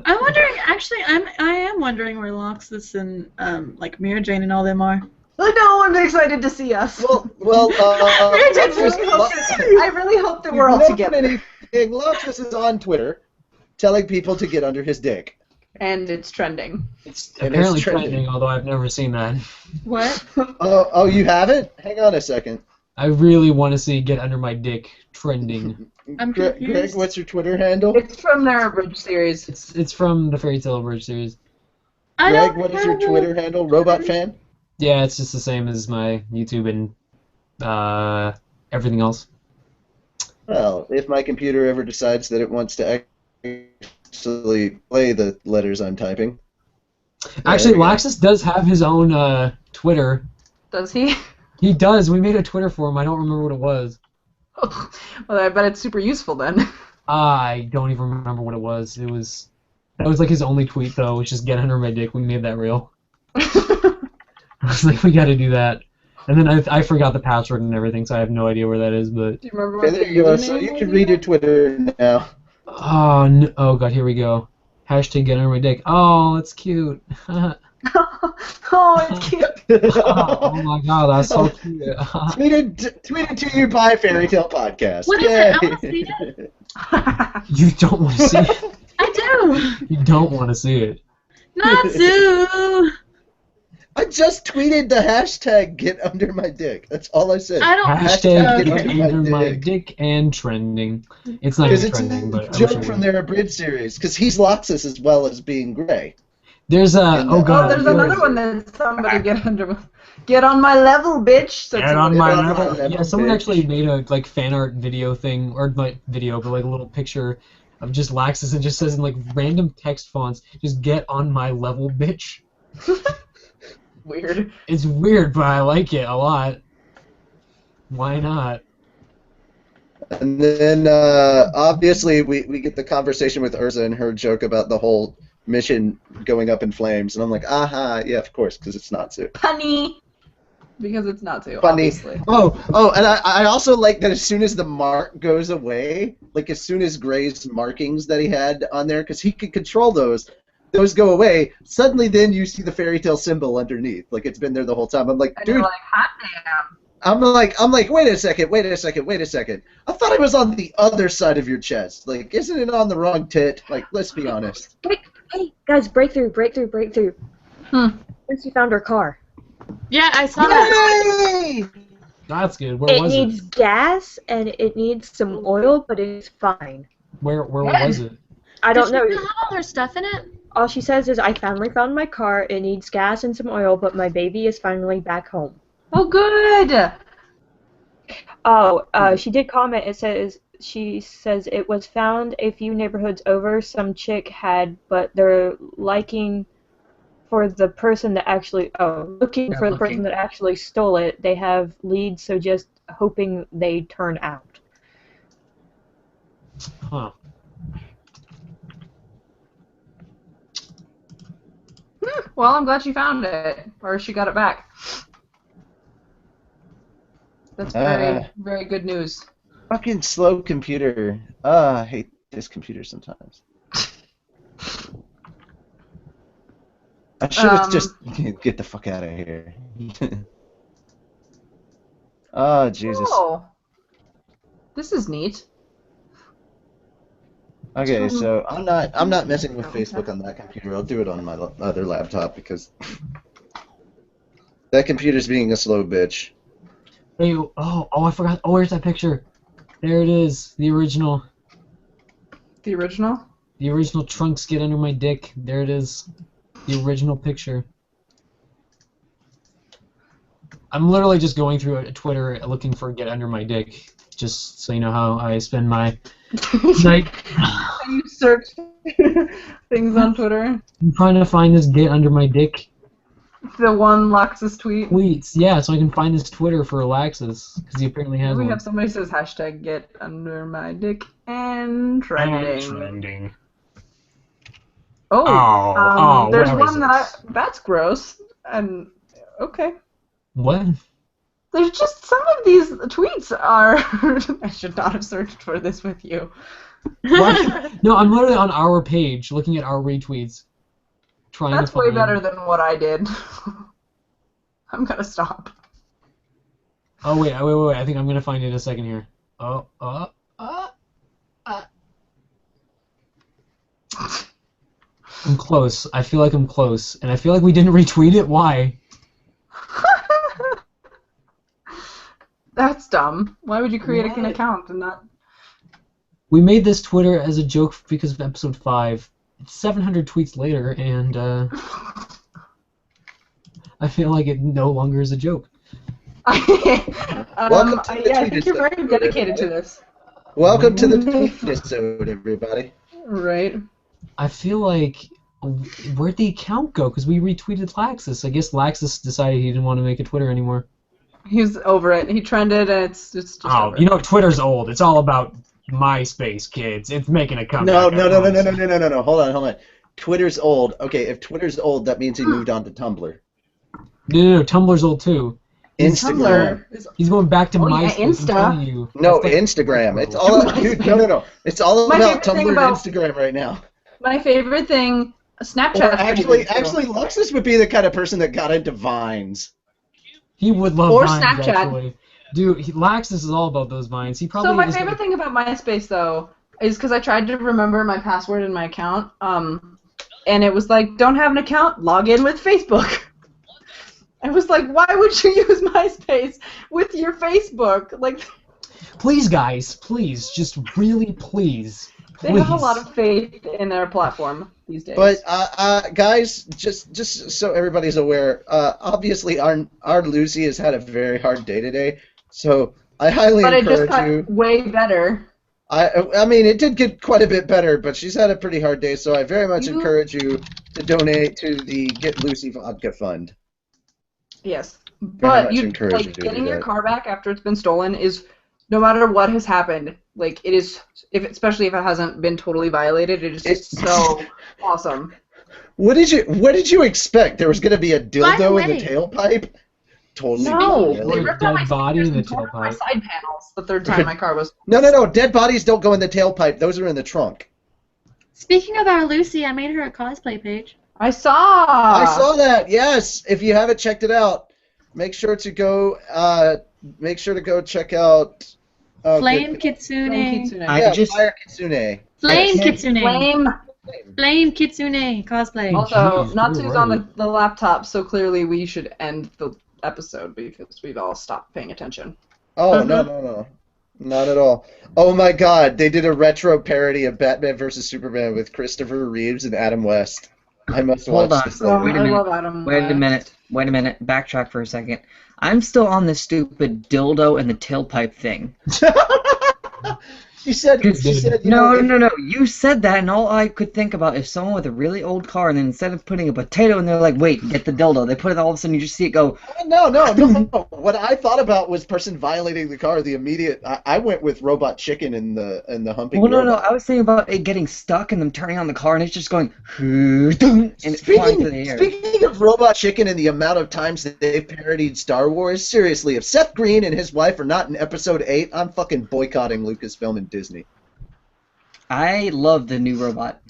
I'm wondering. Actually, I am wondering where Loxus and like Mira Jane and all them are. one. No one's excited to see us. Well, I really hope that we're all together. Loxus is on Twitter telling people to get under his dick. And it's trending. it's And apparently it's trending. trending, although I've never seen that. What? Oh, you haven't? Hang on a second. I really want to see Get Under My Dick trending. I'm Greg, confused. what's your Twitter handle? It's from their Bridge series. It's from the Fairy Tale Bridge series. I Greg, don't what is your have a- Twitter handle? Robot fan? Yeah, it's just the same as my YouTube and everything else. Well, if my computer ever decides that it wants to actually play the letters I'm typing. Actually, there we go. Laxus does have his own Twitter. Does he? He does. We made a Twitter for him. I don't remember what it was. Well, I bet it's super useful then. I don't even remember what it was. That was like his only tweet though, which is Get Under My Dick. We made that real. I was like, we got to do that. And then I forgot the password and everything, so I have no idea where that is. But Do you remember Okay, what there the you go. username So you was can read your again? Twitter now. oh no, oh god, here we go. Hashtag get under my dick. Oh, it's cute. Oh, it's cute. Oh my god, that's so cute. tweeted to you by Fairy Tale Podcast. What is it? I wanna see it. You don't want to see it. I do. You don't want to see it. Natsu. I just tweeted the hashtag get under my dick. That's all I said. I don't. Hashtag get get under my dick and trending. It's not Because even it's trending, a but I wish joke it from was. their abridged series. Because he's Loxus as well as being gray. There's a And, oh god. Oh, there's there another is- one that somebody get on my level, bitch. So Get on my on my level. level, Yeah, someone bitch. actually made a like fan art video thing, or not video, but like a little picture of just Laxus and just says in like random text fonts, just get on my level, bitch. Weird. It's weird, but I like it a lot. Why not? And then obviously we get the conversation with Urza and her joke about the whole mission going up in flames, and I'm like, aha, yeah, of course, because it's Natsu. Punny. Because it's not too, Funny. obviously. Oh, and I also like that as soon as the mark goes away, like as soon as Gray's markings that he had on there, because he could control those go away, suddenly then you see the fairy tale symbol underneath, like it's been there the whole time. I'm like, And dude, you're like, hot damn. I'm like, wait a second. I thought it was on the other side of your chest. Like, isn't it on the wrong tit? Like, let's be honest. Hey, guys, breakthrough. Lucy found her car. Yeah, I saw that. Yay! That's good. Where It was needs it? gas and it needs some oil, but it's fine. Where was it? I don't know. Does she have all her stuff in it? All she says is, I finally found my car. It needs gas and some oil, but my baby is finally back home. Oh, good. Oh, she did comment. She says it was found a few neighborhoods over. Some chick had, but they're liking for the person that actually. Oh, looking for the person that actually stole it. They have leads, so just hoping they turn out. Huh. Well, I'm glad she found it, or she got it back. That's very good news. Fucking slow computer. I hate this computer sometimes. I should have just get the fuck out of here. Oh Jesus. Oh, this is neat. Okay, so I'm not messing with Facebook on that computer. I'll do it on my other laptop because that computer's being a slow bitch. Hey, I forgot. Oh, where's that picture? There it is. The original. The original? The original Trunks get under my dick. There it is. The original picture. I'm literally just going through Twitter looking for get under my dick, just so you know how I spend my night. You search things on Twitter. I'm trying to find this get under my dick The one Laxus tweet. tweets. Yeah, so I can find this Twitter for Alexis, because he apparently has We one. have somebody says hashtag get under my dick and trending. Oh, there's where is one that it? that's gross. And okay. What? There's just some of these tweets are. I should not have searched for this with you. What? No, I'm literally on our page looking at our retweets. Trying That's to find... way better than what I did. I'm gonna stop. Oh wait, I think I'm gonna find it in a second here. I'm close. I feel like I'm close, and I feel like we didn't retweet it. Why? That's dumb. Why would you create an account and not? We made this Twitter as a joke because of episode 5. It's 700 tweets later, and I feel like it no longer is a joke. Welcome to the I tweet think you're very episode, dedicated to everybody. this. Welcome to the tweet episode, everybody. Right. I feel like where'd the account go? Because we retweeted Laxus. I guess Laxus decided he didn't want to make a Twitter anymore. He's over it. He trended, and it's just. Oh, you know, Twitter's old. It's all about MySpace, kids. It's making a comeback. No. Hold on. Twitter's old. Okay, if Twitter's old, that means he moved on to Tumblr. No, Tumblr's old too. Instagram. He's going back to MySpace. Insta. I'm telling you. No, That's like- Instagram. It's all dude. No. It's all My about favorite thing Tumblr about- and Instagram right now. My favorite thing, Snapchat. Or actually, Luxus would be the kind of person that got into Vines. He would love Or Vines, Snapchat. actually. Dude, Laxus is all about those Vines. He probably. So my is favorite thing about MySpace though is because I tried to remember my password in my account, and it was like, don't have an account, log in with Facebook. I was like, why would you use MySpace with your Facebook? Like, Please, guys, please, just really please. they have a lot of faith in their platform these days. But guys, just so everybody's aware, obviously our Lucy has had a very hard day today, so I highly but it just encourage got you. way better. I mean, it did get quite a bit better, but she's had a pretty hard day, so I very much encourage you to donate to the Get Lucy Vodka Fund. Yes, Very but much you encourage like you to getting do your that. car back after it's been stolen is, no matter what has happened, like it is, especially if it hasn't been totally violated, it is just so awesome. What did you expect? There was going to be a dildo in the tailpipe? Totally. No, not. they ripped out my Dead body in the tore out my tailpipe. side panels the third time my car was. No. Dead bodies don't go in the tailpipe. Those are in the trunk. Speaking of our Lucy, I made her a cosplay page. I saw that. Yes. If you haven't checked it out, make sure to go check out Flame Kitsune. Fire Kitsune. Flame Kitsune. Flame Kitsune cosplay. Also, Jeez, Natsu's you're on right. the laptop, so clearly we should end the episode because we've all stopped paying attention. Oh, no. Not at all. Oh my god, they did a retro parody of Batman vs. Superman with Christopher Reeves and Adam West. I must Hold watch on. this. Oh, Wait a I minute. love Adam Wait a West. minute. Backtrack for a second. I'm still on this stupid dildo and the tailpipe thing. She said, you No. know, You said that, and all I could think about is someone with a really old car, and then instead of putting a potato in there, like, wait, get the dildo. They put it, all of a sudden you just see it go. No. What I thought about was person violating the car. The immediate. I went with robot chicken in the humping. Well, no. robot. I was thinking about it getting stuck and them turning on the car, and it's just going. And it's flying through the air. Speaking of robot chicken and the amount of times that they've parodied Star Wars, seriously, if Seth Green and his wife are not in Episode 8, I'm fucking boycotting Lucasfilm and Disney. I love the new robot.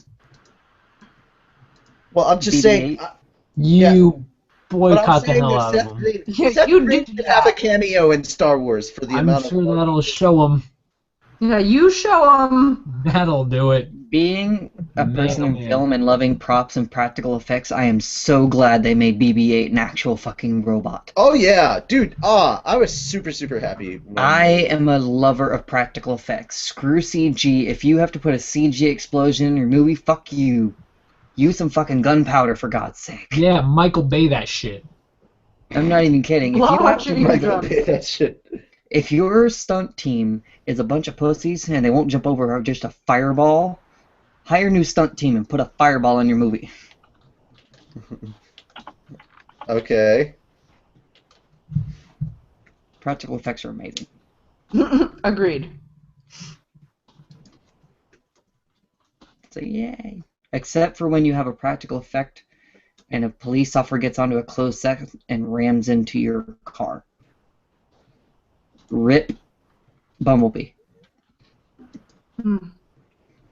Well, I'm just BB-8. saying. You But I'm boycott the saying hell that out of Seth him. Green, Yeah, Seth you Green did should have a that. cameo in Star Wars for the I'm amount sure of. that'll show him. Yeah, you show them. That'll do it. Being a person in Man. film and loving props and practical effects, I am so glad they made BB-8 an actual fucking robot. Oh yeah, dude! I was super happy. When... I am a lover of practical effects. Screw CG. If you have to put a CG explosion in your movie, fuck you. Use some fucking gunpowder, for God's sake. Yeah, Michael Bay that shit. I'm not even kidding. If you have Watching to, my Michael drums. Bay, that shit. if your stunt team is a bunch of pussies and they won't jump over just a fireball, hire a new stunt team and put a fireball in your movie. Okay. Practical effects are amazing. Agreed. So yay. Except for when you have a practical effect and a police officer gets onto a closed set and rams into your car. RIP Bumblebee. Hmm.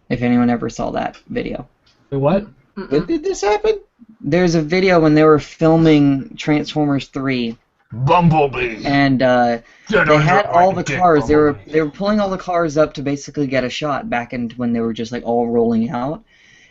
If anyone ever saw that video. Wait, what? When did this happen? There's a video when they were filming Transformers 3 Bumblebee. and they had all the cars. They were pulling all the cars up to basically get a shot back in when they were just like all rolling out.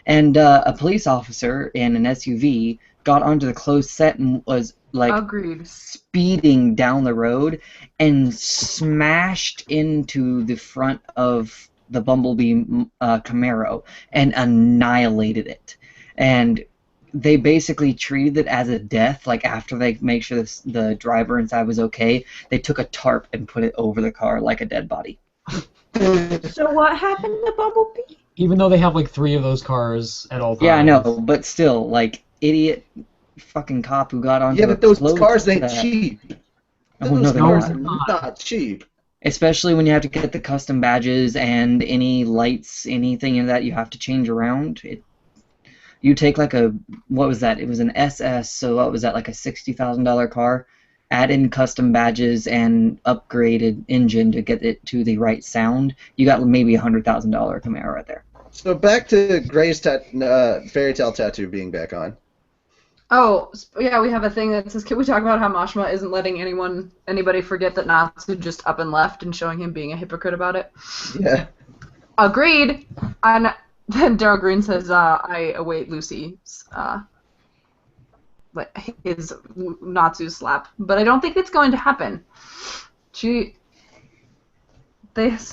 And a police officer in an SUV got onto the closed set and was like Agreed. speeding down the road and smashed into the front of the Bumblebee Camaro and annihilated it. And they basically treated it as a death. Like after they make sure the driver inside was okay, they took a tarp and put it over the car like a dead body. So what happened to Bumblebee? Even though they have like 3 of those cars at all times. Yeah, I know, but still, like, idiot fucking cop who got onto Yeah, but those closed cars ain't set. cheap. Oh, Those no, they're cars not. are not cheap. Especially when you have to get the custom badges and any lights, anything in that you have to change around. You take like a, what was that? It was an SS, so what was that, like a $60,000 car? add in custom badges and upgraded engine to get it to the right sound, you got maybe $100,000 Camaro right there. So back to Gray's fairy tale tattoo being back on. Oh, yeah, we have a thing that says, can we talk about how Mashima isn't letting anybody forget that Natsu just up and left and showing him being a hypocrite about it? Yeah. Agreed. And then Daryl Green says, I await Lucy's, his Natsu slap. But I don't think it's going to happen. They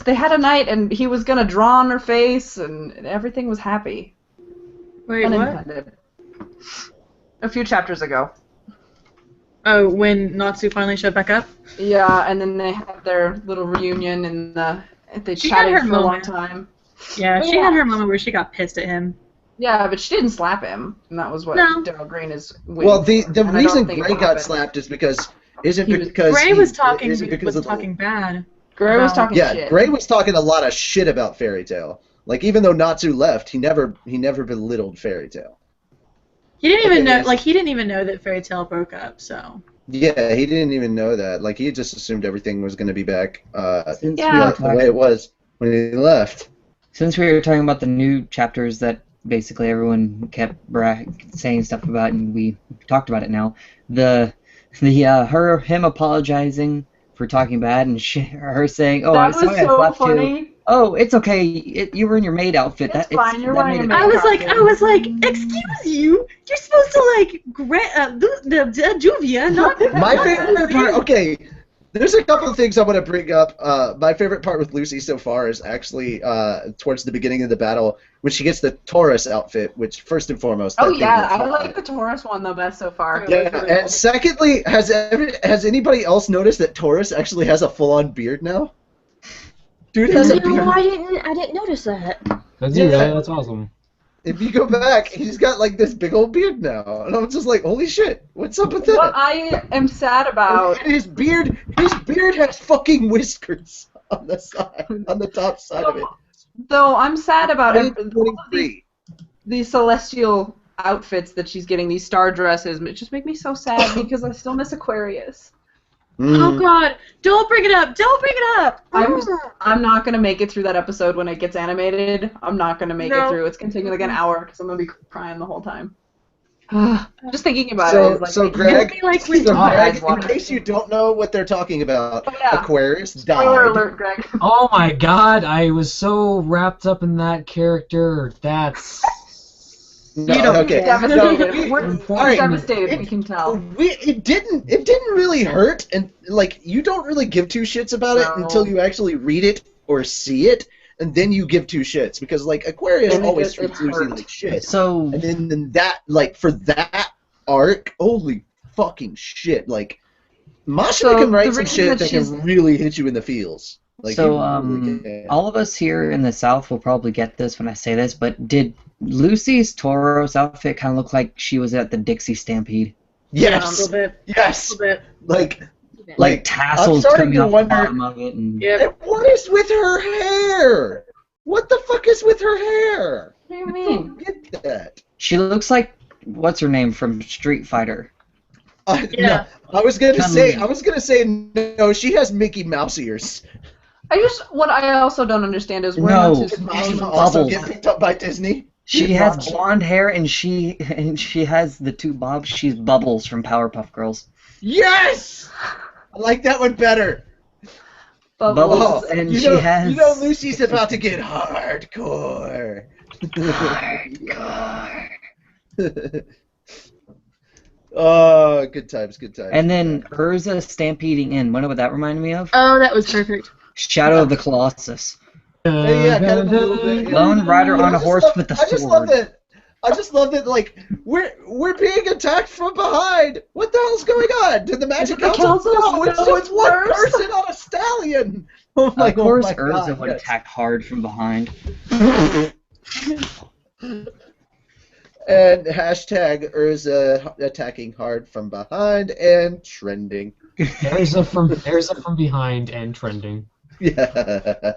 had a night and he was going to draw on her face and everything was happy. Wait, Unintended. What? A few chapters ago. Oh, when Natsu finally showed back up? Yeah, and then they had their little reunion and they chatted for a long time. Yeah, she had her moment where she got pissed at him. Yeah, but she didn't slap him, and that was what Daryl Green is waiting Well, the for, reason Gray got slapped is because Gray was talking bad. Gray was talking shit. Yeah, Gray was talking a lot of shit about Fairy Tail. Like, even though Natsu left, he never belittled Fairy Tail. He didn't even know. Like, he didn't even know that Fairy Tail broke up. So. Yeah, he didn't even know that. Like, he just assumed everything was going to be back the way it was when he left. Since we were talking about the new chapters that basically everyone kept saying stuff about, and we talked about it now, him apologizing for talking bad, and her saying, "Oh, that I'm was sorry, so I slapped funny. you." Oh, it's okay. You were in your maid outfit. It's fine. You're wearing your maid outfit. I was like, excuse you. You're supposed to like the Juvia, not. My favorite part. Okay, there's a couple of things I want to bring up. My favorite part with Lucy so far is actually towards the beginning of the battle when she gets the Taurus outfit, which first and foremost. Oh yeah, I like the Taurus one the best so far. Yeah, and secondly, has anybody else noticed that Taurus actually has a full-on beard now? Dude has a beard. No, I didn't notice that. Does he really? That's awesome. If you go back, he's got like this big old beard now, and I'm just like, holy shit, what's up with that? What I am sad about. And his beard has fucking whiskers on the side, on the top side of it. Though I'm sad about these celestial outfits that she's getting, these star dresses. It just make me so sad because I still miss Aquarius. Oh God! Don't bring it up! Don't bring it up! I'm not gonna make it through that episode when it gets animated. I'm not gonna make it through. It's gonna take me like an hour because I'm gonna be crying the whole time. Just thinking about it. Like, so Greg, in case you don't know what they're talking about, Aquarius died. Spoiler alert, Greg. Oh my God! I was so wrapped up in that character. That's. Devastated. We're right. devastated. We can tell. It didn't really hurt, and like you don't really give two shits about it until you actually read it or see it, and then you give two shits because like Aquarius always treats Lucy like shit. So and then that like for that arc, holy fucking shit! Like Mashima can write some shit that can really hit you in the feels. Like, so all of us here in the South will probably get this when I say this, but did Lucy's Tauros outfit kind of look like she was at the Dixie Stampede? Yes. Yeah, a little bit. Yes. A little bit. Like tassels coming off the bottom of it. And what is with her hair? What the fuck is with her hair? What do you mean? I don't get that. She looks like what's her name from Street Fighter. No, I was gonna say no. She has Mickey Mouse ears. What I also don't understand is where Mashima also get picked up by Disney. She has blonde hair and she has the two bobs. She's Bubbles from Powerpuff Girls. Yes, I like that one better. Bubbles, and has. You know, Lucy's about to get hardcore. Hardcore. Oh, good times. And then Urza stampeding in. What would that remind me of? Oh, that was perfect. Shadow of the Colossus. Yeah, kind of a little bit. Lone rider on a horse with a sword. I just love that. Like we're being attacked from behind. What the hell's going on? Did the magic council? No, it's one person on a stallion. Oh my, of course, Urza would attack hard from behind. And hashtag Urza attacking hard from behind and trending. Urza from behind and trending. Yeah.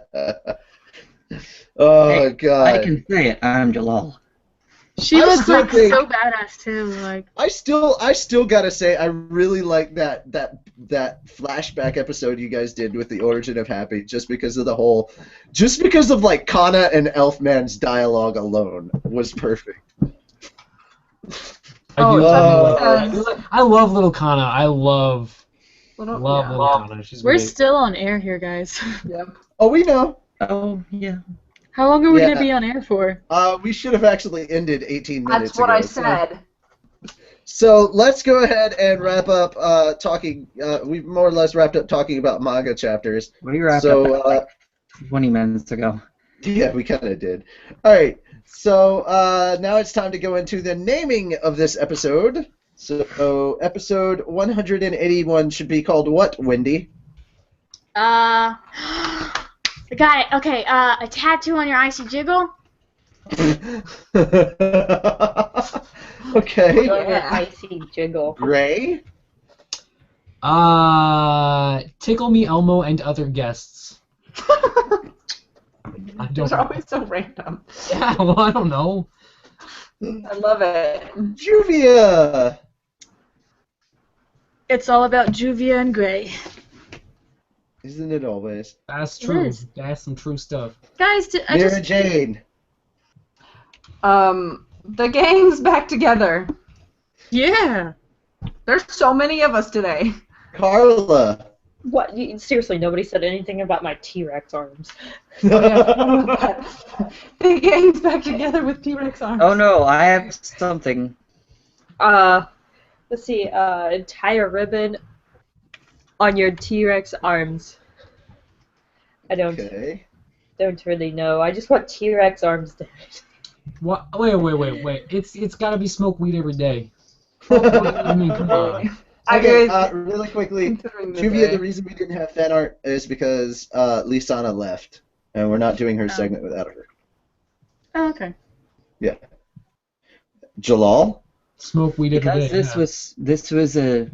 Oh, hey, God. I can say it. I'm Jalal. She was like so badass too. Like I still gotta say I really like that flashback episode you guys did with the origin of Happy, just because of like Kana and Elfman's dialogue alone was perfect. I love little Kana. I love little Kana. She's We're great. still on air here, guys. Yep. Oh, we know. Oh, yeah. How long are we gonna be on air for? We should have actually ended 18 minutes That's what ago. I said. So let's go ahead and wrap up talking. We've more or less wrapped up talking about manga chapters. We wrapped up like 20 minutes ago. Yeah, we kind of did. All right. So now it's time to go into the naming of this episode. So episode 181 should be called what, Wendy? Got it. Okay. A tattoo on your icy jiggle. Okay. Yeah. Icy jiggle. Ray? Tickle Me Elmo and Other Guests. Those are always so random. Yeah, well, I don't know. I love it. Juvia! It's all about Juvia and Gray. Isn't it always? That's true. is. That's some true stuff. Guys, Mira Jane. The gang's back together. Yeah. There's so many of us today. Carla. What? Seriously, nobody said anything about my T-Rex arms. The gang's back together with T-Rex arms. Oh no, I have something. Let's see. Tie a ribbon on your T-Rex arms. I don't really know. I just want T-Rex arms dead. What? Wait. It's gotta be smoke weed every day. I mean, come on. Okay, really quickly, Juvia, the reason we didn't have fan art is because Lisana left, and we're not doing her segment without her. Oh, okay. Yeah. Jalal? Smoke weed every day. Because this was a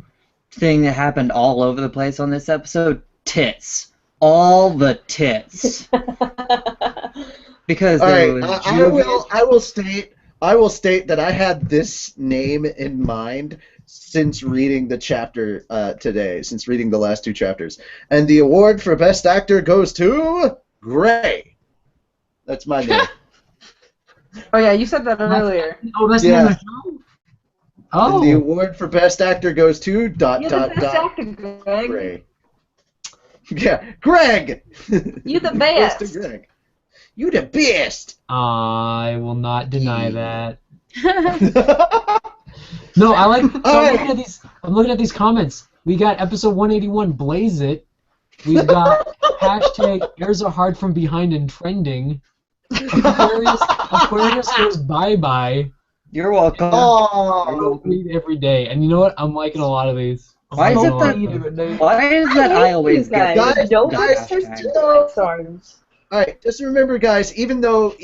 thing that happened all over the place on this episode. Tits. All the tits. Because there was I will state that I had this name in mind since reading the chapter today, since reading the last two chapters. And the award for Best Actor goes to Gray. That's my name. Oh yeah, you said that earlier. Oh, that's the name of the show? Oh. And the award for Best Actor goes to ... You're the best actor, Greg. Gray. Yeah, Greg! You the Goes best. to Greg. You the best! I will not deny that. No, I like. So I'm looking at these comments. We got episode 181, Blaze It. We've got hashtag Airs Are Hard from Behind and trending. Aquarius goes bye bye. You're welcome. Oh, Read every day, and you know what? I'm liking a lot of these. Why is that I always get guys, T-Rex arms. All right, just remember, guys. Even though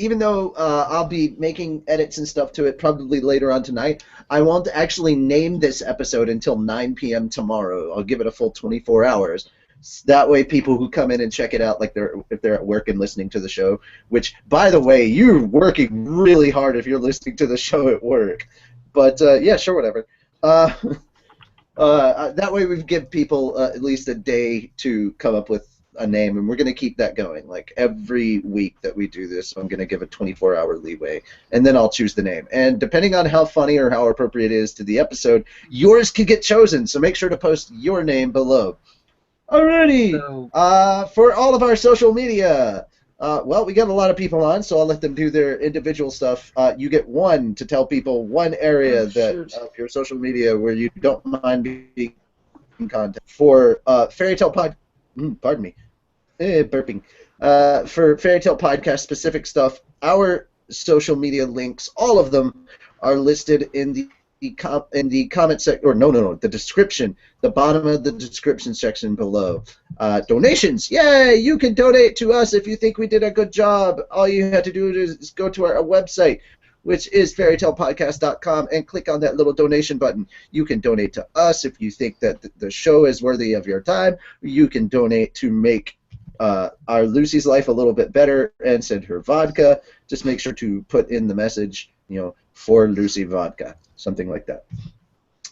I'll be making edits and stuff to it probably later on tonight, I won't actually name this episode until 9 p.m. tomorrow. I'll give it a full 24 hours. That way, people who come in and check it out, like if they're at work and listening to the show. Which, by the way, you're working really hard if you're listening to the show at work. But yeah, sure, whatever. That way, we give people at least a day to come up with a name, and we're going to keep that going. Like every week that we do this, I'm going to give a 24-hour leeway, and then I'll choose the name. And depending on how funny or how appropriate it is to the episode, yours could get chosen. So make sure to post your name below. Alrighty. For all of our social media, well, we got a lot of people on, so I'll let them do their individual stuff. You get one to tell people one area of your social media where you don't mind being in contact. For Fairy Tale Pod. Pardon me. Burping. For Fairy Tale Podcast specific stuff, our social media links, all of them, are listed in the comment section, or no, the description, the bottom of the description section below. Donations, yay! You can donate to us if you think we did a good job. All you have to do is go to our website, which is fairytalepodcast.com, and click on that little donation button. You can donate to us if you think that the show is worthy of your time. You can donate to make our Lucy's life a little bit better and send her vodka. Just make sure to put in the message, for Lucy vodka, something like that.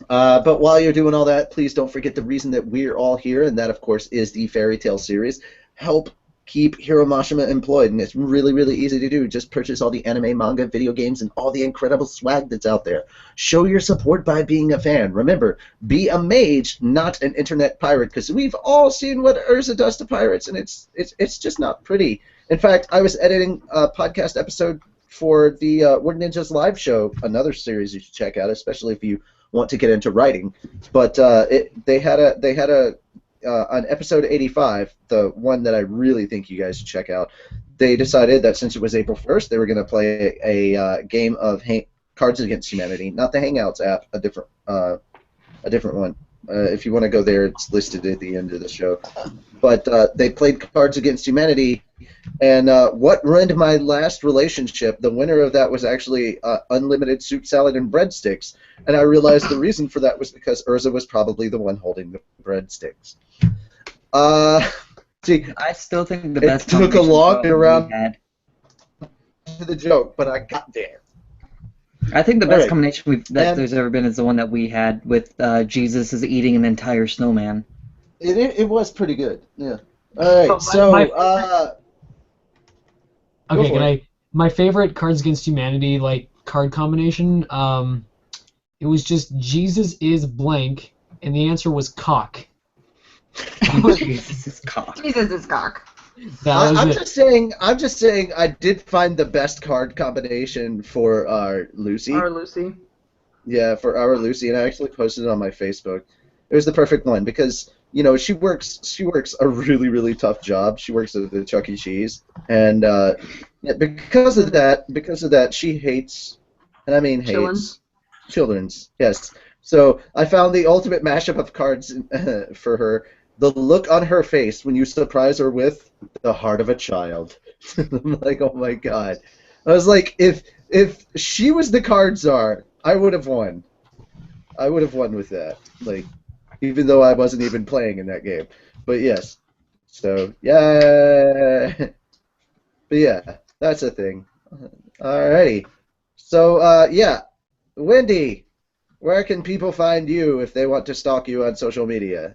But while you're doing all that, please don't forget the reason that we're all here, and that, of course, is the Fairy Tale series. Help keep Hiro Mashima employed, and it's really, really easy to do. Just purchase all the anime, manga, video games, and all the incredible swag that's out there. Show your support by being a fan. Remember, be a mage, not an internet pirate, because we've all seen what Urza does to pirates, and it's just not pretty. In fact, I was editing a podcast episode for the Word Ninjas live show, another series you should check out, especially if you want to get into writing. But they had on episode 85, the one that I really think you guys should check out, they decided that since it was April 1st, they were going to play a game of Cards Against Humanity, not the Hangouts app, a different one. If you want to go there, it's listed at the end of the show. But they played Cards Against Humanity, and what ruined my last relationship, the winner of that was actually unlimited soup, salad, and breadsticks. And I realized the reason for that was because Urza was probably the one holding the breadsticks. See, I still think the best. It took a long way around had. To the joke, but I got there. I think the best combination there's ever been is the one that we had with Jesus is eating an entire snowman. It was pretty good, yeah. All right, okay, my favorite Cards Against Humanity card combination, it was just Jesus is blank, and the answer was cock. Jesus is cock. Jesus is cock. I'm just saying I did find the best card combination for our Lucy. Our Lucy. Yeah, for our Lucy, and I actually posted it on my Facebook. It was the perfect one because, you know, she works a really, really tough job. She works at the Chuck E. Cheese, and because of that, she hates, and I mean hates, children's. Yes. So I found the ultimate mashup of cards for her. The look on her face when you surprise her with the heart of a child. I'm like, oh my god. I was like, if she was the card czar, I would have won. I would have won with that. Like, even though I wasn't even playing in that game. But yes. So, yeah. But yeah, that's a thing. Alrighty. So, yeah. Wendy, where can people find you if they want to stalk you on social media?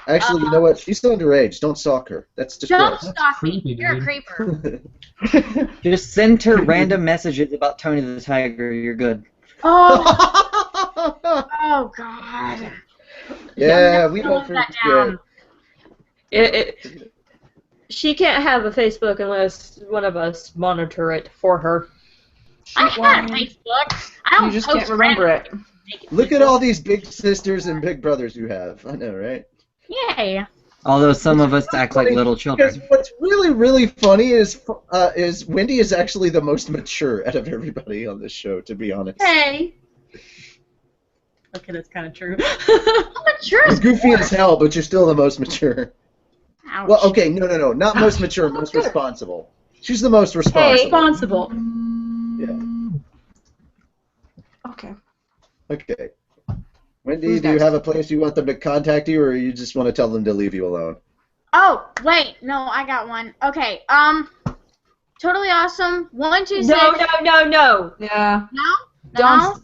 Actually, you know what? She's still underage. Don't stalk her. That's just don't stalk me. You're a creeper. Just send her random messages about Tony the Tiger. You're good. Oh, oh God. Yeah, we don't forget. She can't have a Facebook unless one of us monitor it for her. I had a Facebook. I don't You just can't remember it. Look at all these big sisters and big brothers you have. I know, right? Yay. Although some of us act like little children. Because what's really, really funny is Wendy is actually the most mature out of everybody on this show, to be honest. Hey. Okay, that's kind of true. I'm mature You're as goofy fuck. as hell, but you're still the most mature. Ouch. Well, okay, no, not most mature, most responsible. She's the most responsible. Responsible. Yeah. Okay. Okay. Wendy, do you have a place you want them to contact you, or you just want to tell them to leave you alone? Oh, wait. No, I got one. Okay. Totally awesome. 126. No. Yeah. No?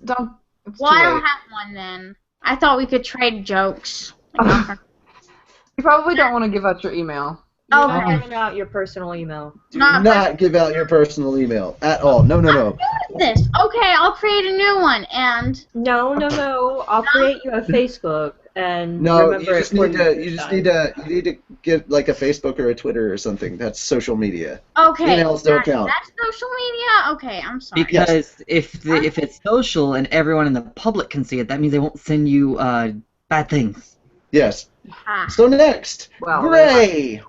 Don't. It's Well, too I don't late. have one then. I thought we could trade jokes. You probably don't want to give out your email. Okay. Giving out your personal email. Do not give out your personal email at all. No. This. Okay, I'll create a new one and. No. I'll create you a Facebook and No, remember you just need to get like a Facebook or a Twitter or something. That's social media. Okay. Emails don't count. That's social media. Okay, I'm sorry. Because if it's social and everyone in the public can see it, that means they won't send you bad things. Yes. Ah. So next, Well, Gray.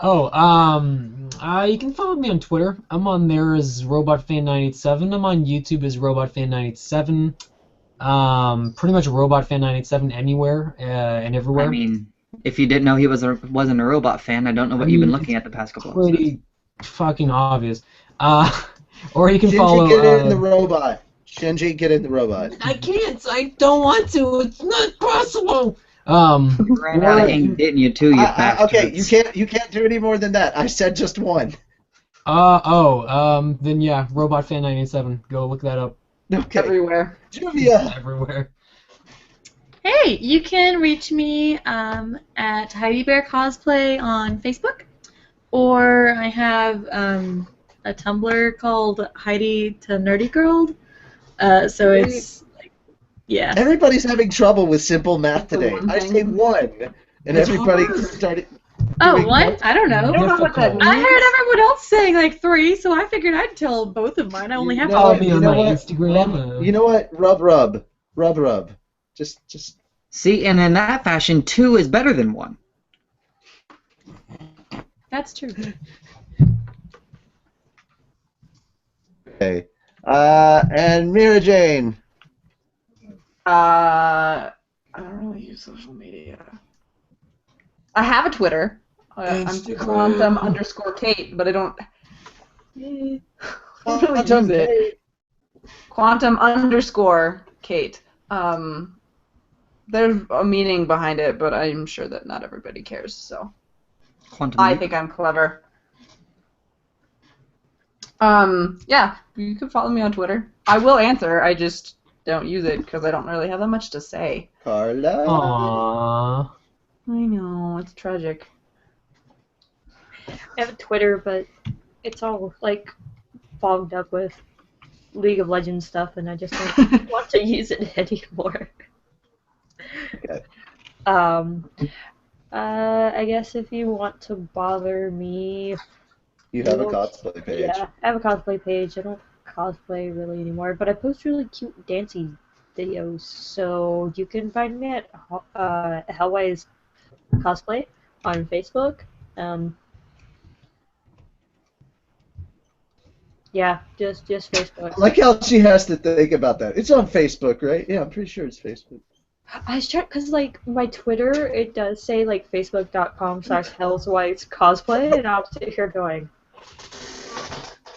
Oh, you can follow me on Twitter. I'm on there as RobotFan987. I'm on YouTube as RobotFan987. Pretty much RobotFan987 anywhere and everywhere. I mean, if you didn't know he wasn't a robot fan, I don't know what you've been looking at the past couple of episodes. Pretty fucking obvious. Or you can Shinji, follow. get in the robot. Shinji, get in the robot. I can't. I don't want to. It's not possible. You ran out of ink, didn't you, too, you bastard? Okay, you can't do any more than that. I said just one. Then yeah, Robot Fan 97. Go look that up. Okay. Everywhere. Juvia. Everywhere. Hey, you can reach me at Heidi Bear Cosplay on Facebook, or I have a Tumblr called Heidi to Nerdy Girl. So it's like, yeah. Everybody's having trouble with simple math today. I say 1, and everybody started. Oh, what? I don't know. I don't know what that means. I heard everyone else saying like 3, so I figured I'd tell both of mine. I only have Follow 2. me on my Instagram. You know what? Rub. Just. See, and in that fashion, 2 is better than 1. That's true. Okay. And Mira Jane. I don't really use social media. I have a Twitter. I'm Quantum_Kate, but I don't really use it. Quantum_Kate. There's a meaning behind it, but I'm sure that not everybody cares, so. I think I'm clever. Yeah, you can follow me on Twitter. I will answer, I just don't use it because I don't really have that much to say. Carla. Aww. I know, it's tragic. I have a Twitter, but it's all like fogged up with League of Legends stuff, and I just don't want to use it anymore. Okay. I guess if you want to bother me, You have a cosplay page. yeah, I have a cosplay page. I don't cosplay really anymore, but I post really cute dancey videos, so you can find me at Hellwise Cosplay on Facebook. Yeah, just Facebook. I like how she has to think about that. It's on Facebook, right? Yeah, I'm pretty sure it's Facebook. I was trying, because, like, my Twitter, it does say, like, facebook.com/hellswifecosplay, and I'm sitting here going,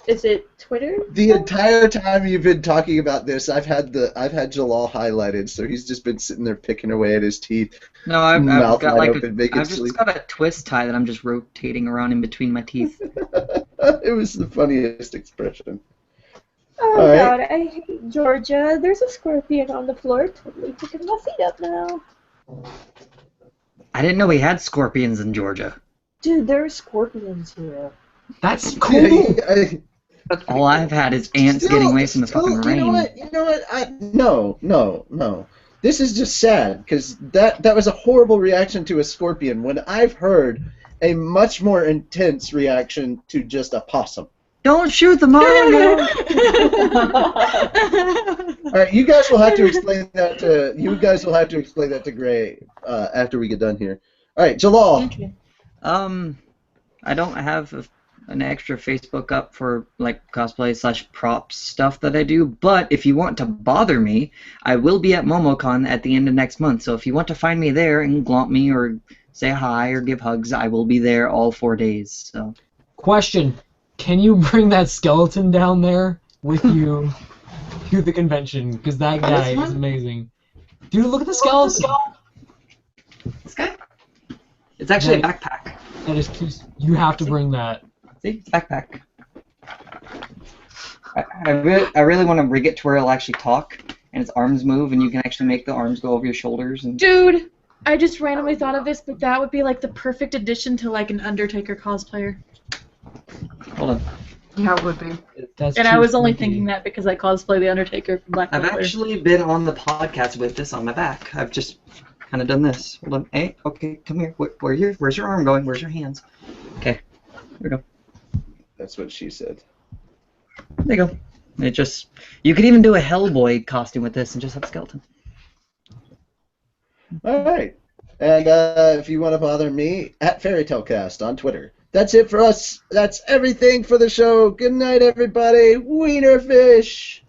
is it Twitter? The entire time you've been talking about this, I've had Jalal highlighted, so he's just been sitting there picking away at his teeth. No, I've mouth got wide like open, I've just got a twist tie that I'm just rotating around in between my teeth. It was the funniest expression. Oh, All right. God, I hate Georgia. There's a scorpion on the floor, totally picking my feet up now. I didn't know we had scorpions in Georgia. Dude, there are scorpions here. That's cool. All I've had is ants getting away from the fucking rain. You know what? No. This is just sad, because that was a horrible reaction to a scorpion when I've heard a much more intense reaction to just a possum. Don't shoot the Mario! All right, you guys will have to explain that to Gray after we get done here. All right, Jalal. Okay. I don't have an extra Facebook up for like cosplay / props stuff that I do, but if you want to bother me, I will be at MomoCon at the end of next month. So if you want to find me there and glomp me or say hi or give hugs, I will be there all 4 days. So. Question: can you bring that skeleton down there with you to the convention? Because that guy is amazing. Dude, look at the skeleton. This guy? It's actually a backpack. That is just, you have to bring that. See, backpack. I really want to rig it to where it'll actually talk and its arms move, and you can actually make the arms go over your shoulders. And Dude, I just randomly thought of this, but that would be like the perfect addition to like an Undertaker cosplayer. Hold on. Yeah, it would be. That's And I was only thinking that because I cosplay the Undertaker from Black I've Panther. actually been on the podcast with this on my back. I've just kind of done this. Hold on. Hey, okay, come here. Where's your arm going? Where's your hands? Okay, here we go. That's what she said. There you go. It just, you could even do a Hellboy costume with this and just have a skeleton. All right. And if you want to bother me, at FairyTaleCast on Twitter. That's it for us. That's everything for the show. Good night, everybody. Wienerfish.